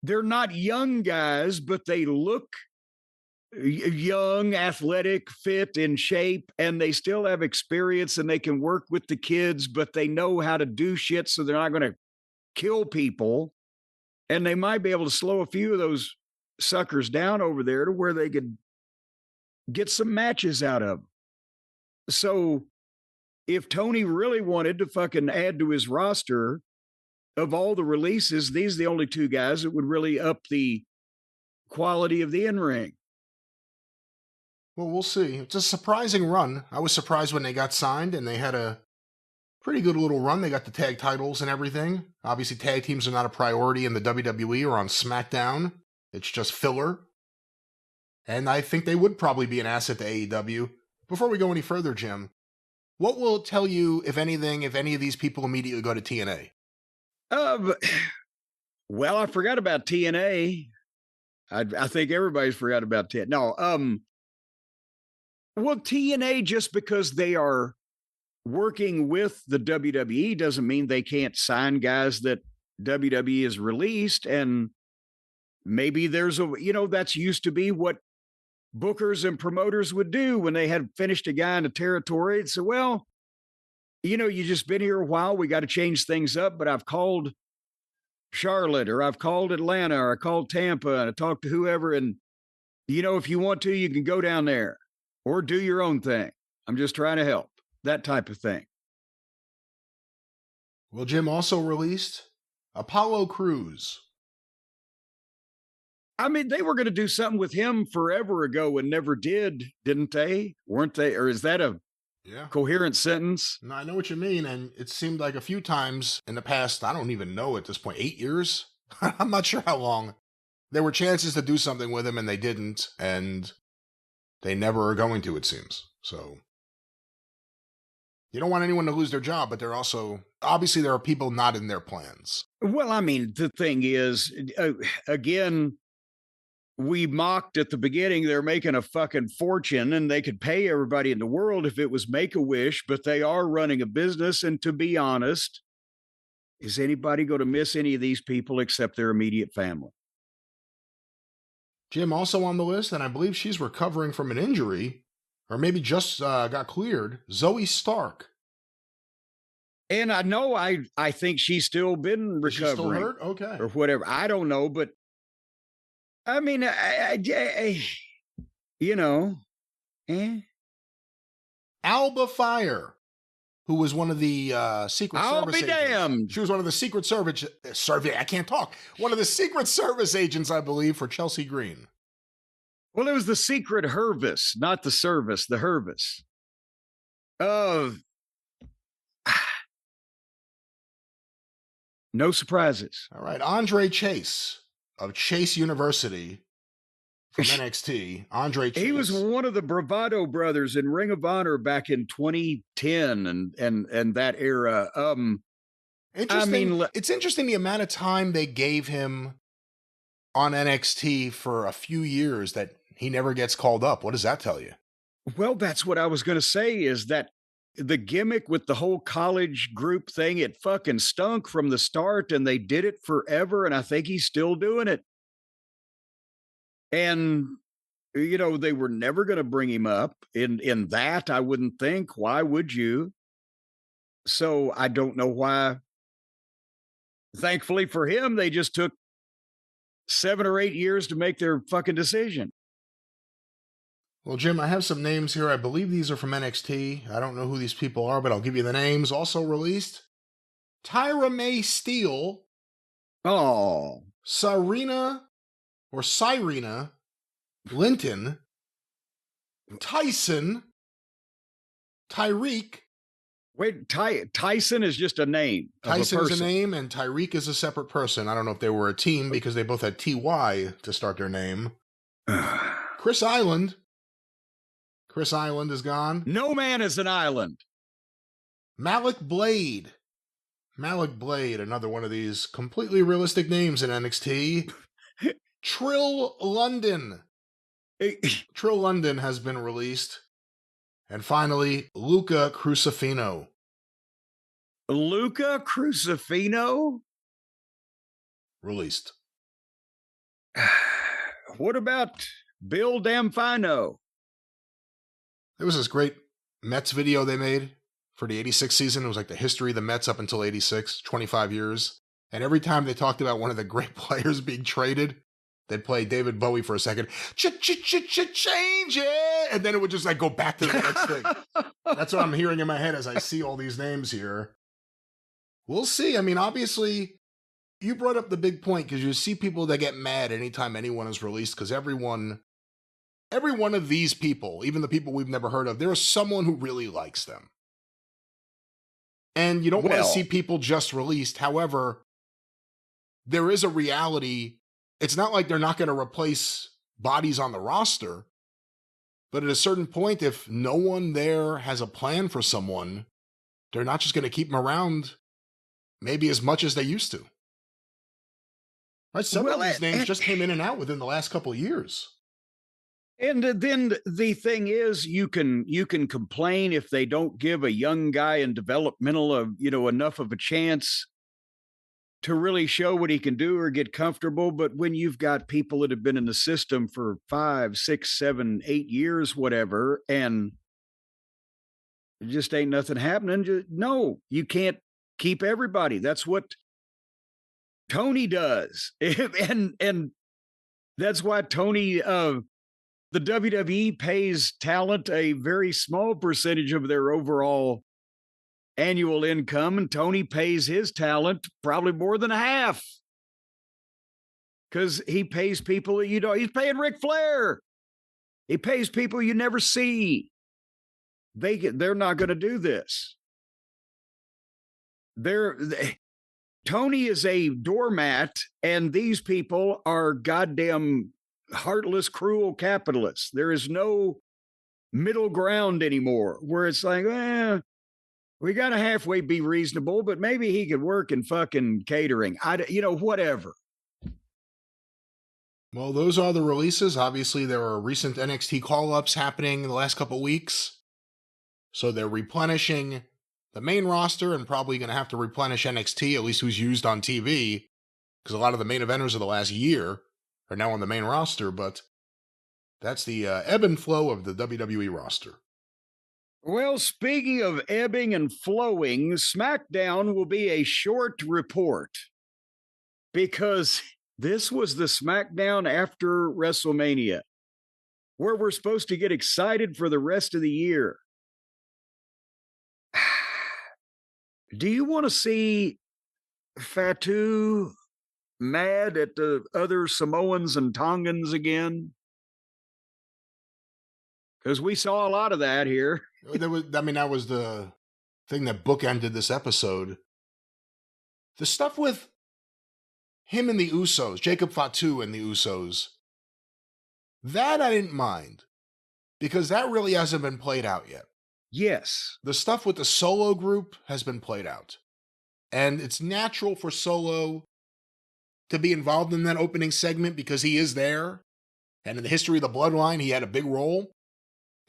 they're not young guys, but they look young, athletic, fit, in shape, and they still have experience and they can work with the kids, but they know how to do shit so they're not going to kill people. And they might be able to slow a few of those suckers down over there to where they could get some matches out of them. So if Tony really wanted to fucking add to his roster of all the releases, these are the only two guys that would really up the quality of the in-ring. Well, we'll see. It's a surprising run. I was surprised when they got signed, and they had a pretty good little run. They got the tag titles and everything. Obviously, tag teams are not a priority in the WWE or on SmackDown. It's just filler. And I think they would probably be an asset to AEW. Before we go any further, Jim, what will it tell you, if anything, if any of these people immediately go to TNA? Well, I forgot about TNA. I think everybody's forgot about TNA. No, well, TNA, just because they are working with the WWE doesn't mean they can't sign guys that WWE has released. And maybe there's that's used to be what bookers and promoters would do when they had finished a guy in a territory. And so, well, you just been here a while. We got to change things up, but I've called Charlotte or I've called Atlanta or I called Tampa and I talked to whoever. And, if you want to, you can go down there or do your own thing. I'm just trying to help. That type of thing. Well, Jim also released Apollo Crews. I mean, they were going to do something with him forever ago and never did, didn't they? Weren't they? Or is that a coherent sentence? No, I know what you mean. And it seemed like a few times in the past, I don't even know at this point, 8 years? I'm not sure how long. There were chances to do something with him and they didn't. And they never are going to, it seems. So you don't want anyone to lose their job, but they're also, obviously there are people not in their plans. Well, I mean, the thing is, again, we mocked at the beginning, they're making a fucking fortune and they could pay everybody in the world if it was Make-A-Wish, but they are running a business. And to be honest, is anybody going to miss any of these people except their immediate family? Jim, also on the list, and I believe she's recovering from an injury, or maybe just got cleared, Zoe Stark. And I know I think she's still been recovering. Is she still hurt? Okay. Or whatever. I don't know, but I mean, Alba Fire, who was one of the Secret Service agents. I'll be damned. She was one of the Secret Service, I can't talk. One of the Secret Service agents, I believe, for Chelsea Green. Well, it was the Secret Hervis, not the service, the Hervis. No surprises. All right. Andre Chase of Chase University from NXT. Andre Chase. He was one of the Bravado brothers in Ring of Honor back in 2010 and that era. Interesting. It's interesting the amount of time they gave him on NXT for a few years that he never gets called up. What does that tell you? Well, that's what I was going to say is that the gimmick with the whole college group thing, it fucking stunk from the start and they did it forever. And I think he's still doing it. And, they were never going to bring him up in that. I wouldn't think. Why would you? So I don't know why. Thankfully for him, they just took 7 or 8 years to make their fucking decision. Well, Jim, I have some names here. I believe these are from NXT. I don't know who these people are, but I'll give you the names. Also released, Tyra May Steele. Oh. Cyrena Linton. Tyson. Tyreek. Wait, Tyson is just a name. Tyson is a name, and Tyreek is a separate person. I don't know if they were a team because they both had TY to start their name. Chris Island. Chris Island is gone. No man is an island. Malik Blade. Malik Blade, another one of these completely realistic names in NXT. Trill London. Trill London has been released. And finally, Luca Crucifino. Luca Crucifino? Released. What about Bill Damfino? There was this great Mets video they made for the 86 season. It was like the history of the Mets up until 86, 25 years. And every time they talked about one of the great players being traded, they'd play David Bowie for a second. Change it! And then it would just like go back to the next thing. That's what I'm hearing in my head as I see all these names here. We'll see. I mean, obviously, you brought up the big point because you see people that get mad anytime anyone is released because every one of these people, even the people we've never heard of, there is someone who really likes them. And you don't want to see people just released. However, there is a reality. It's not like they're not going to replace bodies on the roster. But at a certain point, if no one there has a plan for someone, they're not just going to keep them around maybe as much as they used to. Right? Some of these names just came in and out within the last couple of years. And then the thing is, you can complain if they don't give a young guy in developmental enough of a chance to really show what he can do or get comfortable. But when you've got people that have been in the system for 5, 6, 7, 8 years, whatever, and it just ain't nothing happening. No, you can't keep everybody. That's what Tony does. and that's why Tony, the WWE pays talent a very small percentage of their overall annual income, and Tony pays his talent probably more than half because he pays people that he's paying Ric Flair. He pays people you never see. They're not going to do this. Tony is a doormat, and these people are goddamn heartless, cruel capitalists. There is no middle ground anymore where it's like, we got to halfway be reasonable, but maybe he could work in fucking catering. Whatever. Well, those are the releases. Obviously, there are recent NXT call-ups happening in the last couple of weeks. So they're replenishing the main roster and probably going to have to replenish NXT, at least who's used on TV, because a lot of the main eventers of the last year are now on the main roster, but that's the ebb and flow of the WWE roster. Well, speaking of ebbing and flowing, SmackDown will be a short report because this was the SmackDown after WrestleMania, where we're supposed to get excited for the rest of the year. Do you want to see Fatu mad at the other Samoans and Tongans again? Because we saw a lot of that here. That was the thing that bookended this episode. The stuff with him and the Usos, Jacob Fatu and the Usos, that I didn't mind. Because that really hasn't been played out yet. Yes. The stuff with the Solo group has been played out. And it's natural for Solo to be involved in that opening segment because he is there. And in the history of the Bloodline, he had a big role.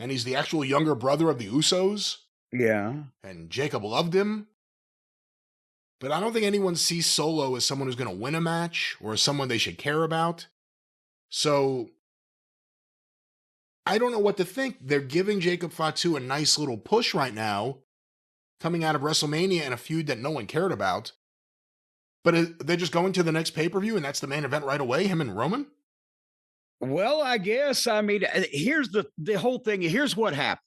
And he's the actual younger brother of the Usos. Yeah. And Jacob loved him. But I don't think anyone sees Solo as someone who's going to win a match or as someone they should care about. So I don't know what to think. They're giving Jacob Fatu a nice little push right now, coming out of WrestleMania in a feud that no one cared about. But they're just going to the next pay-per-view and that's the main event right away, him and Roman? Well, I guess. I mean, here's the whole thing. Here's what happened.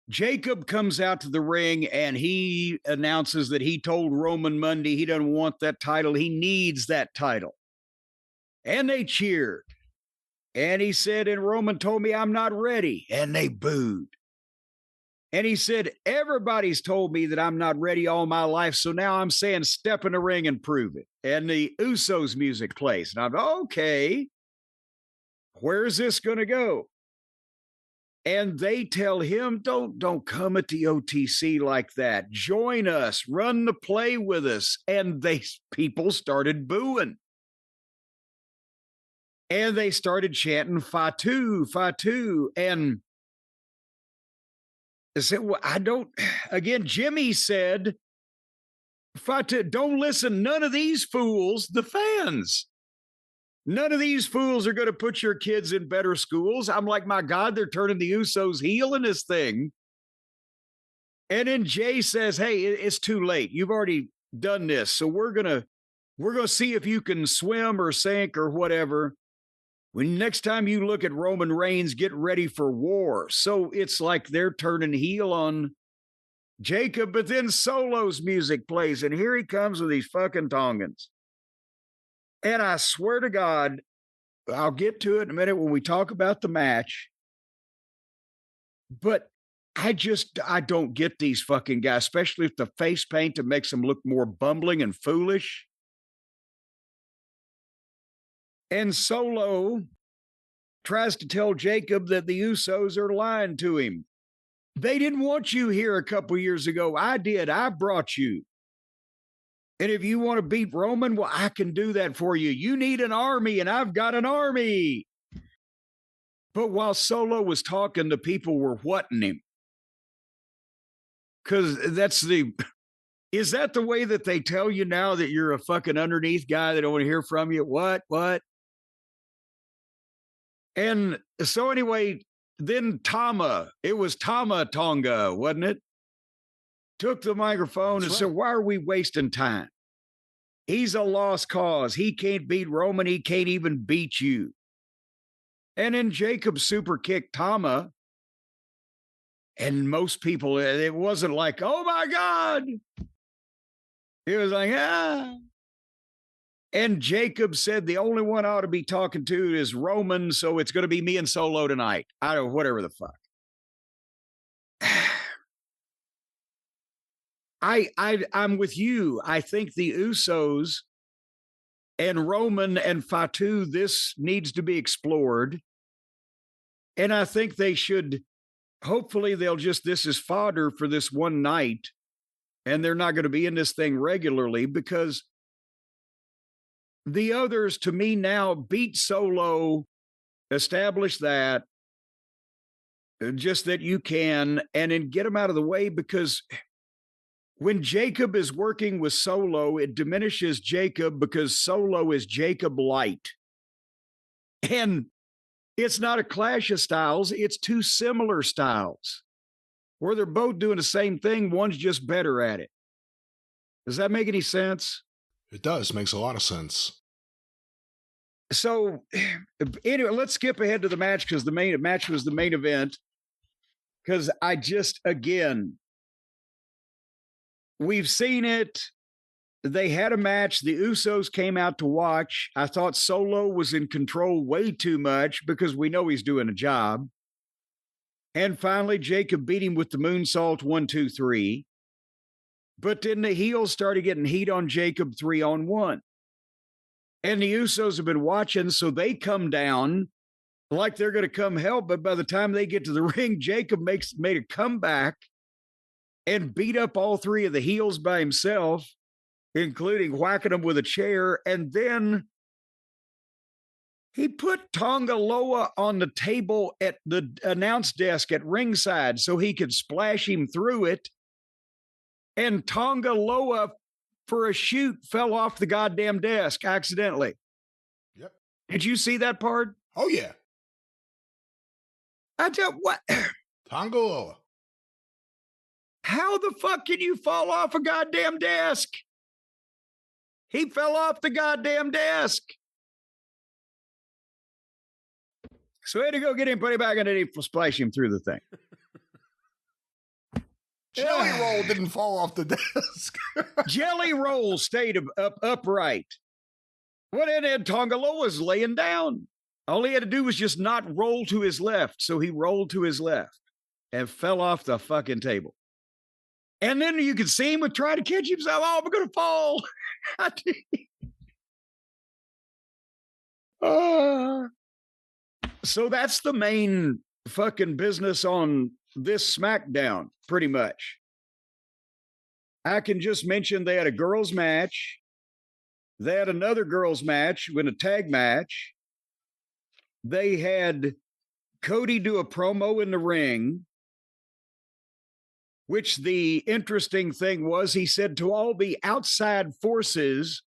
Jacob comes out to the ring and he announces that he told Roman Monday he doesn't want that title. He needs that title. And they cheered. And he said, and Roman told me I'm not ready. And they booed. And he said, everybody's told me that I'm not ready all my life. So now I'm saying step in the ring and prove it. And the Usos music plays. And I'm okay. Where's this going to go? And they tell him, don't come at the OTC like that. Join us, run the play with us. And people started booing. And they started chanting Fatu, Fatu. And I said, well, Jimmy said, Fatu, don't listen, none of these fools, the fans. None of these fools are going to put your kids in better schools. I'm like, my God, they're turning the Usos heel in this thing. And then Jay says, hey, it's too late. You've already done this. So we're going to see if you can swim or sink or whatever. When next time you look at Roman Reigns, get ready for war. So it's like they're turning heel on Jacob, but then Solo's music plays and here he comes with these fucking Tongans. And I swear to God, I'll get to it in a minute when we talk about the match. But I don't get these fucking guys, especially if the face paint that makes them look more bumbling and foolish. And Solo tries to tell Jacob that the Usos are lying to him. They didn't want you here a couple years ago. I did. I brought you. And if you want to beat Roman, well, I can do that for you. You need an army, and I've got an army. But while Solo was talking, the people were whatting him. Because is that the way that they tell you now that you're a fucking underneath guy? They don't want to hear from you? What? And so anyway, then it was Tama Tonga, wasn't it? Took the microphone and said, why are we wasting time? He's a lost cause. He can't beat Roman. He can't even beat you. And then Jacob super kicked Tama. And most people, it wasn't like, oh my God. It was like, ah. And Jacob said the only one I ought to be talking to is Roman. So it's going to be me and Solo tonight. I don't know, whatever the fuck. I'm with you. I think the Usos and Roman and Fatu, this needs to be explored. And I think they should, hopefully this is fodder for this one night. And they're not going to be in this thing regularly because the others, to me now, beat Solo, establish that, just that you can, and then get them out of the way because when Jacob is working with Solo, it diminishes Jacob because Solo is Jacob light. And it's not a clash of styles. It's two similar styles where they're both doing the same thing. One's just better at it. Does that make any sense? It does. Makes a lot of sense. So anyway, let's skip ahead to the match because the match was the main event. Because again, we've seen it. They had a match. The Usos came out to watch. I thought Solo was in control way too much because we know he's doing a job. And finally, Jacob beat him with the moonsault 1, 2, 3. But then the heels started getting heat on Jacob 3-on-1. And the Usos have been watching, so they come down like they're going to come help. But by the time they get to the ring, Jacob made a comeback and beat up all three of the heels by himself, including whacking them with a chair. And then He put Tongaloa on the table at the announce desk at ringside so he could splash him through it. And Tongaloa, for a shoot, fell off the goddamn desk accidentally. Yep. Did you see that part? Oh, yeah. I tell what. Tongaloa. How the fuck can you fall off a goddamn desk? He fell off the goddamn desk. So we had to go get him, put him back, and then he splash him through the thing. Jelly Roll didn't fall off the desk. Jelly Roll stayed upright. What in it? Tongaloa was laying down. All he had to do was just not roll to his left. So he rolled to his left and fell off the fucking table. And then you could see him try to catch himself. Oh, I'm going to fall. So that's the main fucking business on this Smackdown, pretty much. I can just mention they had a girls' match. They had another girls' match with a tag match. They had Cody do a promo in the ring, which the interesting thing was he said to all the outside forces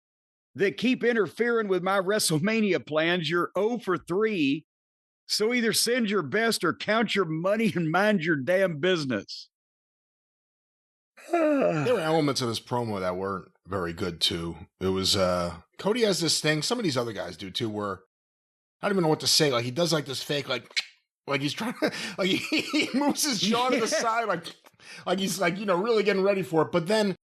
that keep interfering with my WrestleMania plans, you're 0 for 3. So either send your best or count your money and mind your damn business. There were elements of this promo that weren't very good, too. It was, Cody has this thing, some of these other guys do, too, where I don't even know what to say. Like, he does, like, this fake, like he's trying to, like, he moves his jaw to the side, like he's, like, you know, really getting ready for it. But then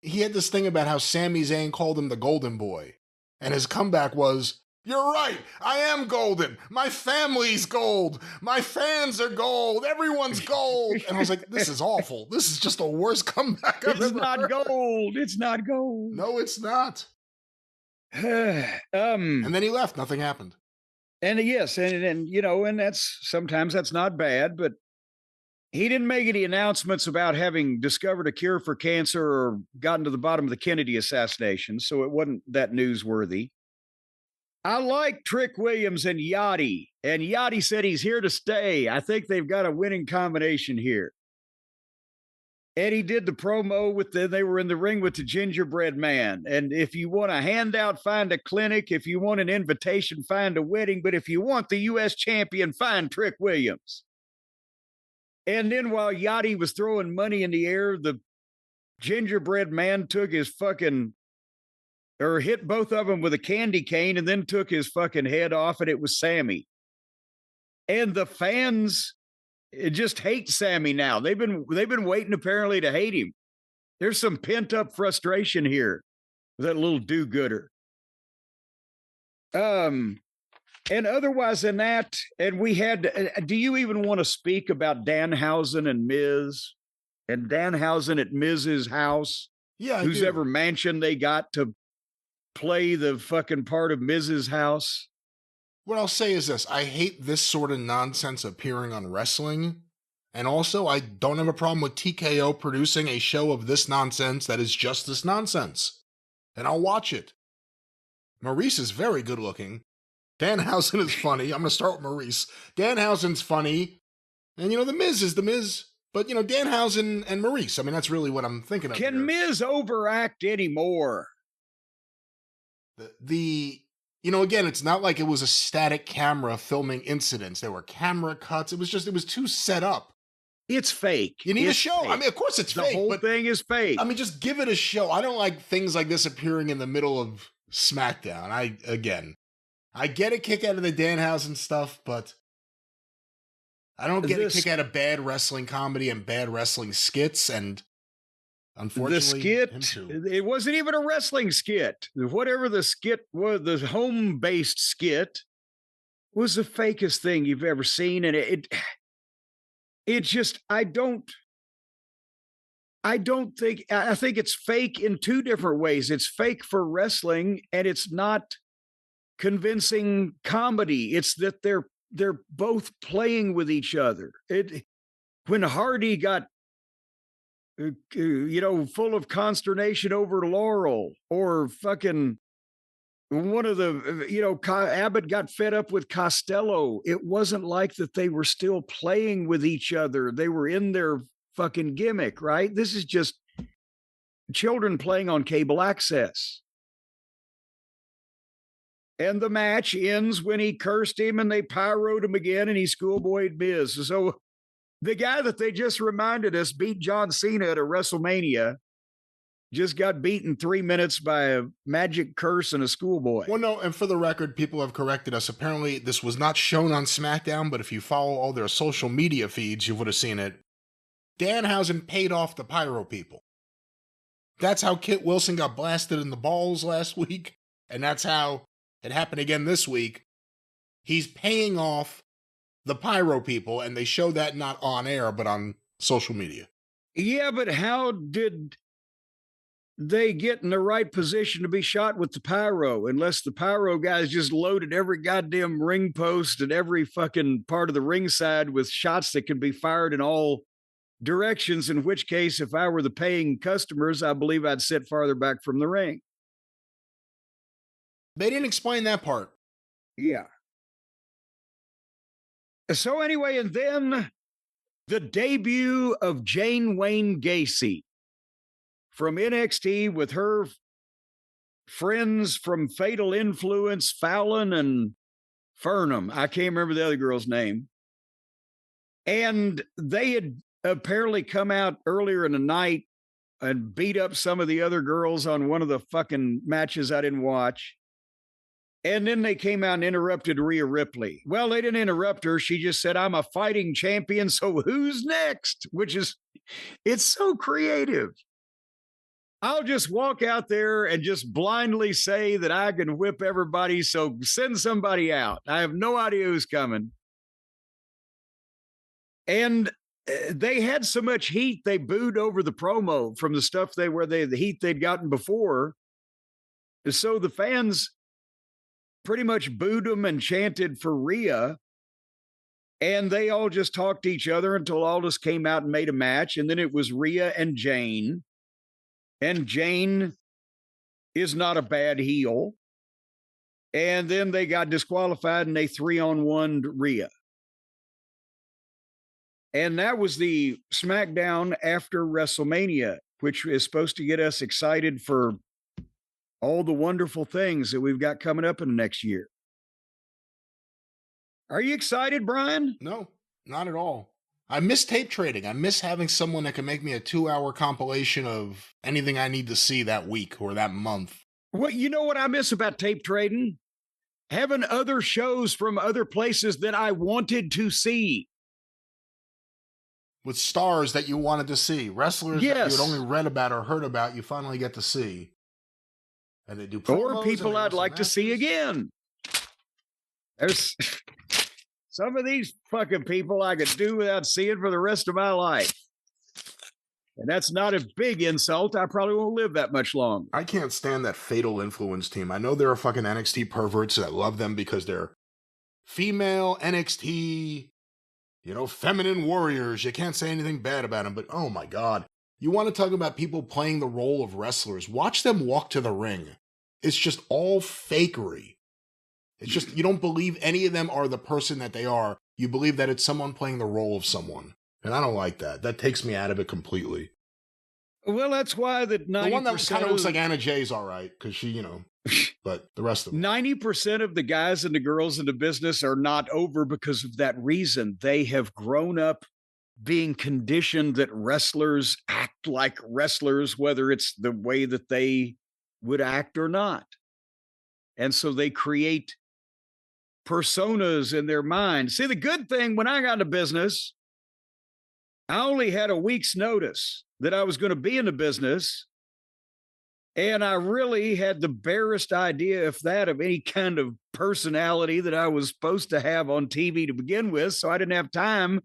he had this thing about how Sami Zayn called him the Golden Boy. And his comeback was, you're right. I am golden. My family's gold. My fans are gold. Everyone's gold. And I was like, this is awful. This is just the worst comeback I've ever heard. Gold. It's not gold. No, it's not. And then he left. Nothing happened. And yes, and you know, and sometimes that's not bad, but he didn't make any announcements about having discovered a cure for cancer or gotten to the bottom of the Kennedy assassination, so it wasn't that newsworthy. I like Trick Williams and Yachty said he's here to stay. I think they've got a winning combination here. And he did the promo they were in the ring with the gingerbread man. And if you want a handout, find a clinic. If you want an invitation, find a wedding. But if you want the U.S. champion, find Trick Williams. And then while Yachty was throwing money in the air, the gingerbread man took his hit both of them with a candy cane and then took his fucking head off, and it was Sammy. And the fans just hate Sammy now. They've been waiting apparently to hate him. There's some pent-up frustration here with that little do-gooder. And otherwise than that, and we had, do you even want to speak about Danhausen and Miz? And Danhausen at Miz's house? Yeah, whose ever mansion they got to play the fucking part of Miz's house? What I'll say is this. I hate this sort of nonsense appearing on wrestling. And also, I don't have a problem with TKO producing a show of this nonsense that is just this nonsense. And I'll watch it. Maurice is very good looking. Danhausen is funny. I'm going to start with Maurice. Danhausen's funny. And, you know, The Miz is The Miz. But, you know, Danhausen and Maurice. I mean, that's really what I'm thinking of. Can Miz overact anymore? You know, again, it's not like it was a static camera filming incidents. There were camera cuts. It was too set up. It's fake. You need a show. Fake. I mean, of course it's fake. The whole thing is fake. I mean, just give it a show. I don't like things like this appearing in the middle of Smackdown. I get a kick out of the Danhausen stuff, but I don't get a kick out of bad wrestling comedy and bad wrestling skits. And unfortunately, the skit, it wasn't even a wrestling skit. Whatever the skit was, the home-based skit was the fakest thing you've ever seen. And it just, I think it's fake in two different ways. It's fake for wrestling, and it's not convincing comedy. It's that they're both playing with each other. When Hardy got full of consternation over Laurel, or fucking one of the, Abbott got fed up with Costello. It wasn't like that they were still playing with each other. They were in their fucking gimmick, right? This is just children playing on cable access. And the match ends when he cursed him and they pyroed him again and he schoolboyed Miz. So the guy that they just reminded us beat John Cena at a WrestleMania just got beaten 3 minutes by a magic curse and a schoolboy. Well, no, and for the record, people have corrected us. Apparently, this was not shown on SmackDown, but if you follow all their social media feeds, you would have seen it. Danhausen paid off the pyro people. That's how Kit Wilson got blasted in the balls last week, and that's how it happened again this week. He's paying off the pyro people, and they show that not on air, but on social media. Yeah, but how did they get in the right position to be shot with the pyro unless the pyro guys just loaded every goddamn ring post and every fucking part of the ringside with shots that can be fired in all directions, in which case, if I were the paying customers, I believe I'd sit farther back from the ring. They didn't explain that part. Yeah. So anyway, and then the debut of Jane Wayne Gacy from NXT with her friends from Fatal Influence, Fallon and Fernum. I can't remember the other girl's name. And they had apparently come out earlier in the night and beat up some of the other girls on one of the fucking matches I didn't watch. And then they came out and interrupted Rhea Ripley. Well, they didn't interrupt her. She just said, I'm a fighting champion, so who's next? Which is, it's so creative. I'll just walk out there and just blindly say that I can whip everybody, so send somebody out. I have no idea who's coming. And they had so much heat, they booed over the promo from the stuff the heat they'd gotten before. So the fans pretty much booed them and chanted for Rhea. And they all just talked to each other until Aldous came out and made a match. And then it was Rhea and Jane. And Jane is not a bad heel. And then they got disqualified and they 3-on-1'd Rhea. And that was the SmackDown after WrestleMania, which is supposed to get us excited for all the wonderful things that we've got coming up in the next year. Are you excited, Brian? No, not at all. I miss tape trading. I miss having someone that can make me a 2-hour compilation of anything I need to see that week or that month. Well, you know what I miss about tape trading? Having other shows from other places that I wanted to see. With stars that you wanted to see. Wrestlers yes. that you had only read about or heard about, you finally get to see. And they do promos. Or people I'd like to see again. There's some of these fucking people I could do without seeing for the rest of my life. And that's not a big insult. I probably won't live that much longer. I can't stand that Fatal Influence team. I know there are fucking NXT perverts that love them because they're female NXT, feminine warriors. You can't say anything bad about them, but oh my God. You want to talk about people playing the role of wrestlers? Watch them walk to the ring. It's just all fakery. It's just, you don't believe any of them are the person that they are. You believe that it's someone playing the role of someone. And I don't like that. That takes me out of it completely. Well, that's why the 90% one that kind of looks like Anna Jay's all right, because she, but the rest of them. 90% of the guys and the girls in the business are not over because of that reason. They have grown up being conditioned that wrestlers act like wrestlers, whether it's the way that they would act or not. And so they create personas in their mind. See, the good thing when I got into business, I only had a week's notice that I was going to be in the business. And I really had the barest idea, if that, of any kind of personality that I was supposed to have on TV to begin with. So I didn't have time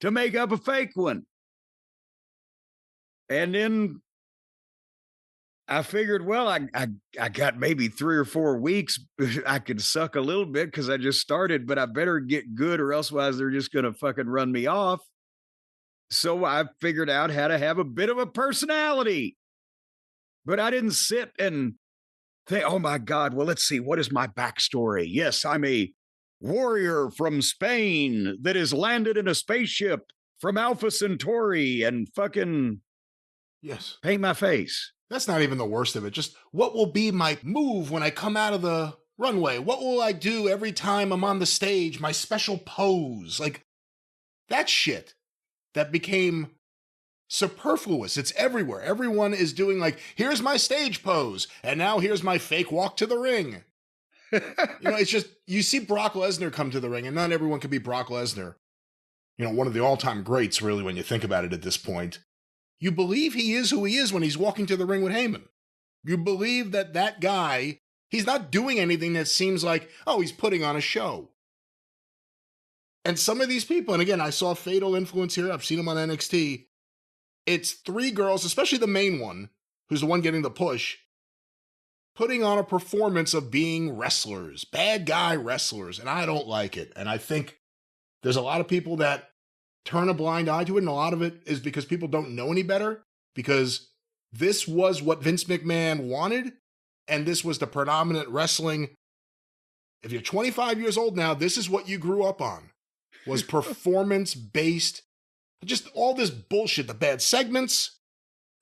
to make up a fake one. And then I figured, well, I got maybe 3 or 4 weeks. I could suck a little bit because I just started, but I better get good or elsewise they're just going to fucking run me off. So I figured out how to have a bit of a personality. But I didn't sit and Oh my God. Well, let's see. What is my backstory? Yes, I'm a warrior from Spain that has landed in a spaceship from Alpha Centauri and fucking paint my face. That's not even the worst of it. Just what will be my move when I come out of the runway? What will I do every time I'm on the stage? My special pose. Like, that shit that became superfluous. It's everywhere. Everyone is doing like, here's my stage pose, and now here's my fake walk to the ring. It's just, you see Brock Lesnar come to the ring, and not everyone can be Brock Lesnar. One of the all-time greats, really, when you think about it at this point. You believe he is who he is when he's walking to the ring with Heyman. You believe that guy, he's not doing anything that seems like, oh, he's putting on a show. And some of these people, and again, I saw Fatal Influence here. I've seen him on NXT. It's 3 girls, especially the main one, who's the one getting the push, putting on a performance of being wrestlers, bad guy wrestlers, and I don't like it. And I think there's a lot of people that turn a blind eye to it, and a lot of it is because people don't know any better, because this was what Vince McMahon wanted, and this was the predominant wrestling. If you're 25 years old now, this is what you grew up on, was performance-based, just all this bullshit, the bad segments,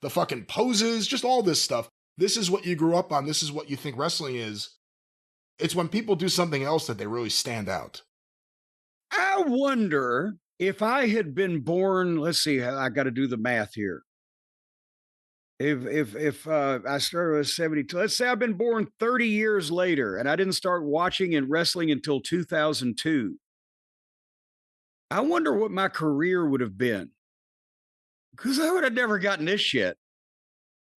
the fucking poses, just all this stuff. This is what you grew up on. This is what you think wrestling is. It's when people do something else that they really stand out. I wonder if I had been born, let's see, I got to do the math here. If I started at 72, let's say I've been born 30 years later and I didn't start watching and wrestling until 2002. I wonder what my career would have been, because I would have never gotten this shit.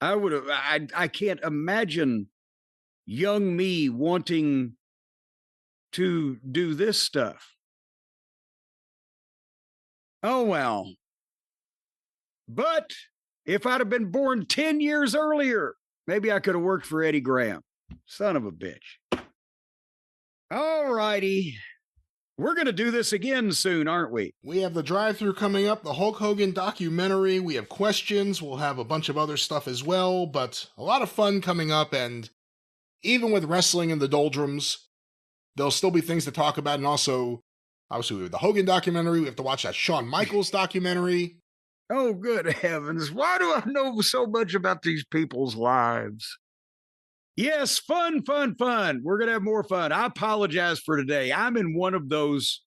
I can't imagine young me wanting to do this stuff. Oh, well. But if I'd have been born 10 years earlier, maybe I could have worked for Eddie Graham. Son of a bitch. All righty. We're going to do this again soon, aren't we? We have the drive-thru coming up, the Hulk Hogan documentary. We have questions. We'll have a bunch of other stuff as well, but a lot of fun coming up. And even with wrestling in the doldrums, there'll still be things to talk about. And also, obviously, we have the Hogan documentary. We have to watch that Shawn Michaels documentary. Oh, good heavens. Why do I know so much about these people's lives? Yes, fun. We're going to have more fun. I apologize for today. I'm in one of those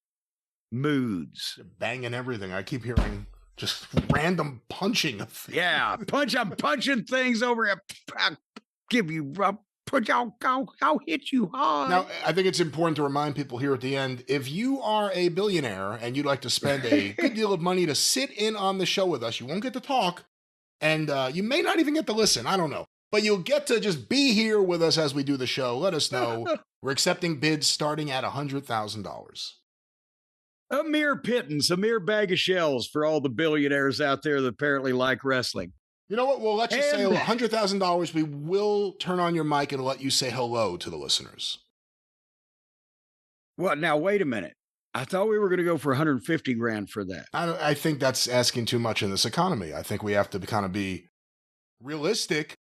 moods. You're banging everything. I keep hearing just random punching. Yeah, I'm punching things over here. I'll give you I'll hit you hard. Now, I think it's important to remind people here at the end, if you are a billionaire and you'd like to spend a good deal of money to sit in on the show with us, you won't get to talk, and you may not even get to listen. I don't know. But you'll get to just be here with us as we do the show. Let us know. We're accepting bids starting at $100,000. A mere pittance, a mere bag of shells for all the billionaires out there that apparently like wrestling. You know what? We'll let you say $100,000. We will turn on your mic and let you say hello to the listeners. Well, now, wait a minute. I thought we were going to go for $150,000 for that. I think that's asking too much in this economy. I think we have to kind of be realistic.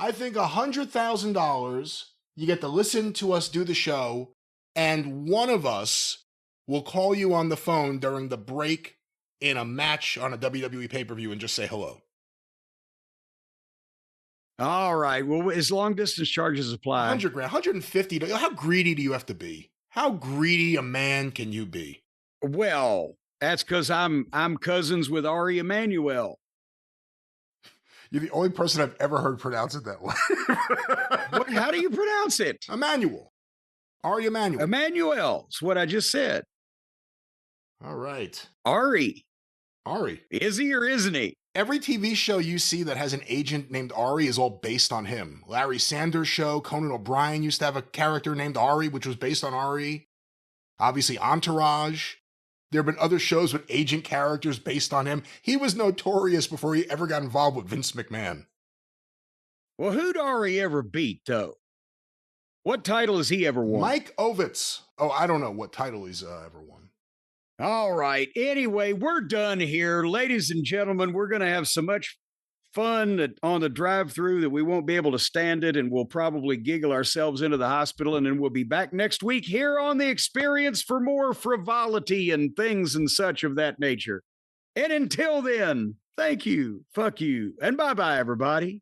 I think $100,000, you get to listen to us do the show, and one of us will call you on the phone during the break in a match on a WWE pay-per-view and just say hello. All right. Well, as long distance charges apply. $100,000, $150,000. How greedy do you have to be? How greedy a man can you be? Well, that's because I'm cousins with Ari Emanuel. You're the only person I've ever heard pronounce it that way. How do you pronounce it? Emmanuel. Ari Emanuel. Emmanuel is what I just said. All right. Ari. Is he or isn't he? Every TV show you see that has an agent named Ari is all based on him. Larry Sanders' show, Conan O'Brien used to have a character named Ari, which was based on Ari. Obviously, Entourage. There have been other shows with agent characters based on him. He was notorious before he ever got involved with Vince McMahon. Well, who'd Ari ever beat, though? What title has he ever won? Mike Ovitz. Oh, I don't know what title he's ever won. All right. Anyway, we're done here. Ladies and gentlemen, we're going to have so much fun on the drive-through that we won't be able to stand it, and we'll probably giggle ourselves into the hospital, and then we'll be back next week here on The Experience for more frivolity and things and such of that nature. And until then, thank you, fuck you, and bye-bye, everybody.